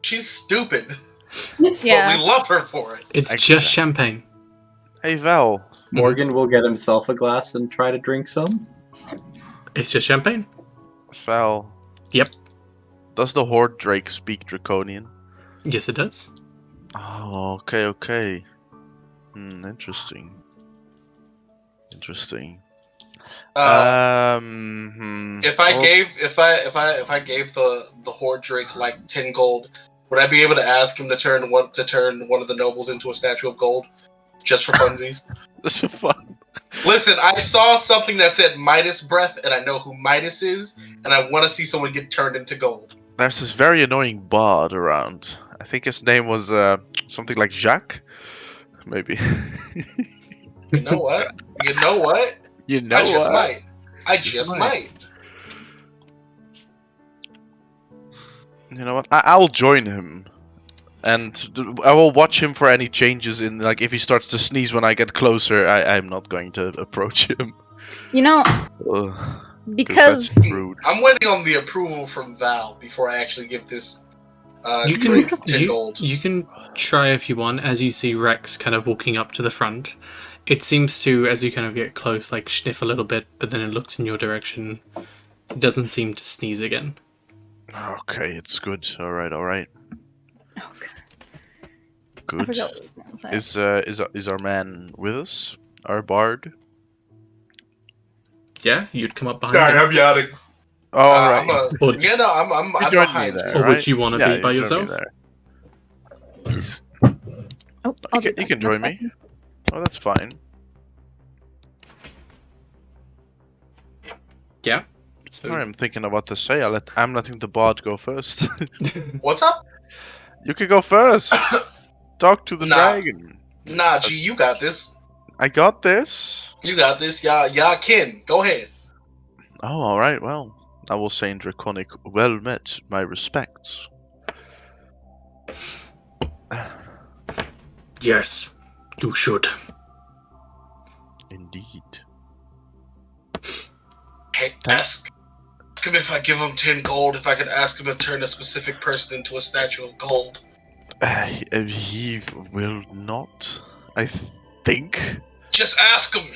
She's stupid. Yeah. But we love her for it. It's just champagne. Hey, Val. Morgan will get himself a glass and try to drink some. It's just champagne. Val. Yep. Does the Hoard Drake speak Draconian? Yes, it does. Oh, okay. Interesting. If I gave the Hoard Drake like 10 gold, would I be able to ask him to turn one of the nobles into a statue of gold, just for funsies? Just for fun. Listen, I saw something that said Midas breath, and I know who Midas is, and I want to see someone get turned into gold. There's this very annoying bard around. I think his name was something like Jacques, maybe. You know what? You know I just might. You know what? I'll join him, and I will watch him for any changes in, like, if he starts to sneeze when I get closer. I'm not going to approach him. You know, because that's rude. I'm waiting on the approval from Val before I actually give this You drink can 10 gold. you can try if you want. As you see Rex kind of walking up to the front, it seems to, as you kind of get close, like sniff a little bit, but then it looks in your direction. It doesn't seem to sneeze again. Okay, it's good. All right. Okay. Good. I forgot what his name was. Is our man with us? Our bard? Yeah, you'd come up behind Sorry, him. I'm yawning. All right. I'm You join me behind there, you. Or right? would you want to Yeah, be by you join me yourself? there. Oh, You can join me. Oh, that's fine. Yeah. So I'm thinking of what to say. I'm letting the bard go first. What's up? You can go first. Talk to the Nah. dragon. Nah, G, you got this. I got this. You got this. Y'all kin. Go ahead. Oh, all right. Well, I will say in Draconic, well met. My respects. yes, you should. Indeed. Hey, ask him if I give him 10 gold, if I could ask him to turn a specific person into a statue of gold. He will not, I think. Just ask him.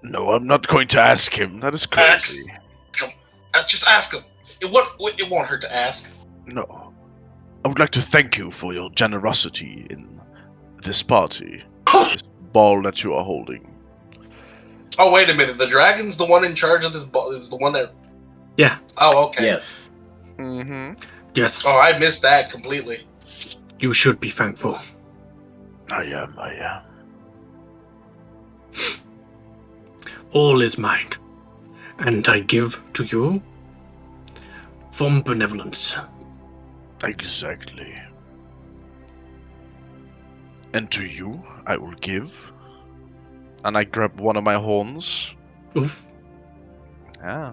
No, I'm not going to ask him. That is crazy. Just ask him. It won't hurt to ask. No. I would like to thank you for your generosity in this party. This ball that you are holding. Oh, wait a minute. The dragon's the one in charge of this ball. Is the one that... Yeah. Oh, okay. Yes. Mm-hmm. Yes. Oh, I missed that completely. You should be thankful. I am. All is mine, and I give to you from benevolence. Exactly. And to you, I will give. And I grab one of my horns. Oof. Yeah.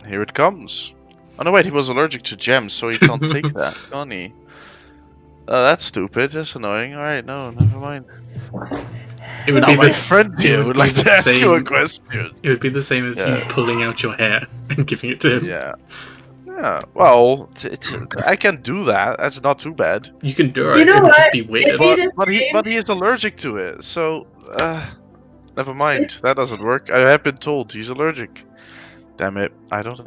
Here it comes. Oh no, wait, he was allergic to gems, so he can't take that, can he? Oh, that's stupid. That's annoying. Alright, no, never mind. It would Now be my the, friend here would like to ask you a question. It would be the same as you pulling out your hair and giving it to him. Yeah. Yeah, well, I can do that. That's not too bad. You can do it. You know it would just what? be weird. But he is allergic to it, so never mind. That doesn't work. I have been told he's allergic. Damn it! I don't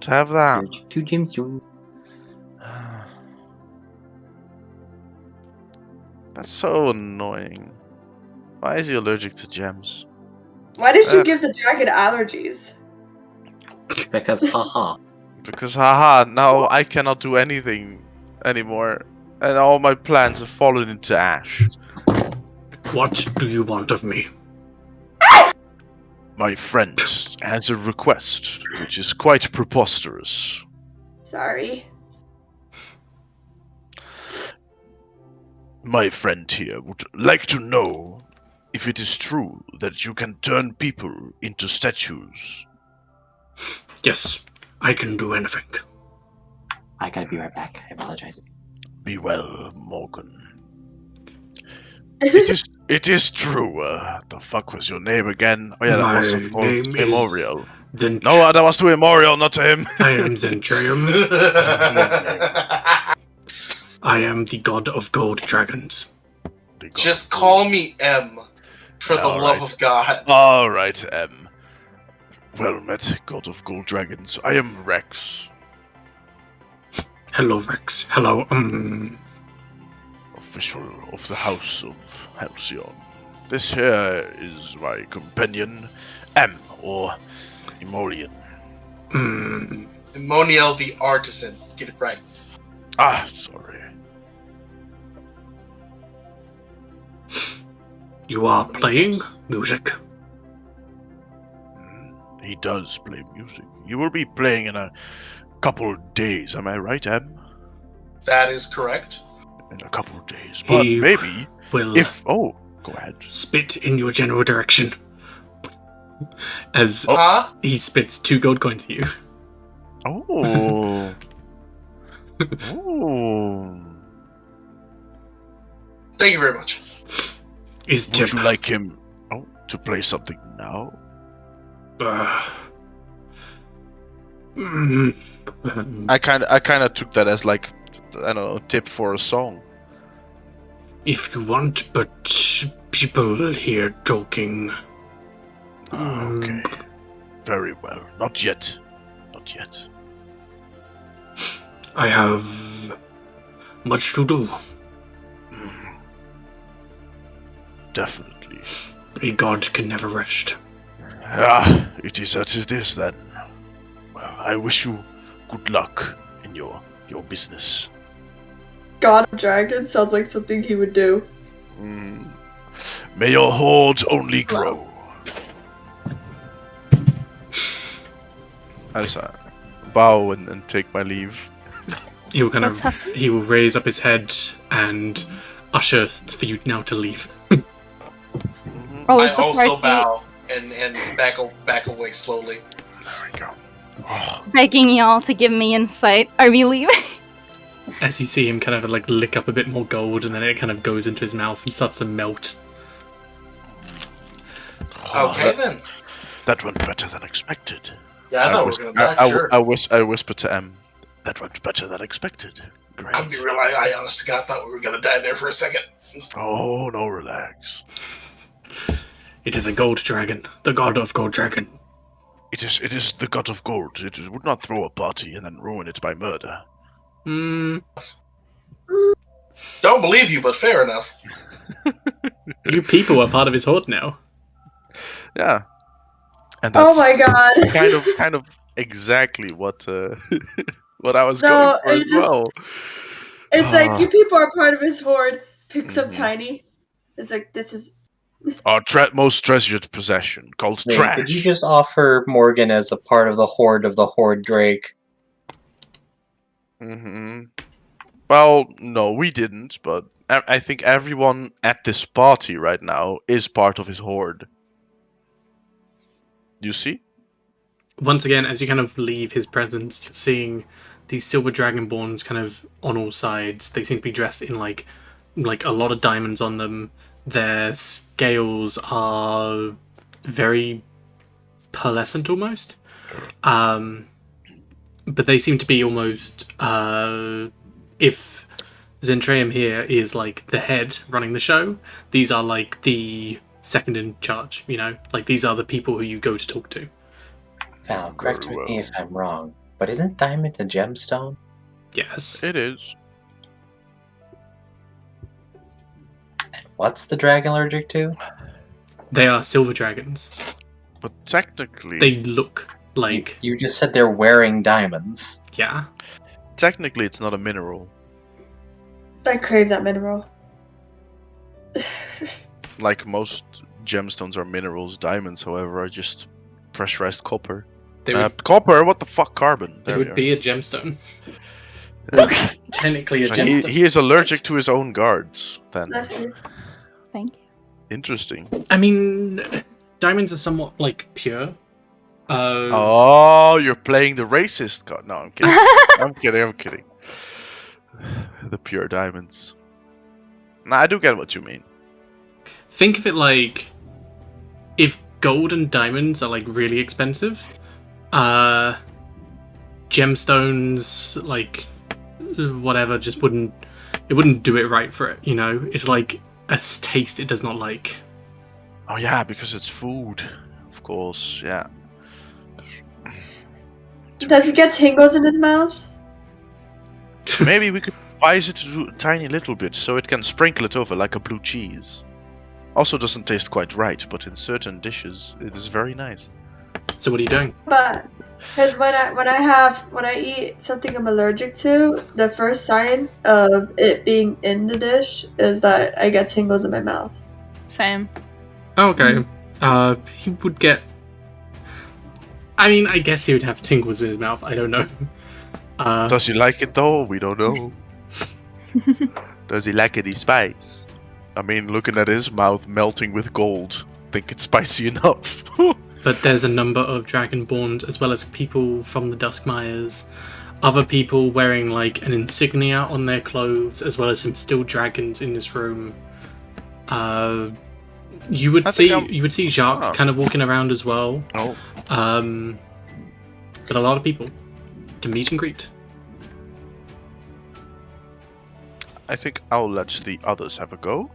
have that. Two gems. That's so annoying. Why is he allergic to gems? Why did you give the dragon allergies? Because haha. Because haha, now I cannot do anything anymore, and all my plans have fallen into ash. What do you want of me? My friend has a request, which is quite preposterous. Sorry. My friend here would like to know if it is true that you can turn people into statues. Yes, I can do anything. I gotta be right back. I apologize. Be well, Morgan. It is true. The fuck was your name again? Oh yeah, that was of course Emoniel. No, that was to Emoniel, not to him. I am Zentryom. I am the god of gold dragons. Just call me M, for the love of God. All right, M. Well met, god of gold dragons. I am Rex. Hello, Rex. Hello, Official of the House of Halcyon. This here is my companion, M, or Emoniel. Emoniel the artisan. Get it right. Ah, sorry. You are playing music. He does play music. You will be playing in a couple days, am I right, M? That is correct. In a couple of days. But maybe will if go ahead. Spit in your general direction. As he spits 2 gold coins at you. Oh. Oh. Thank you very much. Would you like him to play something now? I kind of took that as like, I don't know, a tip for a song. If you want, but people here talking. Okay. Very well. Not yet. Not yet. I have much to do. Definitely. A god can never rest. Ah, it is as it is then. Well, I wish you good luck in your business. God of Dragons sounds like something he would do. May your hoard only grow. I just bow and take my leave. He will he will raise up his head and usher for you now to leave. Oh, I also bow and back away slowly. There we go. Begging y'all to give me insight. Are we leaving? As you see him kind of like lick up a bit more gold, and then it kind of goes into his mouth and starts to melt. Okay then. That went better than expected. Yeah, I thought we were gonna die. Sure. I whispered to M. That went better than expected. Great. I'll be real. I honestly God thought we were gonna die there for a second. Oh no, relax. It is a gold dragon, the god of gold dragon. It is the god of gold. It would not throw a party and then ruin it by murder. Don't believe you, but fair enough. You people are part of his horde now. Yeah. And that's my god. kind of exactly what what I was going for as well. It's like you people are part of his horde. Picks up Tiny. It's like this is our most treasured possession, called trash. Did you just offer Morgan as a part of the Hoard Drake? Well, no, we didn't, but I think everyone at this party right now is part of his horde. You see? Once again, as you kind of leave his presence, you're seeing these silver dragonborns kind of on all sides. They seem to be dressed in like a lot of diamonds on them. Their scales are very pearlescent almost. But they seem to be almost, if Zentreum here is like the head running the show, these are like the second in charge, you know? Like these are the people who you go to talk to. Val, correct me if I'm wrong, but isn't diamond a gemstone? Yes. It is. What's the dragon allergic to? They are silver dragons. But technically... They look like... You just said they're wearing diamonds. Yeah. Technically, it's not a mineral. I crave that mineral. Like most gemstones are minerals, diamonds, however, are just pressurized copper. Copper? What the fuck? Carbon. They would be a gemstone. Technically a so gemstone. He is allergic to his own guards, then. Thank you. Interesting. I mean, diamonds are somewhat, like, pure. Oh, you're playing the racist card. No, I'm kidding. I'm kidding. The pure diamonds. Nah, I do get what you mean. Think of it like if gold and diamonds are like really expensive, gemstones, like whatever, just wouldn't do it right for it, you know? It's like a taste it does not like. Oh yeah, because it's food. Of course, yeah. Does he get tingles in his mouth? Maybe we could spice it to a tiny little bit so it can sprinkle it over like a blue cheese. Also doesn't taste quite right, but in certain dishes it is very nice. So what are you doing? But because when I eat something I'm allergic to, the first sign of it being in the dish is that I get tingles in my mouth. Same. Oh, okay. He would get. I mean, I guess he would have tingles in his mouth. I don't know. Does he like it though? We don't know. Does he like any spice? I mean, looking at his mouth melting with gold, think it's spicy enough. But there's a number of Dragonborns, as well as people from the Duskmires, other people wearing like an insignia on their clothes, as well as some still dragons in this room. You would see Jacques kind of walking around as well. Oh. But a lot of people to meet and greet. I think I'll let the others have a go.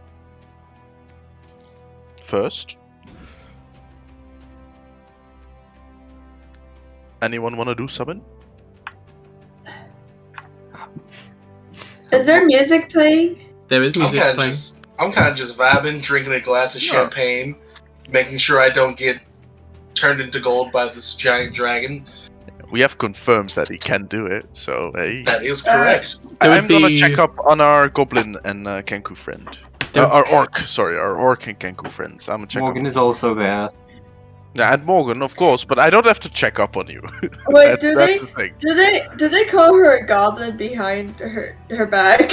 First. Anyone want to do something? Is there music playing? There is music playing. I'm kind of just vibing, drinking a glass of champagne, making sure I don't get turned into gold by this giant dragon. We have confirmed that he can do it, so hey. That is correct. I'm gonna check up on our goblin and Kenku friend. Our orc and Kenku friends. I'm gonna check Morgan up. is also there. Yeah, and Morgan, of course, but I don't have to check up on you. Wait, that's the thing. do they call her a goblin behind her back?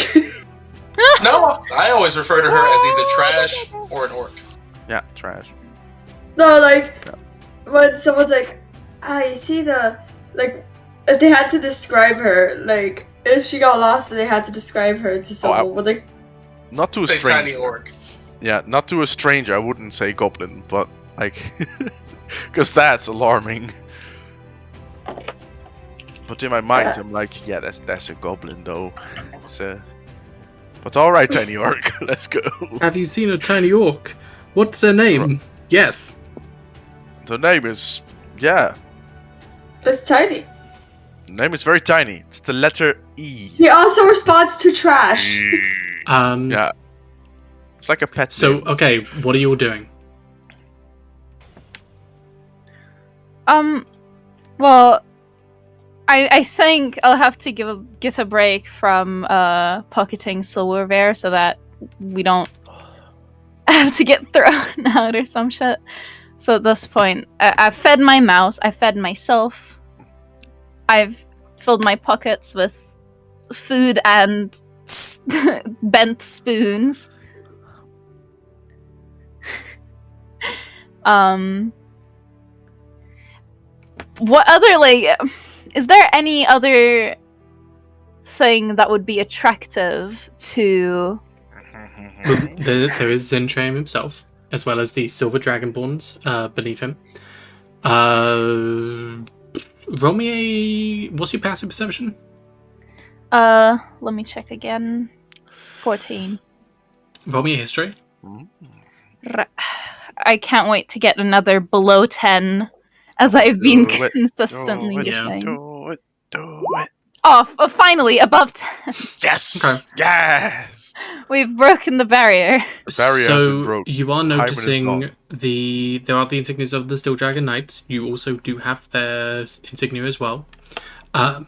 No, I always refer to her as either trash or an orc. Yeah, trash. No, like when someone's like, you see if they had to describe her, like if she got lost and they had to describe her to someone, would they? Not to a Big stranger. tiny orc. Yeah, not to a stranger. I wouldn't say goblin, but like, because that's alarming. But in my mind, I'm like, yeah, that's a goblin though. So, but all right, tiny orc, let's go. Have you seen a tiny orc? What's their name? Yes. The name is It's tiny. The name is very tiny. It's the letter E. He also responds to trash. Yeah. It's like a pet. So, name. okay, what are you all doing? Well, I think I'll have to get a break from pocketing silverware so that we don't have to get thrown out or some shit. So at this point, I've fed my mouse, I fed myself, I've filled my pockets with food and bent spoons. What other, is there any other thing that would be attractive to... Well, there is Zentryum himself, as well as the silver dragonborns beneath him. Roll me what's your passive perception? Let me check again. 14. Roll me a history. I can't wait to get another below 10, as I've been consistently getting. Do it. Oh, finally, above 10. Yes! Okay. Yes! We've broken the barrier. The barrier has been broken. You are Hyman is noticing gone. there are the insignias of the Still Dragon Knights. You also do have their insignia as well. A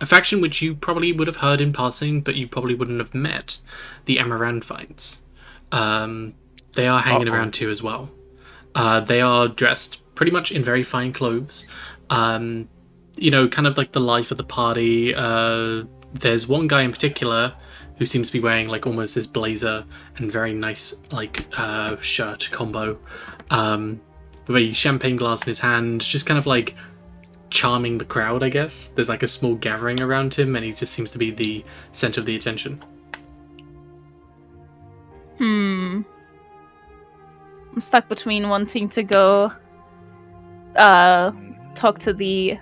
faction which you probably would have heard in passing, but you probably wouldn't have met, the Amaranthites. They are hanging around too as well. They are dressed pretty much in very fine clothes. You know, kind of like the life of the party. There's one guy in particular who seems to be wearing like almost his blazer and very nice like shirt combo. with a champagne glass in his hand, just kind of like charming the crowd, I guess. There's like a small gathering around him, and he just seems to be the center of the attention. I'm stuck between wanting to go talk to the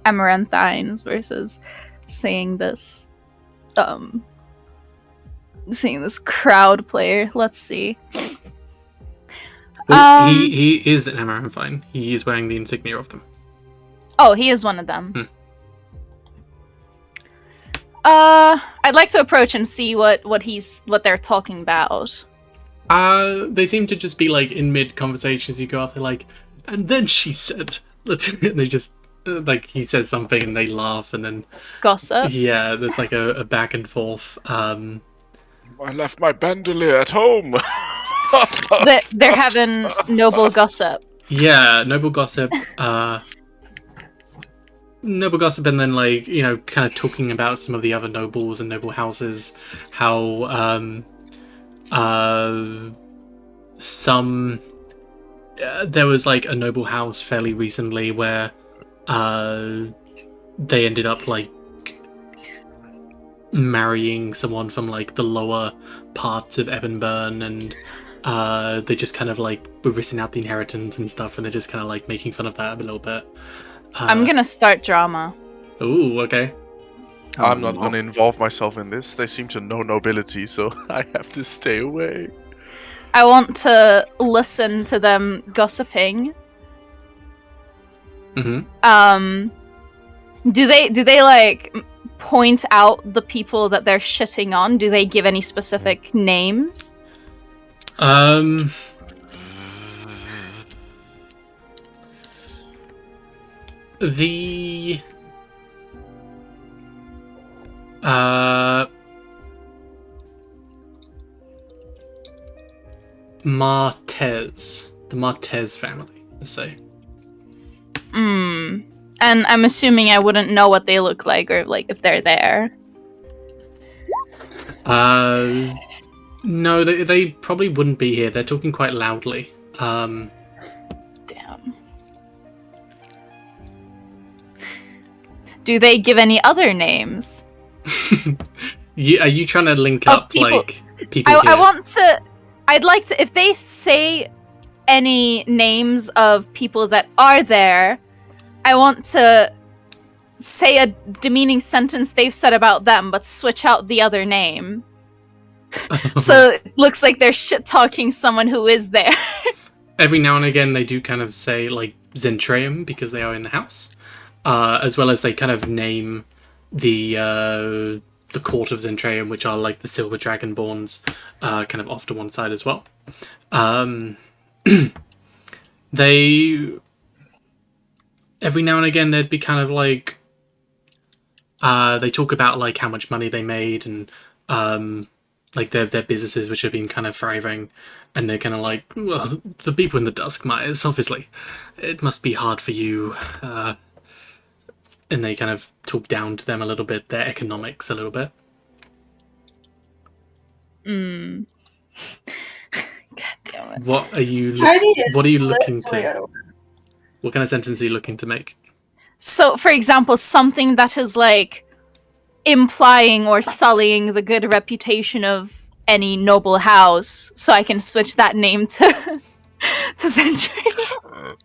Amaranthines versus seeing this crowd player. Let's see. Well, he is an Amaranthine. He is wearing the insignia of them. Oh, he is one of them. I'd like to approach and see what they're talking about. They seem to just be like in mid conversations. You go off, they're like, and then she said, and they just like he says something and they laugh and then gossip. Yeah, there's like a back and forth. I left my bandolier at home. They're having noble gossip. Yeah, noble gossip. Noble gossip, and then like kind of talking about some of the other nobles and noble houses, how there was like a noble house fairly recently where they ended up like marrying someone from like the lower parts of Ebonburn, and they just kind of like were risking out the inheritance and stuff, and they're just kind of like making fun of that a little bit. I'm gonna start drama. Ooh, okay. I'm not gonna involve myself in this. They seem to know nobility, so I have to stay away. I want to listen to them gossiping. Mm-hmm. Do they like point out the people that they're shitting on? Do they give any specific names? The Martez family, let's say. And I'm assuming I wouldn't know what they look like or like if they're there. No, they probably wouldn't be here. They're talking quite loudly. Damn. Do they give any other names? Are you trying to link up people? Like people? I'd like to. If they say any names of people that are there, I want to say a demeaning sentence they've said about them, but switch out the other name. So it looks like they're shit talking someone who is there. Every now and again, they do kind of say like Zentreum because they are in the house, as well as they kind of name the court of Zentreum, which are like the silver dragonborns, kind of off to one side as well. They every now and again they'd be kind of like they talk about like how much money they made and like their businesses which have been kind of thriving, and they're kind of like, well, the people in the Duskmires, obviously it must be hard for you, and they kind of talk down to them a little bit, their economics a little bit. God damn it. What are you looking to? What kind of sentence are you looking to make? So, for example, something that is like implying or sullying the good reputation of any noble house, so I can switch that name to Zentryon.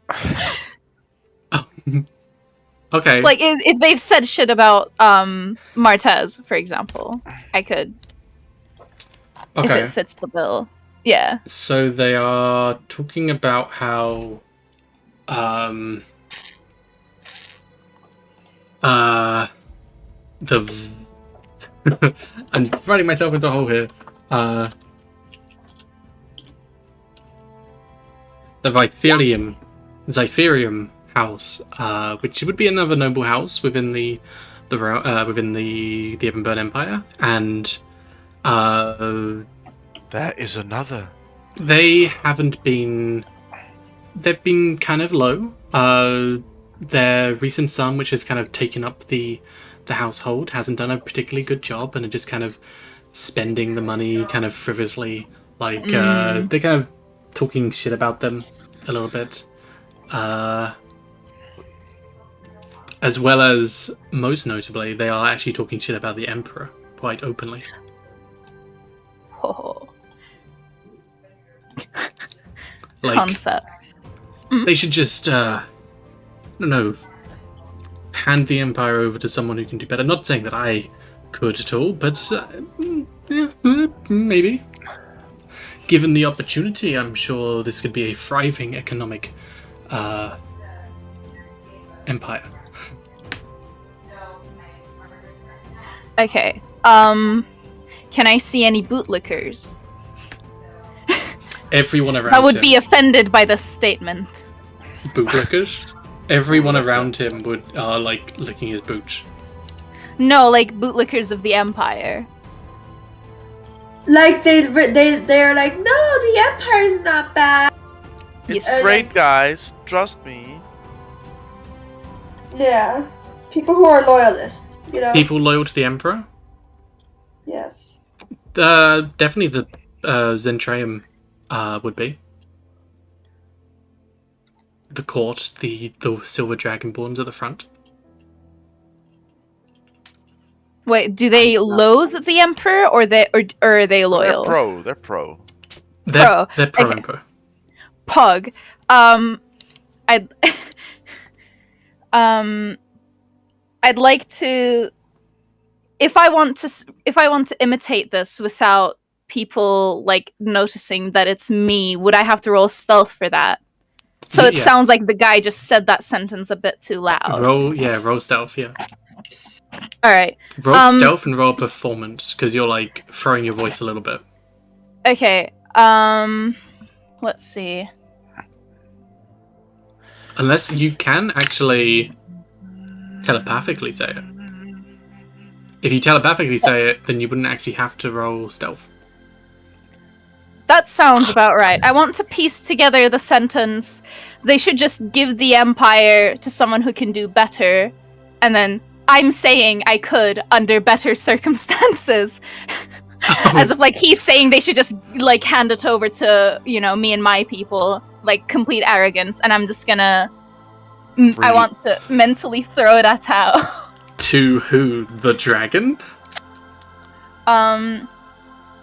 Okay. Like if they've said shit about Martez, for example, I could. Okay. If it fits the bill. Yeah. So they are talking about how I'm writing myself into a hole here. The Zytherium house, which would be another noble house within the Ebonburn Empire, and there is another. They've been kind of low. Their recent son, which has kind of taken up the household, hasn't done a particularly good job, and are just kind of spending the money kind of frivolously. Like they're kind of talking shit about them. a little bit. As well as, most notably, they are actually talking shit about the Emperor quite openly. Oh. Like, Concept. they should just, I don't know, hand the Empire over to someone who can do better. Not saying that I could at all, but yeah, maybe. Given the opportunity, I'm sure this could be a thriving economic empire. Okay. Can I see any bootlickers? Everyone around I would him. be offended by this statement. Bootlickers? Everyone around him would like licking his boots. No, like bootlickers of the Empire. Like they're like, no, the Empire's not bad. It's great, guys. Trust me. Yeah, people who are loyalists, you know. People loyal to the Emperor? Yes. Definitely the Zentreum would be. The court, the silver dragonborns at the front. Wait, do they loathe the Emperor, or are they loyal? They're pro. They're pro Okay. Emperor. Pug. I'd like to, if I want to imitate this without people like noticing that it's me, would I have to roll stealth for that? So it sounds like the guy just said that sentence a bit too loud. Roll stealth, yeah. Alright. Roll stealth and roll performance, because you're like throwing your voice a little bit. Okay, let's see. Unless you can actually telepathically say it. If you telepathically say it, then you wouldn't actually have to roll stealth. That sounds about right. I want to piece together the sentence, they should just give the Empire to someone who can do better, and then I'm saying I could under better circumstances. As if like he's saying they should just like hand it over to, you know, me and my people, like complete arrogance, and I'm just gonna I want to mentally throw it at Tao. To who? The dragon?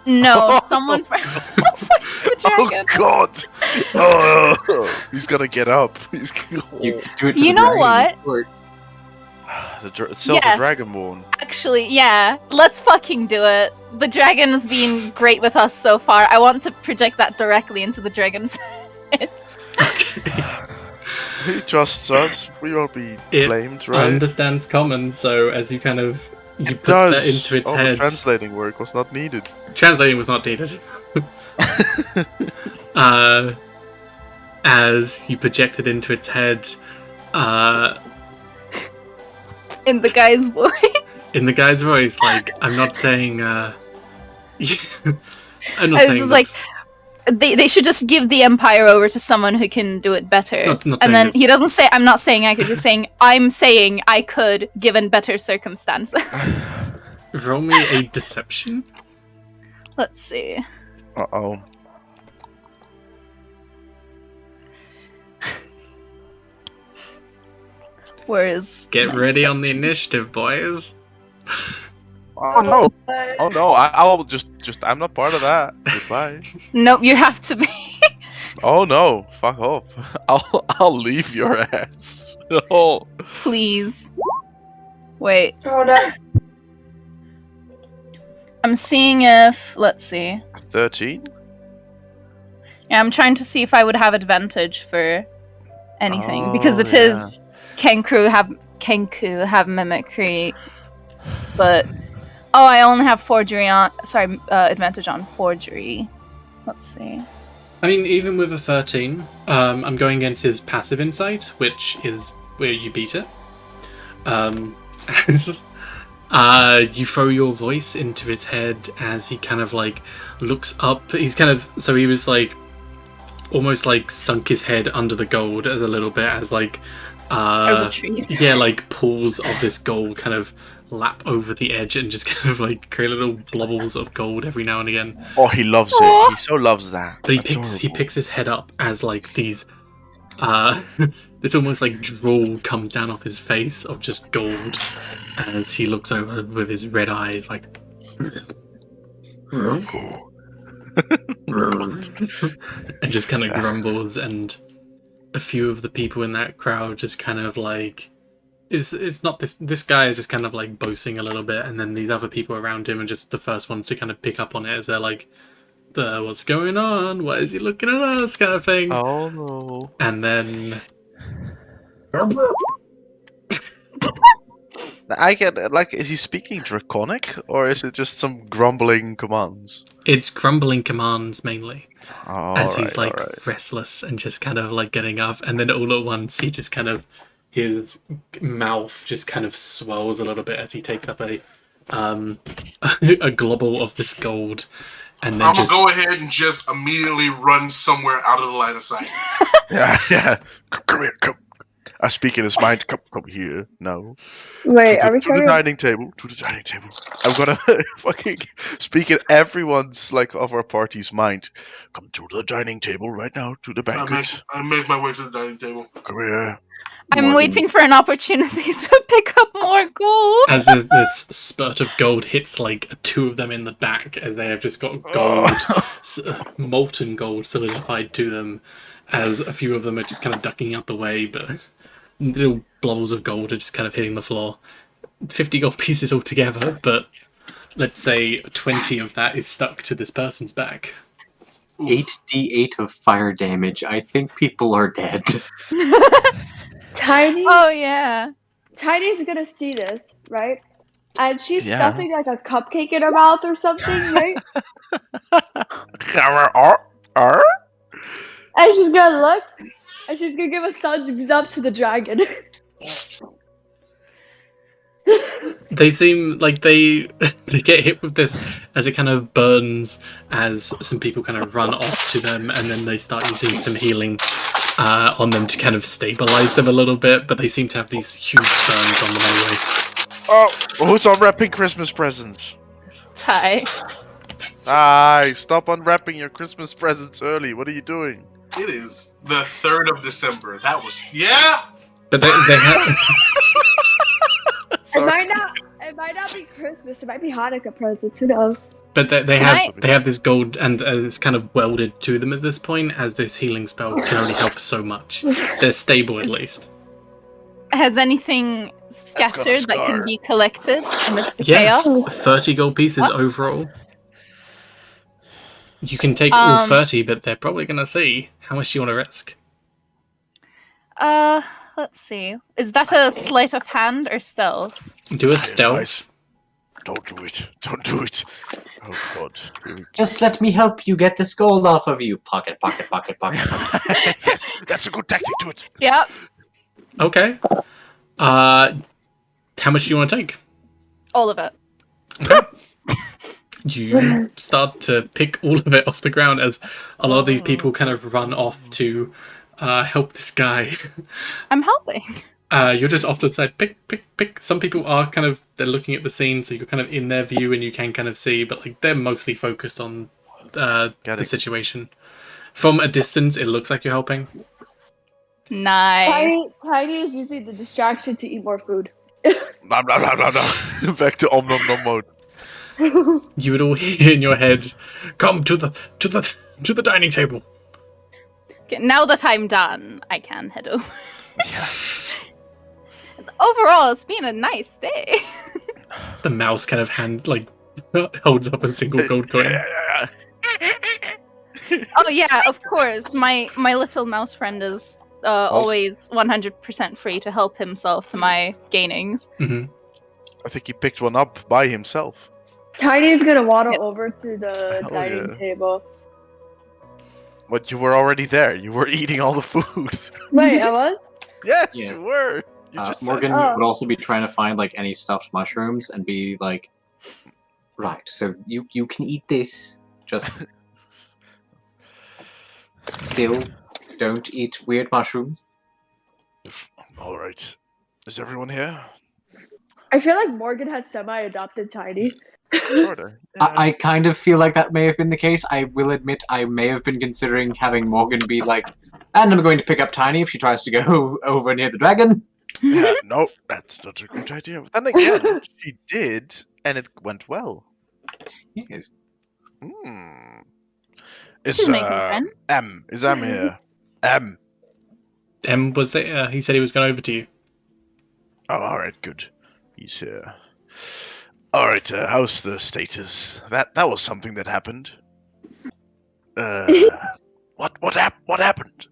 No, someone from the dragon. Oh god! Oh, he's gonna get up. He's You know what? The Silver Dragonborn. Actually, yeah. Let's fucking do it. The dragon's been great with us so far. I want to project that directly into the dragon's head. He trusts us. We won't be blamed, right? Understands common, so as you kind of put does. that into its All head. the translating work was not needed. Translating was not needed. As you project it into its head, in the guy's voice. In the guy's voice, like I'm not saying. I'm not This saying. is like they should just give the Empire over to someone who can do it better. Not and then this. he doesn't say, "I'm not saying I could." He's saying, "I'm saying I could, given better circumstances." Roll me a deception. Let's see. Uh-oh. Where is? Get ready on the initiative, boys. Oh no! Oh no! I'll just I'm not part of that. Goodbye. Nope, you have to be. Oh no! Fuck off! I'll leave your ass. Oh. Please. Wait. Oh no. I'm seeing if. Let's see. 13. Yeah, I'm trying to see if I would have advantage for anything because it yeah. is Kenku have mimicry, but I only have forgery on. Sorry, advantage on forgery. Let's see. I mean, even with a 13, I'm going against his passive insight, which is where you beat it. You throw your voice into his head as he kind of like looks up. He's kind of he was like almost like sunk his head under the gold as a little bit as like as a treat. Yeah, like pools of this gold kind of lap over the edge and just kind of like create little blobbles of gold every now and again. Oh, he loves it. He so loves that. But he picks his head up as like these This almost like drool comes down off his face of just gold as he looks over with his red eyes like and just kind of grumbles, and a few of the people in that crowd just kind of like it's not this guy is just kind of like boasting a little bit, and then these other people around him are just the first ones to kind of pick up on it as they're like, what's going on? Why is he looking at us? Kind of thing. Oh no. And then I get like, is he speaking Draconic or is it just some grumbling commands? it's grumbling commands mainly. Oh, As he's like restless and just kind of like getting up, and then all at once he just kind of his mouth just kind of swells a little bit as he takes up a globule of this gold, and then I'm gonna go ahead and just immediately run somewhere out of the line of sight. Yeah. Come here, come. I speak in his mind. Come here. No. Wait, to are we the dining table. To the dining table. I'm gonna fucking speak in everyone's like of our party's mind. Come to the dining table right now. To the banquet. I make my way to the dining table. Come here. I'm waiting for an opportunity to pick up more gold. As this spurt of gold hits like two of them in the back, as they have just got gold, molten gold solidified to them, as a few of them are just kind of ducking out the way, but little blobs of gold are just kind of hitting the floor. 50 gold pieces altogether, but let's say 20 of that is stuck to this person's back. 8d8 of fire damage. I think people are dead. Tiny. Oh yeah. Tiny's gonna see this, right? And she's stuffing like a cupcake in her mouth or something, right? And she's gonna look, and she's gonna give a thumbs up to the dragon. They seem like they get hit with this as it kind of burns, as some people kind of run off to them, and then they start using some healing on them to kind of stabilize them a little bit, but they seem to have these huge burns on them anyway. Oh, who's unwrapping Christmas presents? Ty. Stop unwrapping your Christmas presents early. What are you doing? It is the 3rd of December. That was But they have. It might not be Christmas. It might be Hanukkah presents. Who knows? But they have this gold, and it's kind of welded to them at this point, as this healing spell can only help so much. They're stable at least. Has anything scattered that can be collected amidst the chaos? 30 gold pieces overall. You can take all 30, but they're probably going to see. How much do you want to risk? Let's see. Is that a sleight of hand or stealth? Do a stealth. Don't do it. Don't do it. Oh god. Just let me help you get this gold off of you. Pocket. That's a good tactic to it. Yep. Okay. How much do you want to take? All of it. Okay. You start to pick all of it off the ground as a lot of these people kind of run off to help this guy. I'm helping. You're just off to the side. Pick. Some people are kind of, they're looking at the scene, so you're kind of in their view and you can kind of see, but like they're mostly focused on the situation. From a distance, it looks like you're helping. Nice. Tiny is using the distraction to eat more food. Back to om nom nom mode. You would all hear in your head, "Come to the dining table." Okay, now that I'm done, I can head over. Overall, it's been a nice day. The mouse kind of holds up a single gold coin. Oh yeah, of course. My little mouse friend is always 100% free to help himself to my gainings. Mm-hmm. I think he picked one up by himself. Tiny's gonna waddle over to the dining table. But you were already there. You were eating all the food. Wait, I was? Yes, you were. You just Morgan would also be trying to find like any stuffed mushrooms and be like, right, so you can eat this, just still don't eat weird mushrooms. All right. Is everyone here? I feel like Morgan has semi-adopted Tiny. Sorta. I kind of feel like that may have been the case. I will admit I may have been considering having Morgan be like And I'm going to pick up Tiny if she tries to go over near the dragon. Yeah, no, that's not a good idea. But then again, she did, and it went well. Yes. She's making friends. Is M here? M was it? He said he was going over to you. Oh, alright, good. He's here. Alright, how's the status? That was something that happened. What happened?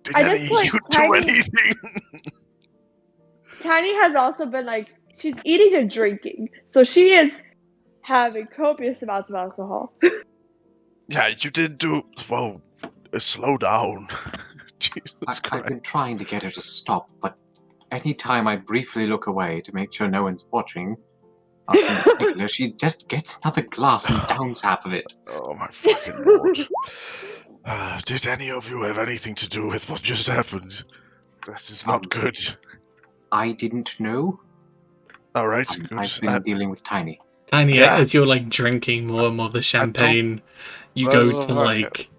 Did I any just, like, you do Tiny- anything? Tiny has also been she's eating and drinking, so she is having copious amounts of alcohol. Yeah, you did do. Whoa, slow down. Jesus Christ. I've been trying to get her to stop, but anytime I briefly look away to make sure no one's watching, us in particular, she just gets another glass and downs half of it. Oh my fucking lord. Did any of you have anything to do with what just happened? This is not good. I didn't know. Alright, good. I've been dealing with Tiny. Tiny, Yeah. as you're like drinking more and more of the champagne, you go to like,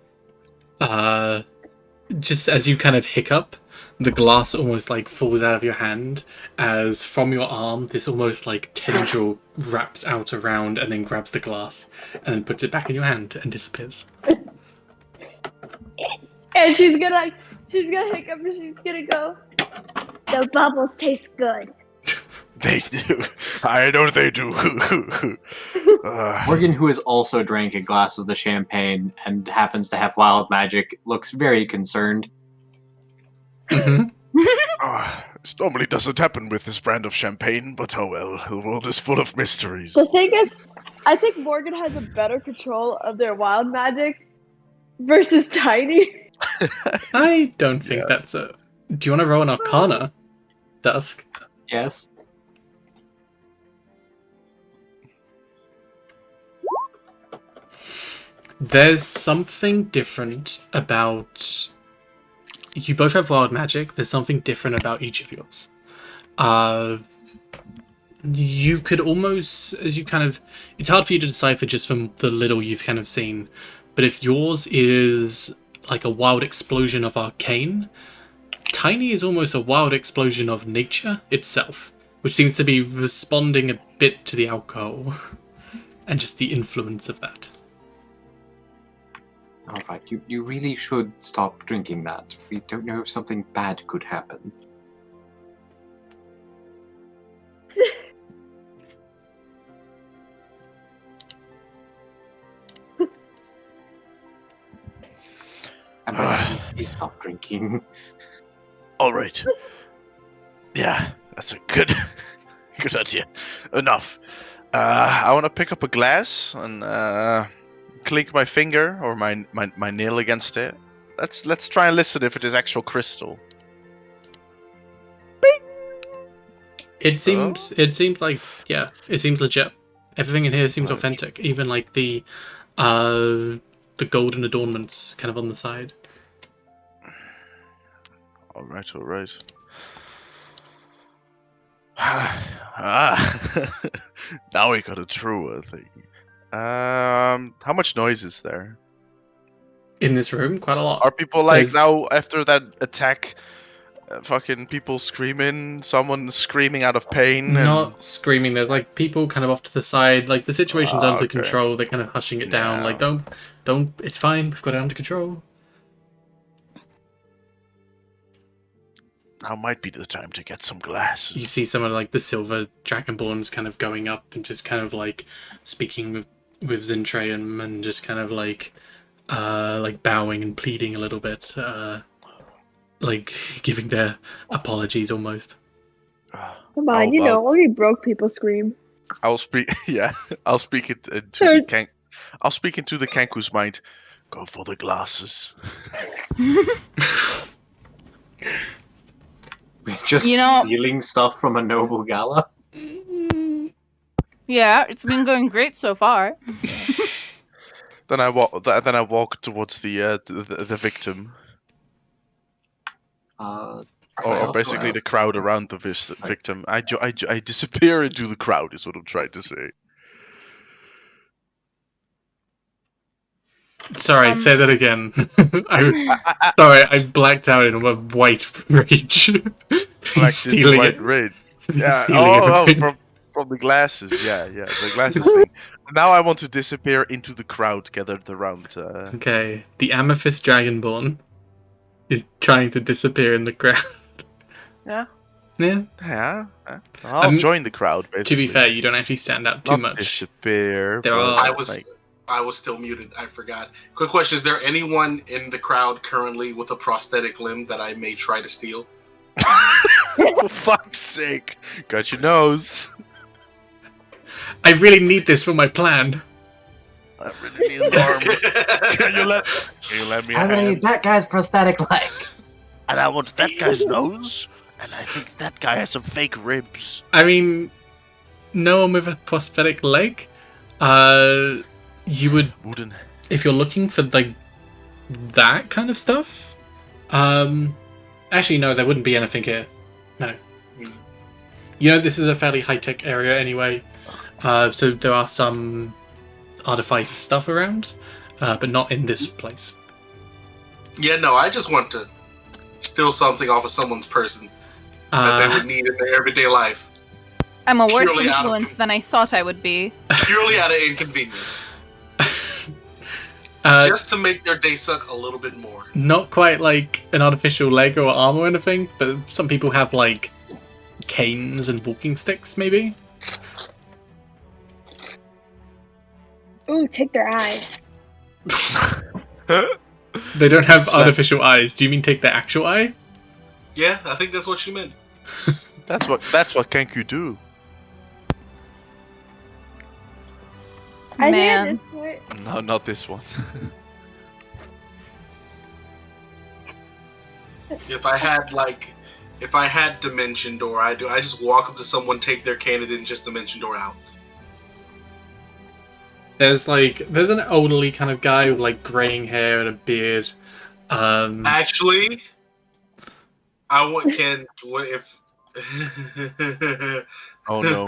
just as you kind of hiccup, the glass almost like falls out of your hand as from your arm this almost like tendril wraps out around and then grabs the glass and then puts it back in your hand and disappears. And she's gonna hiccup and she's gonna go, the bubbles taste good. They do. I know they do. Morgan, who has also drank a glass of the champagne and happens to have wild magic, looks very concerned. This normally doesn't happen with this brand of champagne, but oh well, the world is full of mysteries. The thing is, I think Morgan has a better control of their wild magic versus Tiny. I don't think that's a... Do you want to roll an Arcana, Dusk? Yes. There's something different about... You both have wild magic. There's something different about each of yours. You could almost, as you kind of... It's hard for you to decipher just from the little you've kind of seen. But if yours is like a wild explosion of arcane, Tiny is almost a wild explosion of nature itself, which seems to be responding a bit to the alcohol and just the influence of that. Alright, you really should stop drinking that. We don't know if something bad could happen. Please stop drinking. Alright. Yeah, that's a good idea. Enough. I want to pick up a glass and clink my finger or my nail against it. Let's try and listen if it is actual crystal. It seems like, yeah, it seems legit. Everything in here seems authentic. Even like the golden adornments kind of on the side. Alright. Now we got a true thing. How much noise is there? In this room, quite a lot. Are people like now after that attack? Fucking people screaming, someone screaming out of pain. Not screaming. There's like people kind of off to the side. Like the situation's under okay. control. They're kind of hushing it down. Like don't. It's fine. We've got it under control. Now might be the time to get some glass. You see some of like the silver dragonborns kind of going up and just kind of like speaking with Zentreon and just kind of like bowing and pleading a little bit. Like giving their apologies almost. Come on, only broke people scream. I'll speak. Yeah, I'll speak it into the I'll speak into the Kanku's mind. Go for the glasses. We're just stealing stuff from a noble gala. Yeah, it's been going great so far. Then I walk towards the victim. Or basically the crowd around the victim. I disappear into the crowd is what I'm trying to say. Sorry, say that again. Sorry, I blacked out in a white rage. Blacked stealing white it. red. He's Yeah. stealing everything. From the glasses. Yeah, the glasses thing. Now I want to disappear into the crowd gathered around. Okay, the Amethyst Dragonborn is trying to disappear in the crowd. Yeah. Yeah. Yeah. I'll join the crowd. Basically. To be fair, you don't actually stand out too much. Disappear. There are. I was still muted. I forgot. Quick question: is there anyone in the crowd currently with a prosthetic limb that I may try to steal? For fuck's sake! Got your nose. I really need this for my plan. I really need an arm. Can you let me? I need that guy's prosthetic leg. And I want that guy's nose. And I think that guy has some fake ribs. I mean, no one with a prosthetic leg. You wouldn't. If you're looking for like that kind of stuff. Actually, no, there wouldn't be anything here. No. You know, this is a fairly high-tech area anyway. So there are some artifice stuff around, but not in this place. Yeah, no, I just want to steal something off of someone's person that they would need in their everyday life. I'm a worse Purely out of influence than I thought I would be. Purely out of inconvenience. Just to make their day suck a little bit more. Not quite like an artificial leg or arm or anything, but some people have like canes and walking sticks, maybe. Ooh, take their eyes. They don't have artificial eyes. Do you mean take their actual eye? Yeah, I think that's what she meant. That's what Kenku do. I think Man. at this point, No, not this one. If I had Dimension Door, I just walk up to someone, take their cane, and then just Dimension Door out. There's an elderly kind of guy with like graying hair and a beard. Actually, I want Ken. What if? Oh no!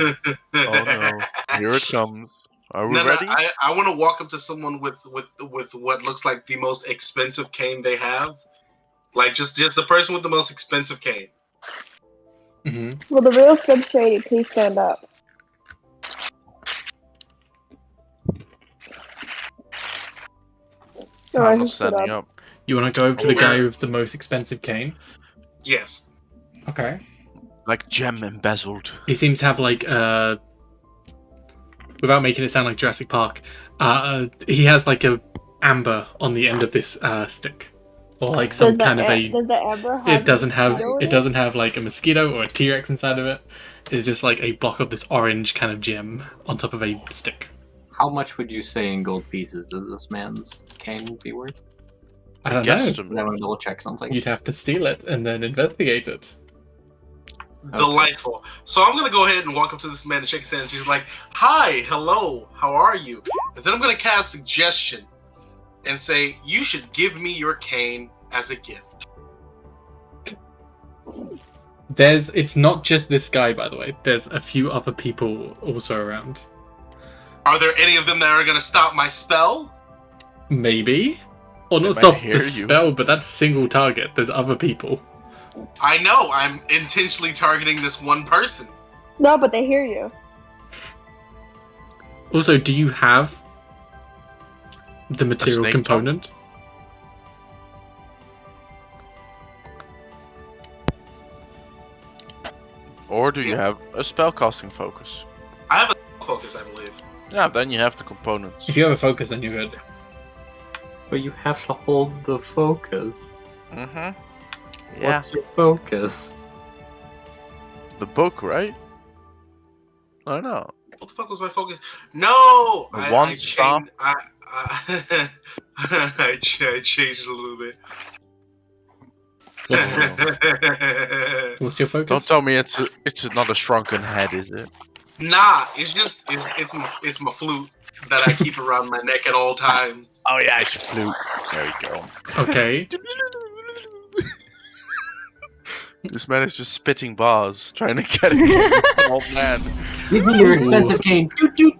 Oh no! Here it comes. Are we ready? I want to walk up to someone with what looks like the most expensive cane they have. Like just the person with the most expensive cane. Mm-hmm. will the real Slim Shady please stand up? I'm not standing up. You want to go over to the guy with the most expensive cane? Yes. Okay. Like gem embezzled. He seems to have like without making it sound like Jurassic Park, he has like a amber on the end of this stick, or like some kind of a. Does the amber have It doesn't have. mosquito in It doesn't have like a mosquito or a T-Rex inside of it. It's just like a block of this orange kind of gem on top of a stick. How much would you say in gold pieces does this man's cane be worth? I don't I know. want to double check something. You'd have to steal it and then investigate it. Delightful. So I'm gonna go ahead and walk up to this man and shake his hand. And she's like, "Hi, hello, how are you?" And then I'm gonna cast suggestion and say, "You should give me your cane as a gift." It's not just this guy, by the way. There's a few other people also around. Are there any of them that are gonna stop my spell? Maybe, or not stop the spell, but that's single target. There's other people. I know. I'm intentionally targeting this one person. No, but they hear you. Also, do you have the material component? Or do you have a spellcasting focus? I have a focus, I believe. Yeah, then you have the components. If you have a focus, then you're good. But you have to hold the focus. Mm-hmm. Yeah. What's your focus? The book, right? I don't know. What the fuck was my focus? No! The one stop? I changed a little bit. What's your focus? Don't tell me it's not a shrunken head, is it? Nah, it's my flute that I keep around my neck at all times. Oh yeah, it's your flute. There you go. Okay. This man is just spitting bars, trying to get it. Old man. Give me your expensive cane. Doot, doot.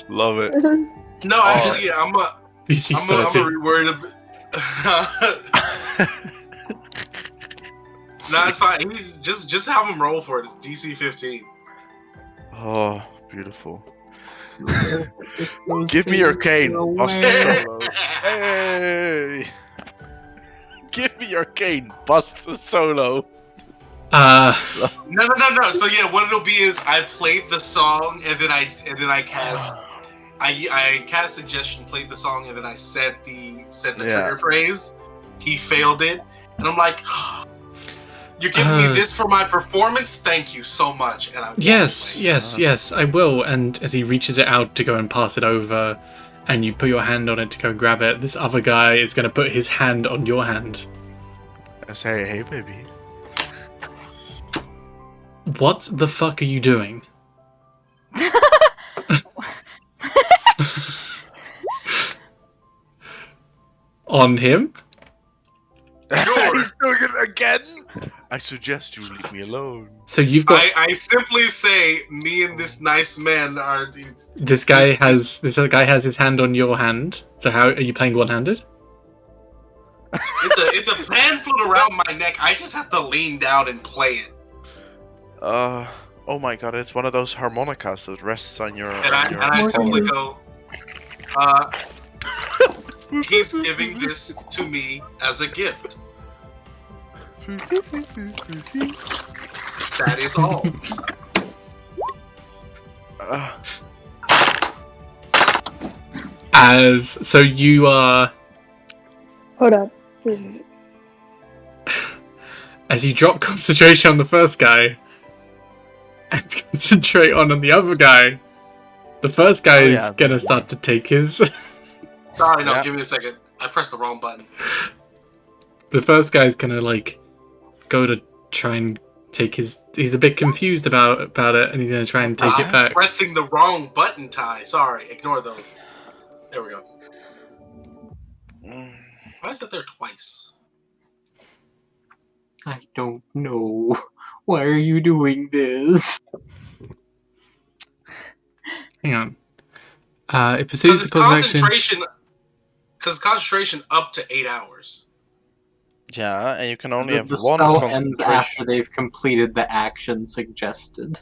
Love it. No, actually, yeah, I'm a reword a bit. No, it's fine. He's just have him roll for it. It's DC 15. Oh, beautiful. Give me your cane, Buster Solo. Hey! Give me your cane, Buster Solo. No. So yeah, what it'll be is I played the song and then I cast. I cast suggestion, played the song, and then I said the trigger phrase. He failed it, and I'm like, "You're giving me this for my performance? Thank you so much." And I yes, I will. And as he reaches it out to go and pass it over, and you put your hand on it to go grab it, this other guy is going to put his hand on your hand. I say, "Hey, baby." What the fuck are you doing? On him? He's doing it again. I suggest you leave me alone. So you've got. I simply say, me and this nice man are. This guy has his hand on your hand. So how are you playing one-handed? It's a pan flute around my neck. I just have to lean down and play it. Oh my god! It's one of those harmonicas that rests on your. I simply go. He's giving this to me as a gift. That is all. So you are. Hold up. As you drop concentration on the first guy and concentrate on the other guy, the first guy is gonna start to take his. Sorry, no, give me a second. I pressed the wrong button. The first guy's gonna go to try and take his. He's a bit confused about it, and he's gonna try and take it back. Pressing the wrong button, Ty. Sorry, ignore those. There we go. Why is that there twice? I don't know. Why are you doing this? Hang on. It pursues the concentration. Because concentration up to 8 hours. Yeah, and you can only have the one spell concentration. ends after they've completed the action suggested.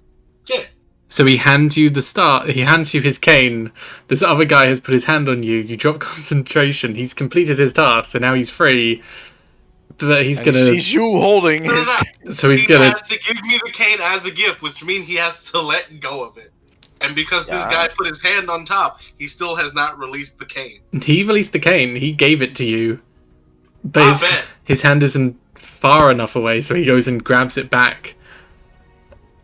Yeah. So he hands you He hands you his cane. This other guy has put his hand on you. You drop concentration. He's completed his task, so now he's free. But he's gonna. He sees you holding his. So he has to give me the cane as a gift, which means he has to let go of it. And because this guy put his hand on top, he still has not released the cane. He released the cane. He gave it to you. But his hand isn't far enough away, so he goes and grabs it back.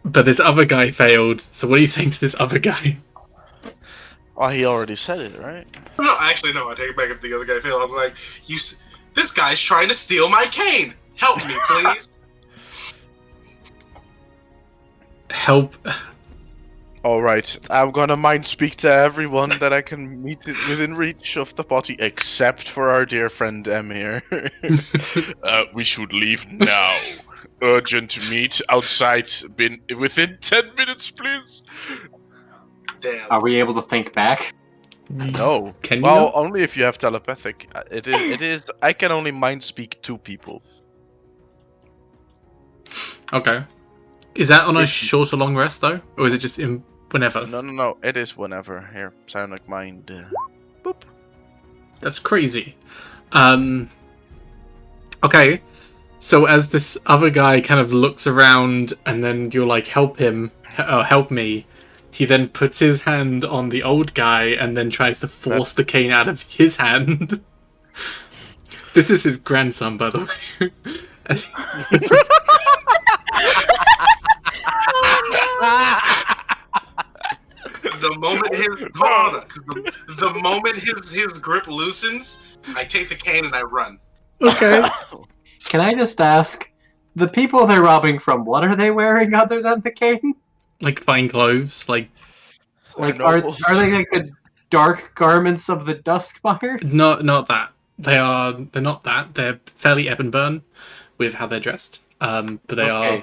But this other guy failed. So what are you saying to this other guy? Oh, he already said it, right? No, actually, no. I take it back if the other guy failed. I'm like, this guy's trying to steal my cane. Help me, please. Help. Alright, I'm gonna mind speak to everyone that I can meet within reach of the body, except for our dear friend Emir. We should leave now. Urgent meet outside within 10 minutes, please. Damn. Are we able to think back? No. Can you? Well, only if you have telepathic. It is. I can only mind speak to people. Okay. Is that on a short or long rest though, or is it just whenever? No. It is whenever. Here, psionic mind. Boop. That's crazy. Okay. So as this other guy kind of looks around, and then you're like, "Help him! Help me!" He then puts his hand on the old guy, and then tries to force the cane out of his hand. This is his grandson, by the way. The moment his grip loosens, I take the cane and I run. Okay. Can I just ask, the people they're robbing from, what are they wearing other than the cane? Like fine clothes, like are they like the dark garments of the Duskmires? Not that. They're not that. They're fairly ebb and burn with how they're dressed. But they are.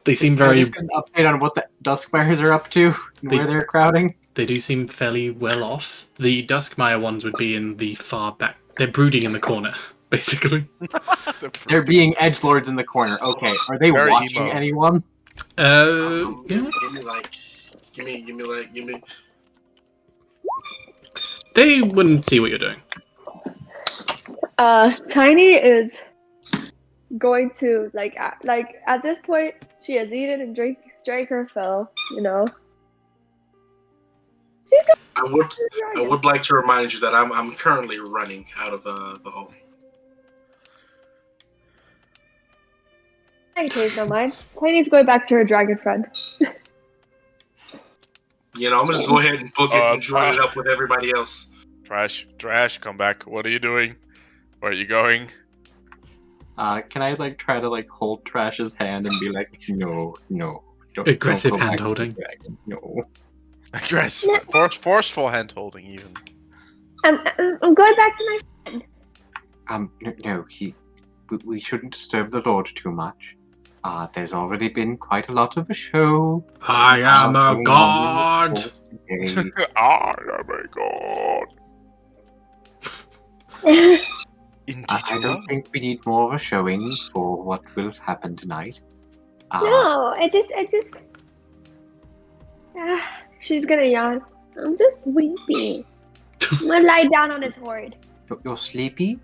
They seem very. Can I just get an update on what the Duskmires are up to and where they're crowding? They do seem fairly well off. The Duskmire ones would be in the far back. They're brooding in the corner, basically. They're being edgelords in the corner. Okay, are they Very watching emo. anyone? Yeah. Give me. They wouldn't see what you're doing. Tiny is going to like at this point she has eaten and drank her fill, you know. I would like to remind you that I'm currently running out of the hole. In case no mind, Tiny's going back to her dragon friend. You know, I'm gonna just go ahead and book it and join it up with everybody else. Trash, come back. What are you doing? Where are you going? Can I like try to like hold Trash's hand and be like, no, Aggressive don't go back hand to holding. the dragon, no. Aggressive, forceful hand holding, even. I'm going back to my friend. No, we shouldn't disturb the Lord too much. There's already been quite a lot of a show. I am a god. I am a god. I don't think we need more of a showing for what will happen tonight. No, I just. She's gonna yawn. I'm just sleepy. I'm gonna lie down on his hoard. You're sleepy?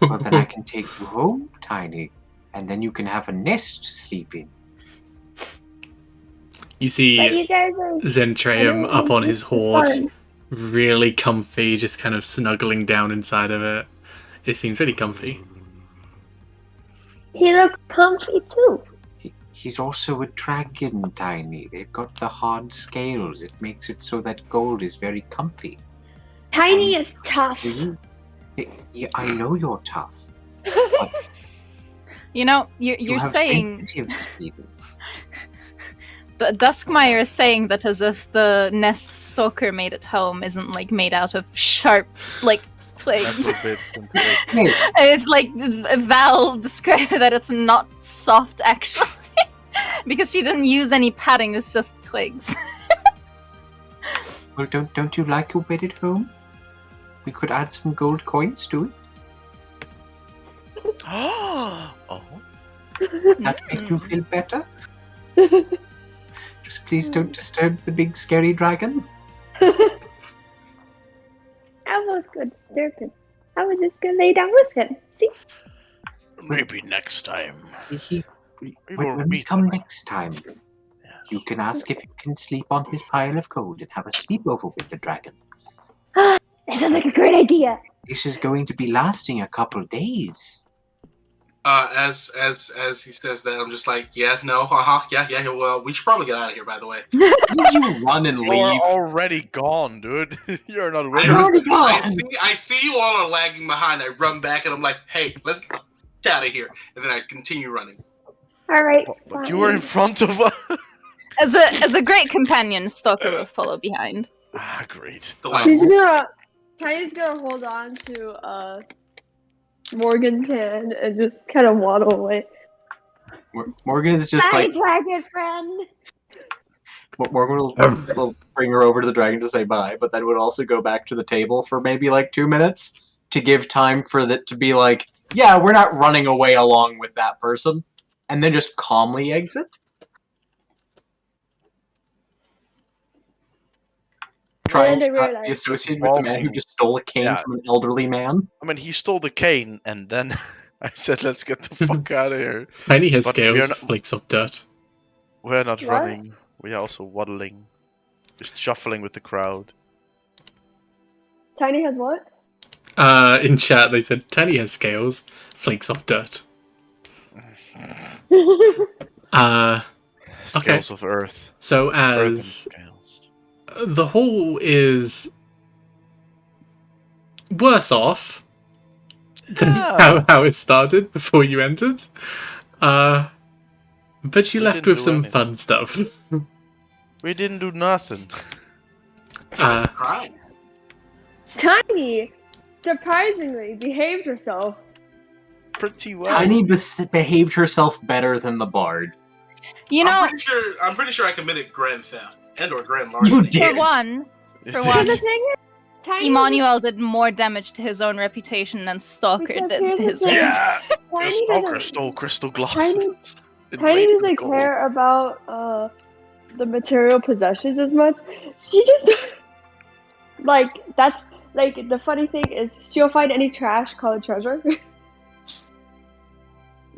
Well, then I can take you home, Tiny, and then you can have a nest to sleep in. You see But you guys are Zentreum up on his hoard, fun. really comfy, just kind of snuggling down inside of it. It seems really comfy. He looks comfy too. He's also a dragon, Tiny. They've got the hard scales. It makes it so that gold is very comfy. Tiny is tough. Yeah, I know you're tough. You know, you're You have saying sensitive skin. Duskmire is saying that as if the nest Stalker made at home isn't like made out of sharp like twigs. That's a bit It's like Val described that it's not soft actually. Because she didn't use any padding, it's just twigs. Well, don't you like your bed at home? We could add some gold coins to it. Oh. That make you feel better? Just please don't disturb the big scary dragon. I was going to disturb him. I was just going to lay down with him. See? Maybe next time. When we come next time, you can ask if you can sleep on his pile of gold and have a sleepover with the dragon. That sounds like a great idea. This is going to be lasting a couple days. As he says that, I'm just like, yeah, well, we should probably get out of here, by the way. You run and leave. You're already gone, dude. You're not with I see you all are lagging behind. I run back and I'm like, hey, let's get out of here. And then I continue running. All right. But you were in front of us. As a great companion, Stalker will follow behind. Great. Tiny's gonna hold on to Morgan's hand and just kind of waddle away. Morgan is just Bye, like dragon friend. Morgan will bring her over to the dragon to say bye, but then would also go back to the table for maybe like 2 minutes to give time for it to be like, yeah, we're not running away along with that person, and then just calmly exit. Trying to not be associated with the man who just stole a cane from an elderly man. I mean, he stole the cane, and then I said, let's get the fuck out of here. Tiny has But scales, we're not- flakes of dirt. We're not What? running. We are also waddling. Just shuffling with the crowd. Tiny has what? In chat, they said Tiny has scales, flakes of dirt. Okay. Scales of earth. So Earth and as scales. the hall is worse off than how it started before you entered, but you left didn't with do some anything. fun stuff. We didn't do nothing. Crying. Tiny, surprisingly, behaved herself. Pretty well. Tiny behaved herself better than the bard. You know, I'm pretty sure I committed grand theft, And or grand You larceny. did. For once, The thing is, Tiny Emoniel did more damage to his own reputation than Stalker Because did here's to the his thing. own. Yeah, the Tiny stalker doesn't- stole crystal glasses. Tiny Invaded doesn't gold. care about the material possessions as much. She just like that's like the funny thing is she'll find any trash, call it treasure.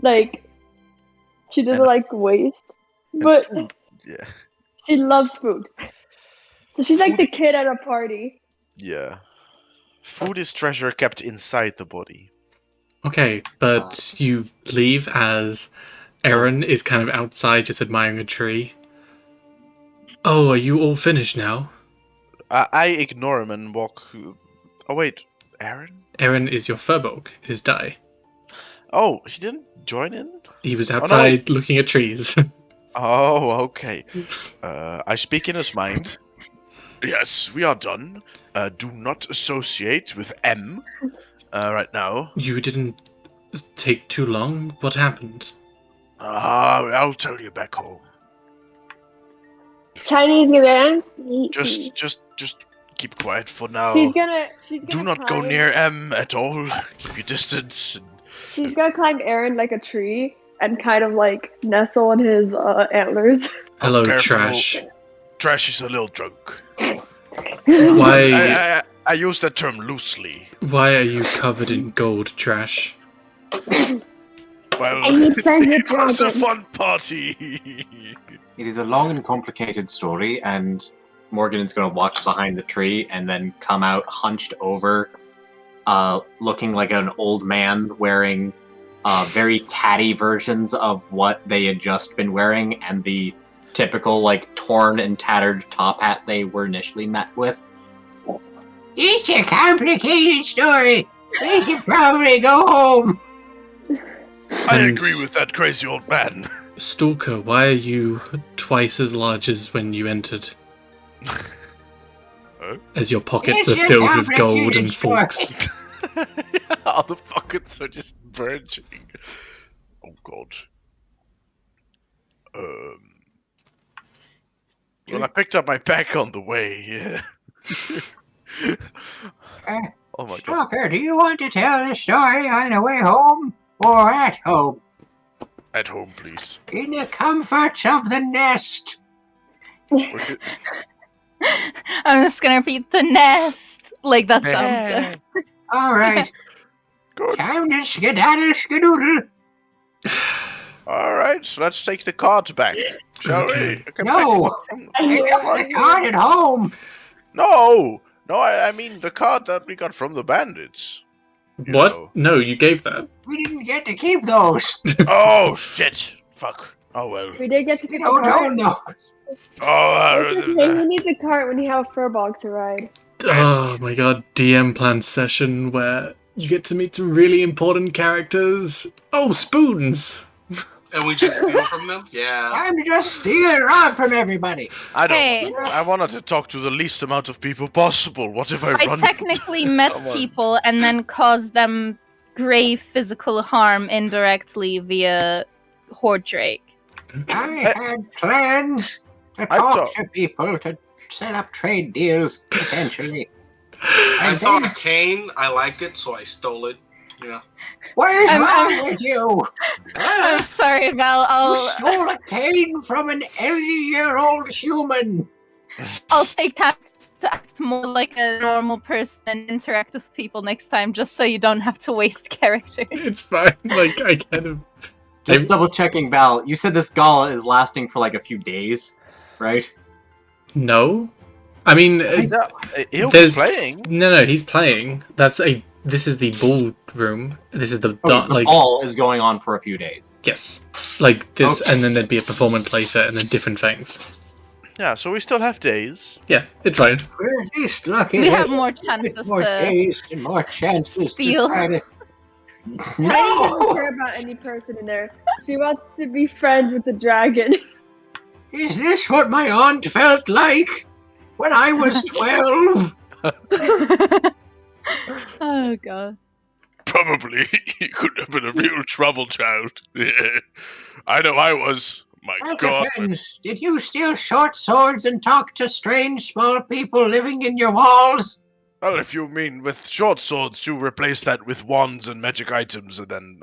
Like she doesn't And- like waste, and but food, yeah, she loves food. So she's like the kid at a party. yeah. Food is treasure kept inside the body. Okay, but you leave as Erren is kind of outside just admiring a tree. Oh, are you all finished now? I ignore him and walk. Oh wait, Erren? Erren is your Firbolg, his die. Oh, he didn't join in? He was no, outside wait. looking at trees. Oh, okay. I speak in his mind. Yes, we are done. Do not associate with M right now. You didn't take too long? What happened? I'll tell you back home. Tiny's gonna Just keep quiet for now. she's gonna Do not go climb- near M at all. Keep your distance. She's gonna climb Erren like a tree and kind of like nestle in his antlers. Hello, Careful. Trash. Trash is a little drunk. Why I use that term loosely. why are you covered in gold, Trash? Well, I need friends with it was a dragons. fun party. It is a long and complicated story, and Morgan is going to walk behind the tree and then come out hunched over, looking like an old man wearing very tatty versions of what they had just been wearing and the typical, like, torn and tattered top hat they were initially met with. It's a complicated story. We should probably go home. I And- agree with that crazy old man. Stalker, why are you twice as large as when you entered? As your pockets It's are a filled with gold complicated and forks. All the pockets are just burning. Oh god. Well, I picked up my pack on the way. Yeah. Oh my god. Stalker, do you want to tell the story on the way home or at home? At home, please. In the comforts of the nest. I'm just gonna repeat the nest. Like that sounds good. All right. Good. Time to skedaddle skedoodle. All right, so let's take the cards back, shall Okay. we? Okay, No, back I left the card at home. No, I mean the card that we got from the bandits. You What? know. No, you gave that. We didn't get to keep those. Oh shit! Fuck. Oh well. We did get to We keep don't the cart. own those. Oh, It's okay, we need the cart when you have a Furbog to ride. Oh my god, DM plan session where you get to meet some really important characters. Oh, spoons! And we just steal from them? Yeah. I'm just stealing around from everybody. I don't. Hey. I wanted to talk to the least amount of people possible. What if I I run? technically met Come on. people and then caused them grave physical harm indirectly via Hoard Drake. I had plans to I talk thought- to people to set up trade deals, potentially. I And saw then- a cane, I liked it, so I stole it. You know. What is I'm- wrong with you? I'm sorry, Val. You stole a cane from an 80-year-old human. I'll take tasks to act more like a normal person and interact with people next time, just so you don't have to waste character. It's fine. Like, I kind of. Just double checking, Val. You said this gala is lasting for like a few days, right? No? I mean, He'll be there's- playing. No, he's playing. This is the ballroom. This is the The ball is going on for a few days. Yes, like this, Okay. and then there'd be a performance later, and then different things. Yeah, so we still have days. Yeah, it's fine. We're at least lucky. We that have more there's chances more to days and more chances steal. to try to... Tiny No! doesn't care about any person in there. She wants to be friends with the dragon. Is this what my aunt felt like when I was 12? Oh god. Probably. He could have been a real trouble child. Yeah. I know I was. My Well, God. friends, did you steal short swords and talk to strange small people living in your walls? Well, if you mean with short swords, you replace that with wands and magic items, and then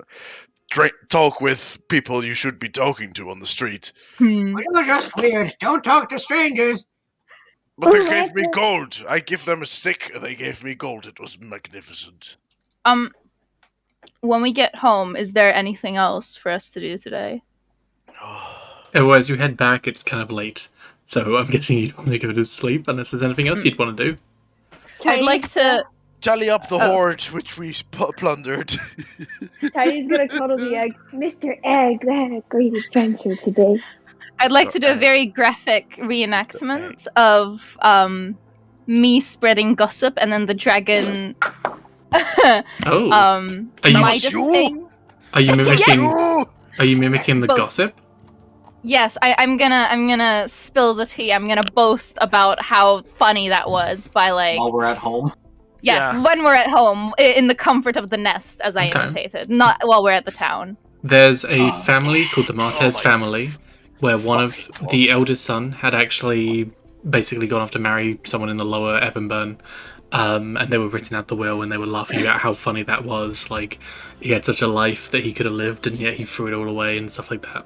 talk with people you should be talking to on the street. Well, you're just weird. Don't talk to strangers. But they gave me gold. I give them a stick, and they gave me gold. It was magnificent. When we get home, is there anything else for us to do today? Oh, as you head back, it's kind of late, so I'm guessing you'd want to go to sleep unless there's anything else you'd want to do. I'd like to Tally up the hoard which we plundered. Tiny's gonna cuddle the egg. Mr. Egg, we had a great adventure today. I'd like to do a very graphic reenactment of me spreading gossip and then the dragon. Are you Midasing. Are you mimicking? Yes! Are you mimicking the Both. Gossip? Yes, I'm gonna spill the tea. I'm gonna boast about how funny that was by like. While we're at home. Yes, when we're at home, in the comfort of the nest, as I imitated, not while we're at the town. There's a family called the Marquez family, where one of the eldest son had actually basically gone off to marry someone in the lower Ebonburn. And they were written out the will, and they were laughing about how funny that was. Like, he had such a life that he could have lived, and yet he threw it all away and stuff like that.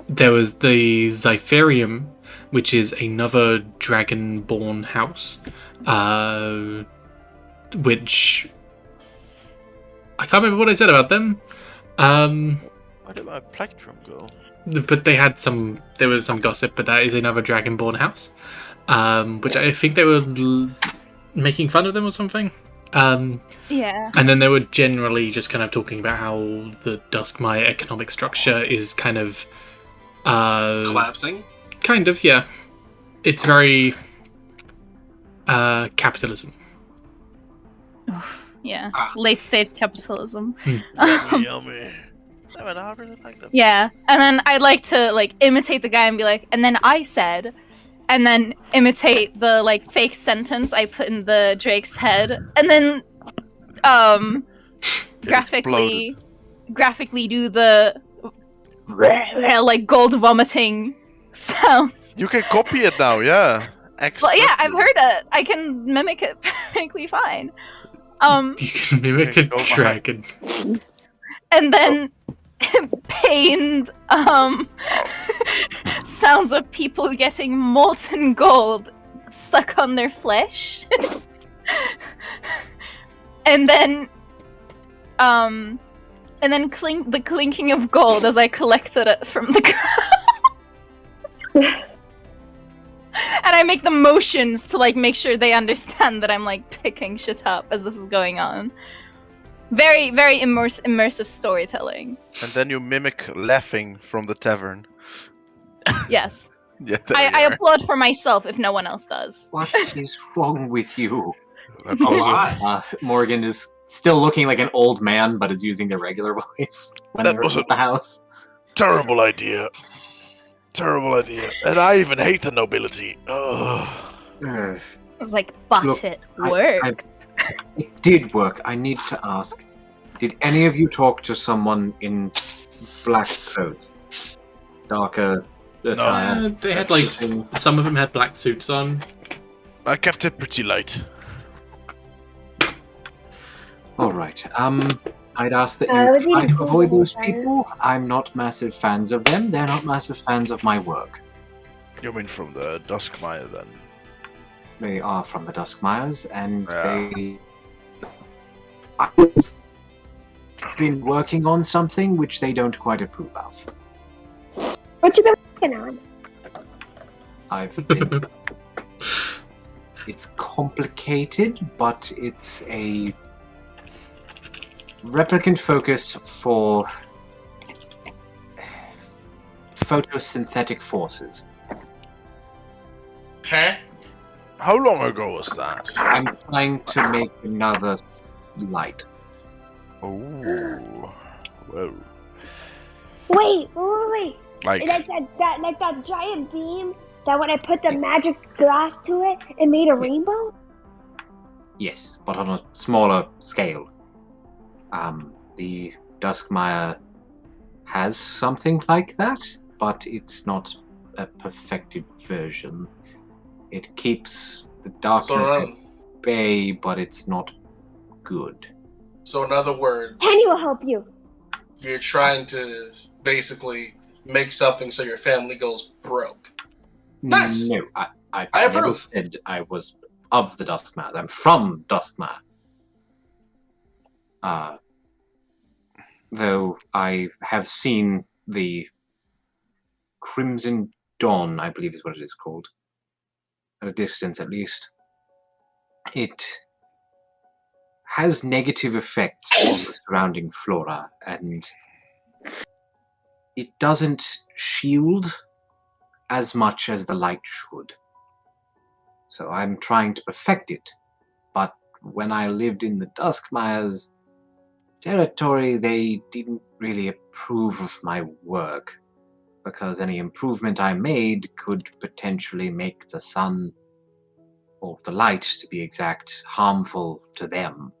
There was the Zytherium, which is another dragon-born house, which I can't remember what I said about them. Where did my plectrum go? But there was some gossip, but that is another dragon-born house. Which I think they were making fun of them or something. Yeah. And then they were generally just kind of talking about how the Duskmire economic structure is kind of collapsing. Kind of, yeah. It's very capitalism. Yeah, late stage capitalism. Yummy. Yeah, and then I'd like to like imitate the guy and be like, and then I said. And then imitate the like fake sentence I put in the Drake's head, and then graphically do the like gold vomiting sounds. You can copy it now, yeah. Well, yeah, I've heard it. I can mimic it perfectly fine. You can mimic a dragon. And then pained sounds of people getting molten gold stuck on their flesh. and then the clinking of gold as I collected it from the ground. And I make the motions to like make sure they understand that I'm like picking shit up as this is going on. Very, very immersive storytelling. And then you mimic laughing from the tavern. Yes. Yeah, I applaud for myself if no one else does. What is wrong with you? Morgan is still looking like an old man, but is using the regular voice when they're at the house. Terrible idea. Terrible idea. And I even hate the nobility. Ugh. I was like, but look, it worked. It did work. I need to ask, did any of you talk to someone in black clothes? Darker attire? They had like, some of them had black suits on. I kept it pretty light. Alright, I'd ask that you try to avoid those people. I'm not massive fans of them. They're not massive fans of my work. You mean from the Duskmire then? They are from the Duskmires, and I've been working on something which they don't quite approve of. What you been working on? I've been... It's complicated, but it's a replicant focus for photosynthetic forces. Huh? How long ago was that? I'm trying to make another light. Oh, whoa. Wait. Like that giant beam that when I put the magic glass to it, it made a rainbow? Yes, but on a smaller scale. The Duskmire has something like that, but it's not a perfected version. It keeps the darkness at bay, but it's not good. So in other words, Penny will help you. You're trying to basically make something so your family goes broke. Nice. No, I never approve. said I was of the Duskmire. I'm from Duskmire. Though I have seen the Crimson Dawn, I believe is what it is called. At a distance, at least. It has negative effects on the surrounding flora, and it doesn't shield as much as the light should. So I'm trying to perfect it. But when I lived in the Duskmire's territory, they didn't really approve of my work, because any improvement I made could potentially make the sun, or the light to be exact, harmful to them.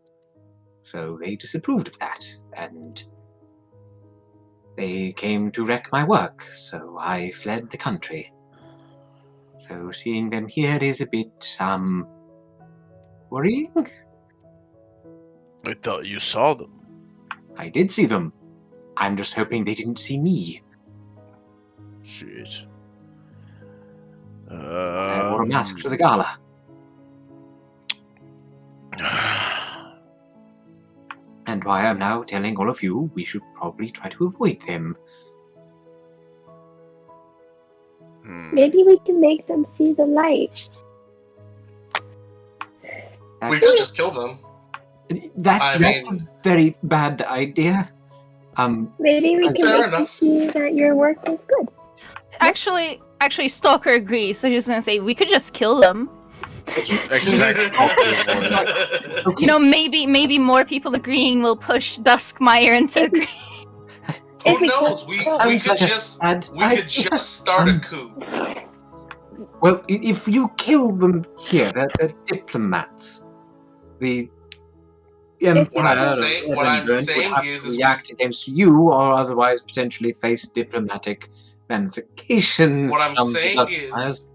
So they disapproved of that, and they came to wreck my work, so I fled the country. So seeing them here is a bit, worrying. I thought you saw them. I did see them. I'm just hoping they didn't see me. Shit. I wore a mask to the gala. And why I'm now telling all of you, we should probably try to avoid them. Maybe we can make them see the light. We could just kill them. That's a very bad idea. Maybe we can make them see that your work is good. Actually, Stalker agrees. So she's gonna say we could just kill them. You know, maybe more people agreeing will push Duskmire into agreeing. Who knows? We could just start a coup. Well, if you kill them here, they're diplomats. The Empire what I'm saying would have is to react against you, or otherwise potentially face diplomatic ramifications. What I'm from saying the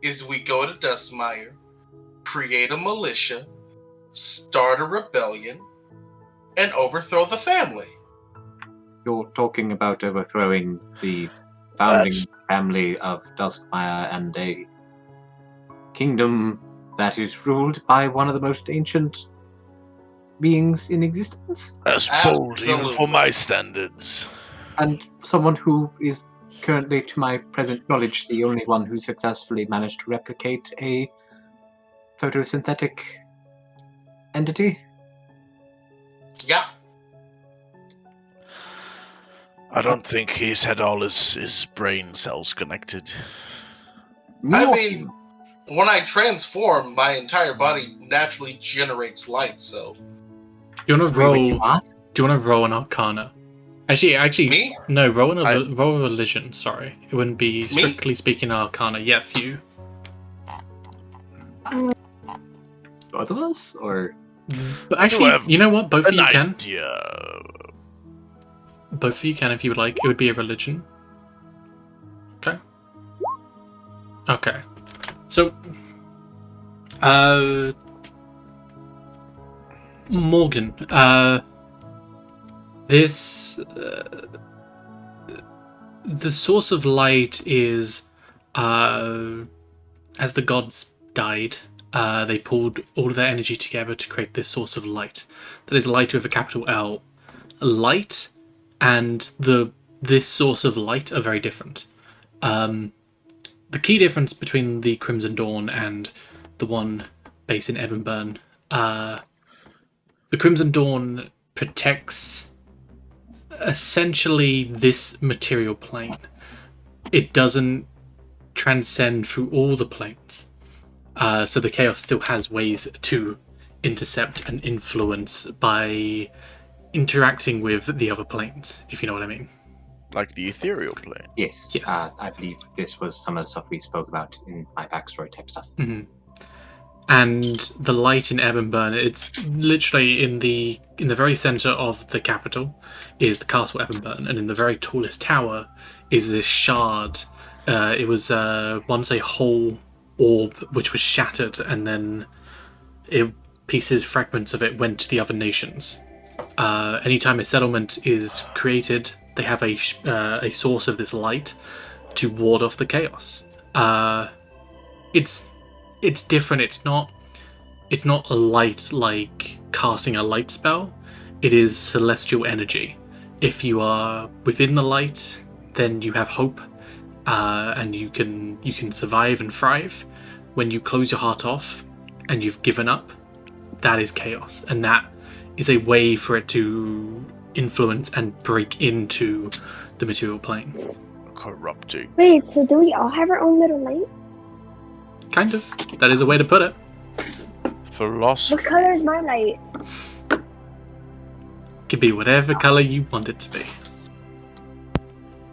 is we go to Duskmire, create a militia, start a rebellion, and overthrow the family. You're talking about overthrowing the founding family of Duskmire and a kingdom that is ruled by one of the most ancient beings in existence. That's bold, even for my standards. And someone who is currently, to my present knowledge, the only one who successfully managed to replicate a photosynthetic entity. Yeah. I don't think he's had all his brain cells connected. I mean, when I transform, my entire body naturally generates light, so... Do you want to roll an Arcana? Actually, me? No, roll a religion. Sorry, it wouldn't be strictly speaking Arcana. Yes, you. Both of us, or? But actually, you know what? Both of you can. Idea. Both of you can, if you would like. It would be a religion. Okay. Okay. So, Morgan, the source of light is, as the gods died, they pulled all of their energy together to create this source of light. That is light with a capital L. Light and this source of light are very different. The key difference between the Crimson Dawn and the one based in Ebonburn, the Crimson Dawn protects essentially this material plane. It doesn't transcend through all the planes. So the Chaos still has ways to intercept and influence by interacting with the other planes, if you know what I mean. Like the ethereal plane. Yes. I believe this was some of the stuff we spoke about in my backstory type stuff. Mm-hmm. And the light in Ebonburn, it's literally in the very center of the capital is the castle Ebonburn, and in the very tallest tower is this shard. It was once a whole orb which was shattered, and then fragments of it went to the other nations. Anytime a settlement is created, they have a source of this light to ward off the chaos. It's different. It's not a light like casting a light spell. It is celestial energy. If you are within the light, then you have hope, and you can survive and thrive. When you close your heart off and you've given up, that is chaos, and that is a way for it to influence and break into the material plane. Corrupting. Wait, so do we all have our own little light? Kind of. That is a way to put it. Philosophy. What color is my light? Could be whatever color you want it to be.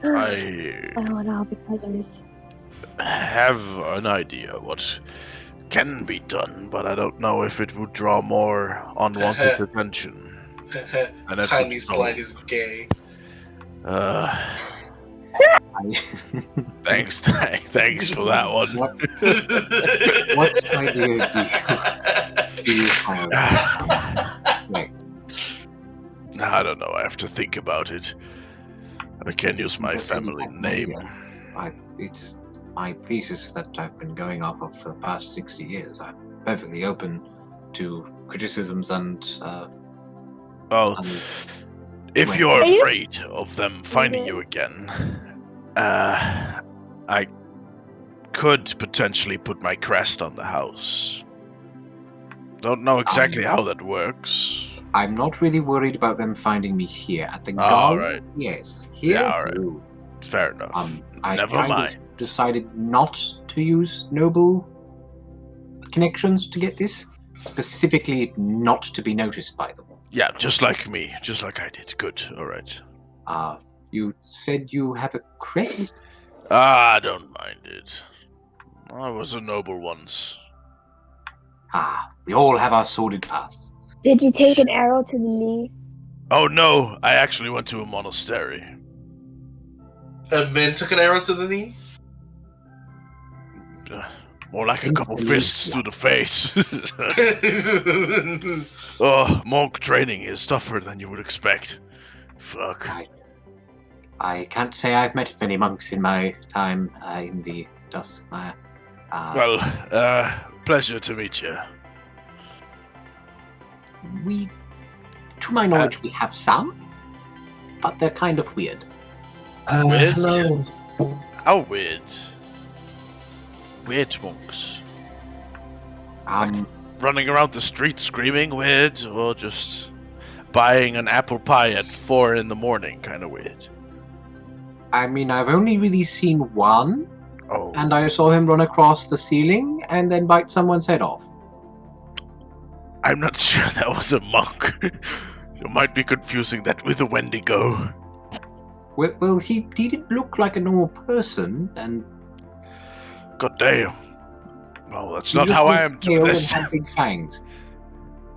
I don't want all the colors. have an idea what can be done, but I don't know if it would draw more unwanted attention. Tiny Slide is gay. Thanks for that one. What idea do you have? I don't know. I have to think about it. I can use my family name. It's my thesis that I've been going off of for the past 60 years. I'm perfectly open to criticisms and. If you're afraid of them finding you again, I could potentially put my crest on the house. Don't know exactly how that works. I'm not really worried about them finding me here. At the right. Yes. Here, yeah, all right. Fair enough. I Never mind. Decided not to use noble connections to get this. Specifically, not to be noticed by them. Yeah, just like me. Just like I did. Good. All right. You said you have a crest? I don't mind it. I was a noble once. We all have our sordid pasts. Did you take an arrow to the knee? Oh no, I actually went to a monastery. And then took an arrow to the knee? More like a couple fists to the face. Monk training is tougher than you would expect. Fuck. I can't say I've met many monks in my time in the Duskmire. Pleasure to meet you. To my knowledge, we have some, but they're kind of weird. Weird? Hello. How weird? Weird monks. Running around the street screaming weird, or just buying an apple pie at 4 a.m. kind of weird? I mean, I've only really seen one, Oh. and I saw him run across the ceiling and then bite someone's head off. I'm not sure that was a monk. You might be confusing that with a Wendigo. Well, he didn't look like a normal person, and... God damn. Well, that's not how I am to this. Had big fangs.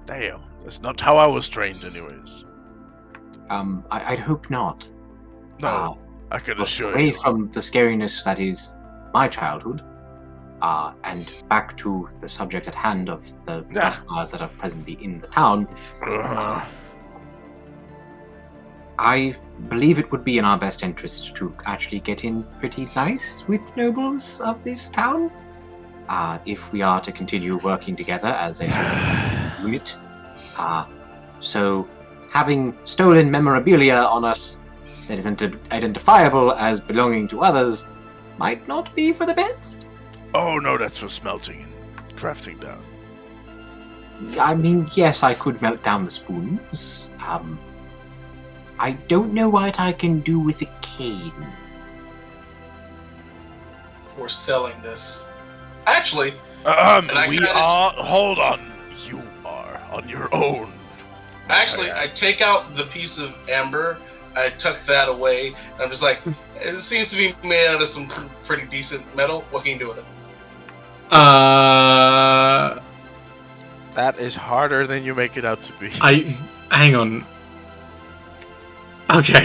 Damn, that's not how I was trained anyways. I'd hope not. No, I can assure away you. From the scariness that is my childhood, and back to the subject at hand of the Duskmires that are presently in the town, I believe it would be in our best interest to actually get in pretty nice with nobles of this town, if we are to continue working together as a sort of unit. So, having stolen memorabilia on us that is identifiable as belonging to others might not be for the best. Oh no, that's for smelting and crafting down. I mean, yes, I could melt down the spoons. I don't know what I can do with a cane. We're selling this. Actually, hold on. You are on your own. Actually, I take out the piece of amber, I tuck that away, and I'm just like, it seems to be made out of some pretty decent metal. What can you do with it? That is harder than you make it out to be. Hang on. Okay.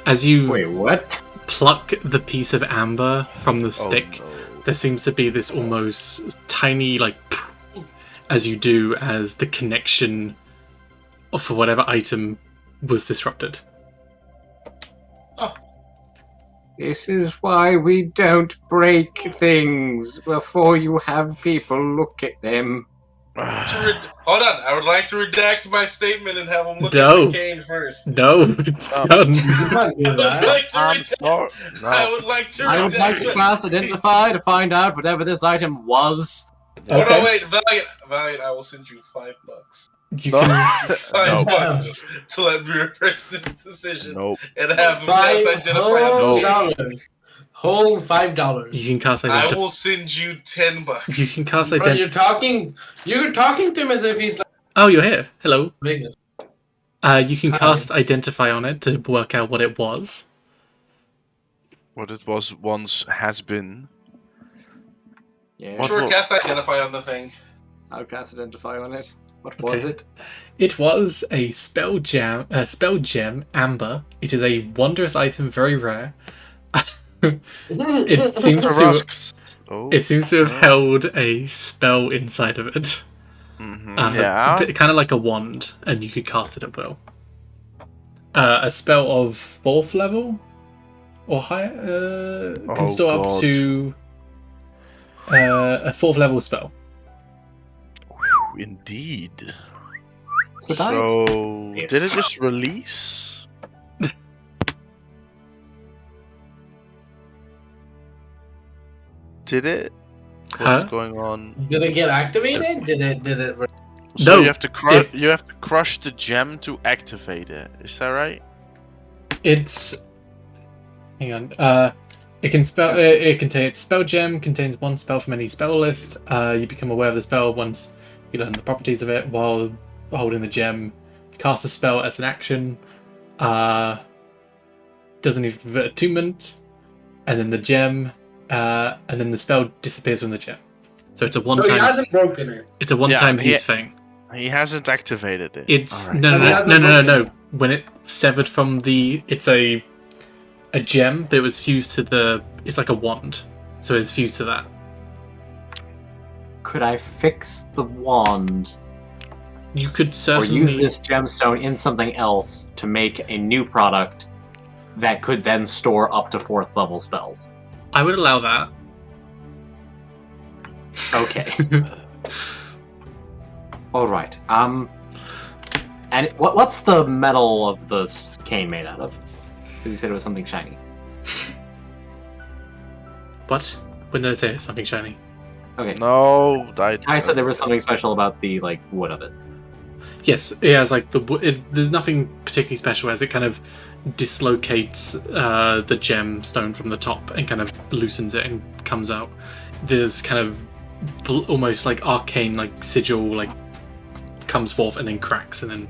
As you Wait, what? pluck the piece of amber from the stick, no. there seems to be this almost tiny, like, as you do, as the connection for whatever item was disrupted. This is why we don't break things before you have people look at them. Hold on, I would like to redact my statement and have him look No. at the cane first. No, it's done. I would like to I would like to class identify to find out whatever this item was. Oh no, wait, Valiant, I will send you $5. You can $5 to let me reverse this decision and have him just identify. Whole $5. You can cast I will send you $10. You can cast Bro, you're talking to him as if he's like. Oh, you're here. Hello. Bigness. You can cast Identify on it to work out what it was. What it was once has been. Yeah. Sure, cast Identify on the thing. I'll cast Identify on it. What was it? It was a spell gem, amber. It is a wondrous item, very rare. It seems to have held a spell inside of it. Kind of like a wand, and you could cast it at will. A spell of 4th level or higher can store up to a 4th level spell. Indeed. Did it just release? Did it? What's going on? Did it get activated? Did it? So you have to you have to crush the gem to activate it. Is that right? Hang on. It can spell. It contains spell gem. Contains one spell from any spell list. You become aware of the spell once you learn the properties of it. While holding the gem, cast a spell as an action. Doesn't need attunement, and then the gem, and then the spell disappears from the gem. So it's a one-time. He hasn't broken it. It's a one-time use thing. He hasn't activated it. It's no. When it severed from it's a gem, but it was fused to the. It's like a wand, so it's fused to that. Could I fix the wand? You could certainly. Or use this gemstone in something else to make a new product that could then store up to 4th level spells. I would allow that. Okay. All right. And what's the metal of the cane made out of? Because you said it was something shiny. What? When did I say something shiny? Okay. No, I said there was something special about the wood of it. Yes, it has there's nothing particularly special as it kind of dislocates the gemstone from the top and kind of loosens it and comes out. There's kind of almost like arcane sigil comes forth and then cracks and then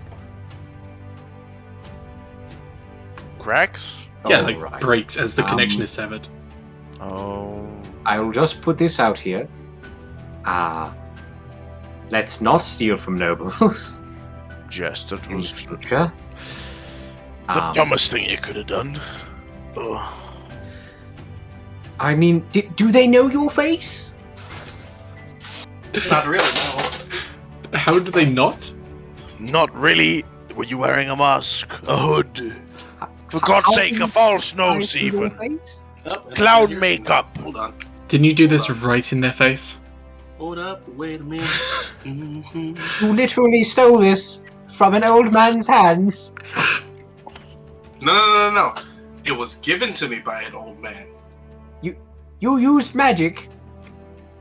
cracks. Yeah, breaks as the connection is severed. Oh. I'll just put this out here. Let's not steal from nobles. Yes, that was future. The dumbest thing you could have done. Ugh. I mean, do they know your face? Not really, no. How do they not? Not really. Were you wearing a mask? A hood? For God's sake, a false nose even. Clown makeup. Hold on. Didn't you do this right in their face? Hold up, wait a minute. You literally stole this from an old man's hands. No. It was given to me by an old man. You used magic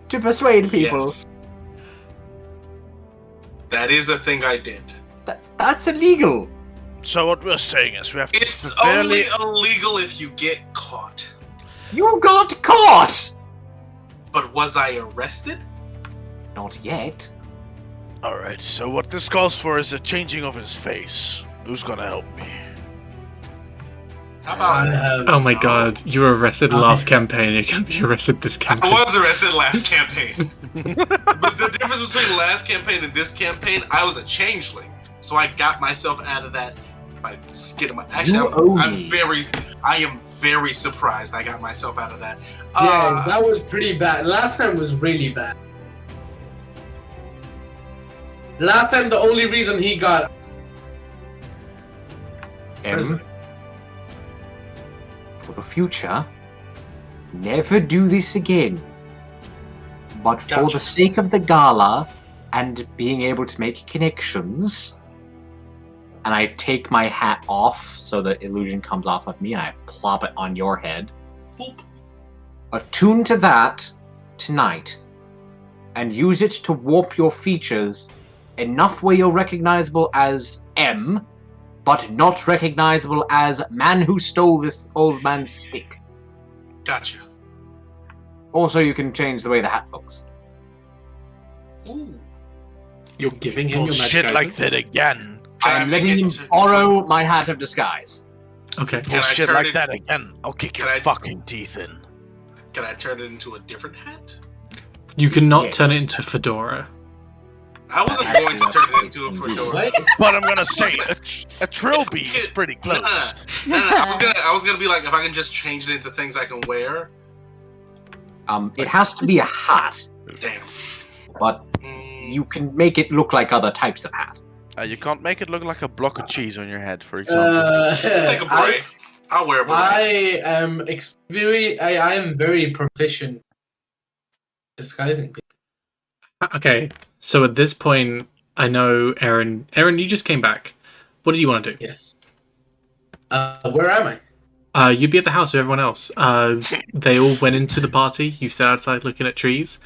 to persuade people. Yes. That is a thing I did. That's illegal. So what we're saying is we have to It's only illegal if you get caught. You got caught! But was I arrested? Not yet. Alright, so what this calls for is a changing of his face. Who's gonna help me? How about? Oh my god, you were arrested last campaign. You're gonna be arrested this campaign. I was arrested last campaign. But the difference between last campaign and this campaign, I was a changeling, so I got myself out of that by the skin of my. Actually, I am very surprised I got myself out of that. Yeah, that was pretty bad. Last time was really bad. Last time, the only reason he got. For the future, never do this again. But for the sake of the gala and being able to make connections, and I take my hat off so the illusion comes off of me and I plop it on your head. Boop. Attune to that tonight and use it to warp your features enough where you're recognizable as M, but not recognizable as man who stole this old man's stick. Gotcha. Also, you can change the way the hat looks. Ooh. You're giving him your magic shit like items? that again. I'm letting him borrow my hat of disguise. Okay. Bullshit like that again. I'll kick your fucking teeth in. Can I turn it into a different hat? You cannot turn it into a fedora. I wasn't going to turn it into a fedora. But I'm gonna say a trilby is pretty close. No, I was gonna be like, if I can just change it into things I can wear. It has to be a hat. Damn. But you can make it look like other types of hat. You can't make it look like a block of cheese on your head, for example. Take a break. I'll wear a beret. I am very proficient disguising people. Okay, so at this point, I know Erren. Erren, you just came back. What do you want to do? Yes. Where am I? You'd be at the house with everyone else. They all went into the party. You sat outside looking at trees,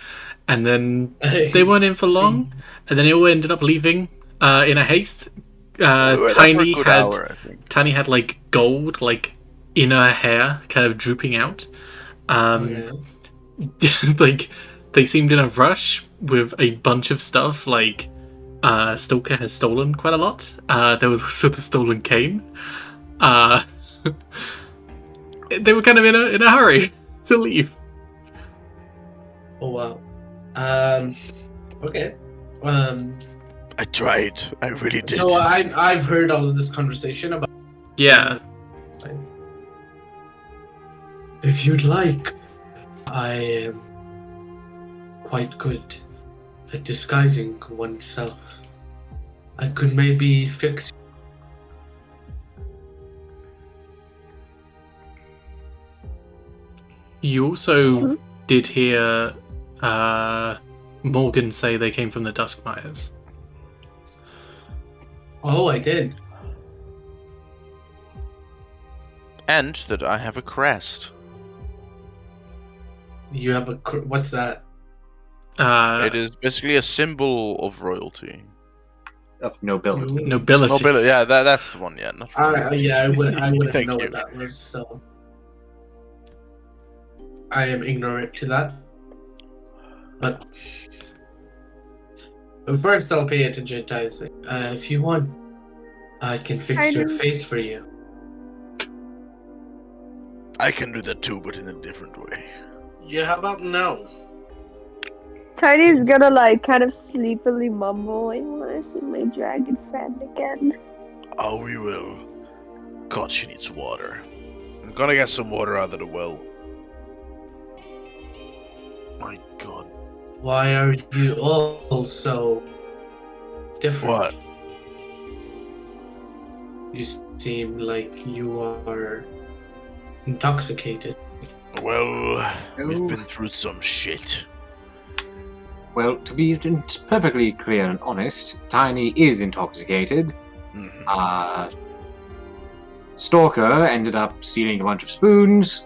and then they weren't in for long, and then they all ended up leaving in a haste. Tiny had like gold like in her hair, kind of drooping out. Like they seemed in a rush with a bunch of stuff. Like Stalker has stolen quite a lot. There was also the stolen cane. They were kind of in a hurry to leave. Oh wow. Okay. I tried. I really did. So I've heard all of this conversation about. Yeah. If you'd like, I am quite good at disguising oneself. I could maybe fix. You also did hear Morgan say they came from the Duskmires. Oh, I did. And that I have a crest. You have a what's that? It is basically a symbol of royalty. Of nobility. Nobility. Yeah, that's the one. Yeah, not royalty. I wouldn't Thank know you. what that was. So I am ignorant to that. But first, I'll pay attention to Tyson. If you want, I can fix your face for you. I can do that too, but in a different way. Yeah, how about no? Tiny's gonna like kind of sleepily mumble, I wanna see my dragon friend again. Oh, we will. God, she needs water. I'm gonna get some water out of the well. My God. Why are you all so different? What? You seem like you are intoxicated. Well, we've been through some shit. Well, to be perfectly clear and honest, Tiny is intoxicated. Stalker ended up stealing a bunch of spoons.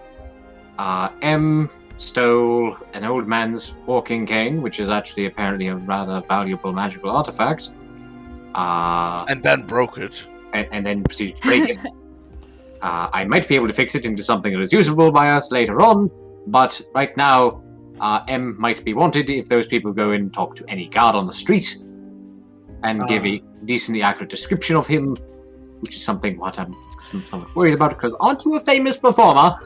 M stole an old man's walking cane, which is actually apparently a rather valuable magical artifact. And then broke it. And then proceeded to break it. I might be able to fix it into something that is usable by us later on, but right now, M might be wanted if those people go and talk to any guard on the street and give a decently accurate description of him. which is something what I'm somewhat worried about, because aren't you a famous performer?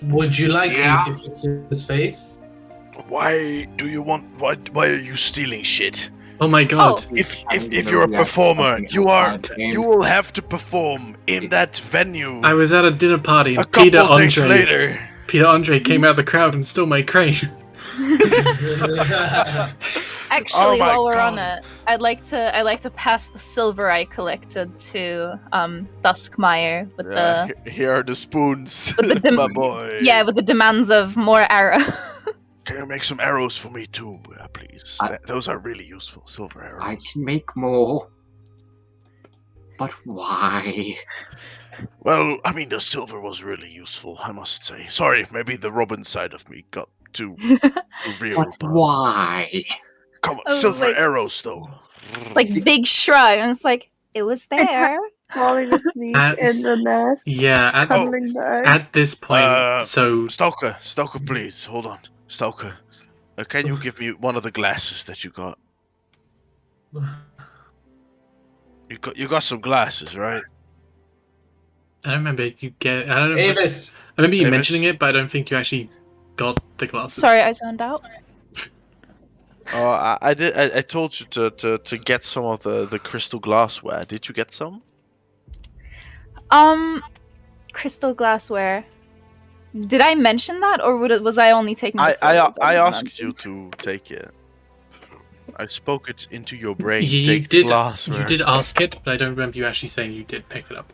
Would you like Yeah. me to fix his face? Why do you want? Why are you stealing shit? Oh my god. If you're a performer, you will have to perform in that venue. I was at a dinner party and a couple days later. Peter Andre came out of the crowd and stole my crane. Actually, Oh my while we're God. on it, I'd like to pass the silver I collected to Duskmeyer with Here are the spoons, with the my boy. with the demands of more arrow. Can you make some arrows for me too, please? Those are really useful, silver arrows. I can make more. But why? Well, I mean, the silver was really useful, I must say. Sorry, maybe the Robin side of me got too real. But why? Come on, I was silver like- arrows, though. Like big shrug, and it's like it was there. Falling asleep At- in the nest. Yeah, Cuddling the egg. at this point, so Stoker, please, hold on. Stoker, can you give me one of the glasses that you got? You got some glasses, right? I don't remember you get. I don't know. Avis. I remember you Avis. mentioning it, but I don't think you actually got the glasses. Sorry, I zoned out. Oh, I did. I told you to get some of the crystal glassware. Did you get some? Crystal glassware. Did I mention that, or was I only taking? The I silver? asked you to take it. I spoke it into your brain. You Take did. the glassware. You did ask it, but I don't remember you actually saying you did pick it up.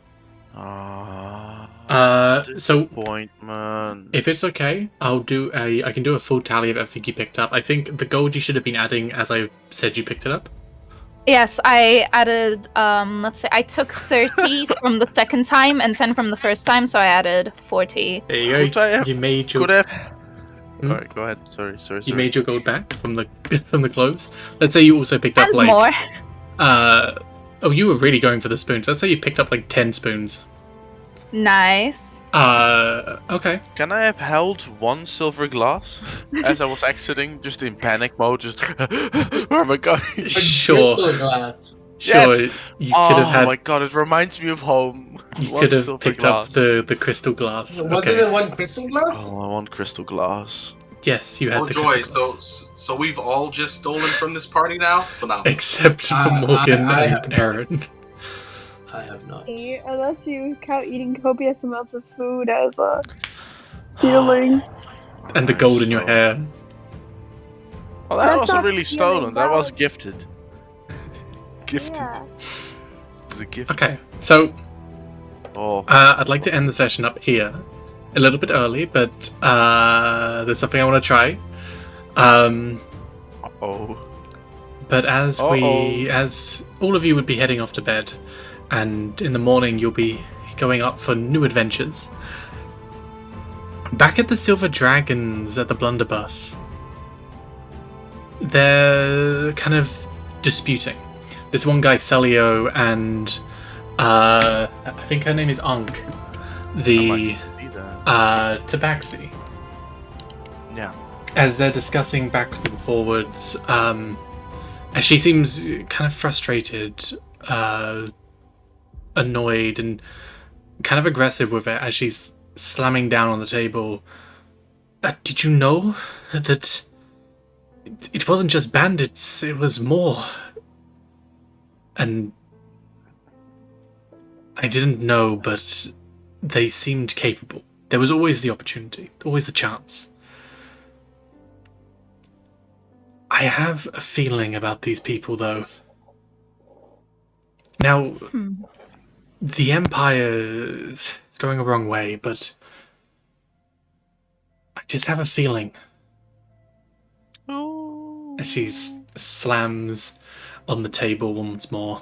So Disappointment. if it's okay, I can do a full tally of everything you picked up. I think the gold you should have been adding, as I said, you picked it up. Yes, I added. Let's say I took 30 from the second time and 10 from the first time, so I added 40. There you Could go. I have- You made your. Could have. Hmm? Alright, go ahead. Sorry. You made your gold back from the from the clothes. Let's say you also picked up And like more. Oh, you were really going for the spoons. Let's say you picked up like 10 spoons. Nice. Okay. Can I have held one silver glass as I was exiting, just in panic mode? Just where am I going? Sure. Crystal glass. Sure. Yes. You could have had. my god, it reminds me of home. You One could have silver picked glass. up the crystal glass. Wasn't Okay. it one crystal glass? Oh, I want crystal glass. Yes, you had Oh the joy! crystal glass. So we've all just stolen from this party now. Phenomenal. Except for Morgan and Erren. I have not. Unless you count eating copious amounts of food as a stealing. And the gold in your hair. Well, that That's wasn't not really stealing, stolen. That was that was- gifted. Gifted. Yeah. It was a gift. Okay, so Oh. I'd like to end the session up here. A little bit early, but there's something I want to try. Oh. But as all of you would be heading off to bed, and in the morning you'll be going up for new adventures. Back at the Silver Dragons at the Blunderbuss, they're kind of disputing. This one guy, Celio, and I think her name is Ankh, the Tabaxi. Yeah. As they're discussing backwards and forwards, as she seems kind of frustrated, annoyed, and kind of aggressive with it as she's slamming down on the table. Did you know that it wasn't just bandits, it was more? And I didn't know, but they seemed capable. There was always the opportunity, always the chance. I have a feeling about these people, though. Now, the Empire is going the wrong way, but I just have a feeling. She slams on the table once more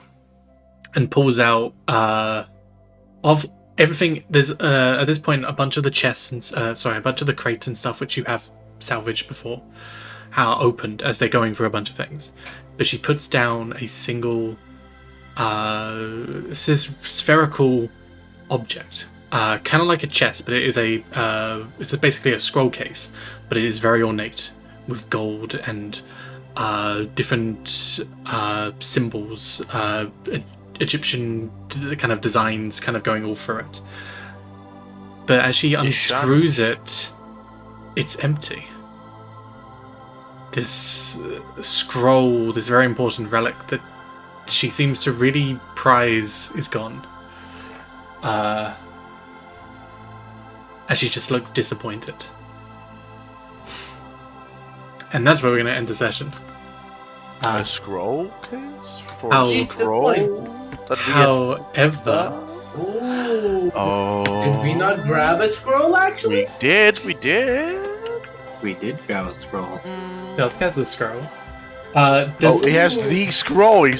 and pulls out of everything. There's at this point a bunch of the chests and a bunch of the crates and stuff which you have salvaged before are opened as they're going through a bunch of things. But she puts down a single spherical object, kind of like a chest, but it is it's basically a scroll case, but it is very ornate with gold and different symbols Egyptian kind of designs kind of going all through it. But as she unscrews it, it's empty. This scroll, this very important relic that she seems to really prize, is gone. As she just looks disappointed. And that's where we're going to end the session. A scroll case? For How- a scroll? That we However, Ooh. Oh. Did we not grab a scroll actually? We did. We did grab a scroll. Elsk has the scroll. Oh, he has the scroll. He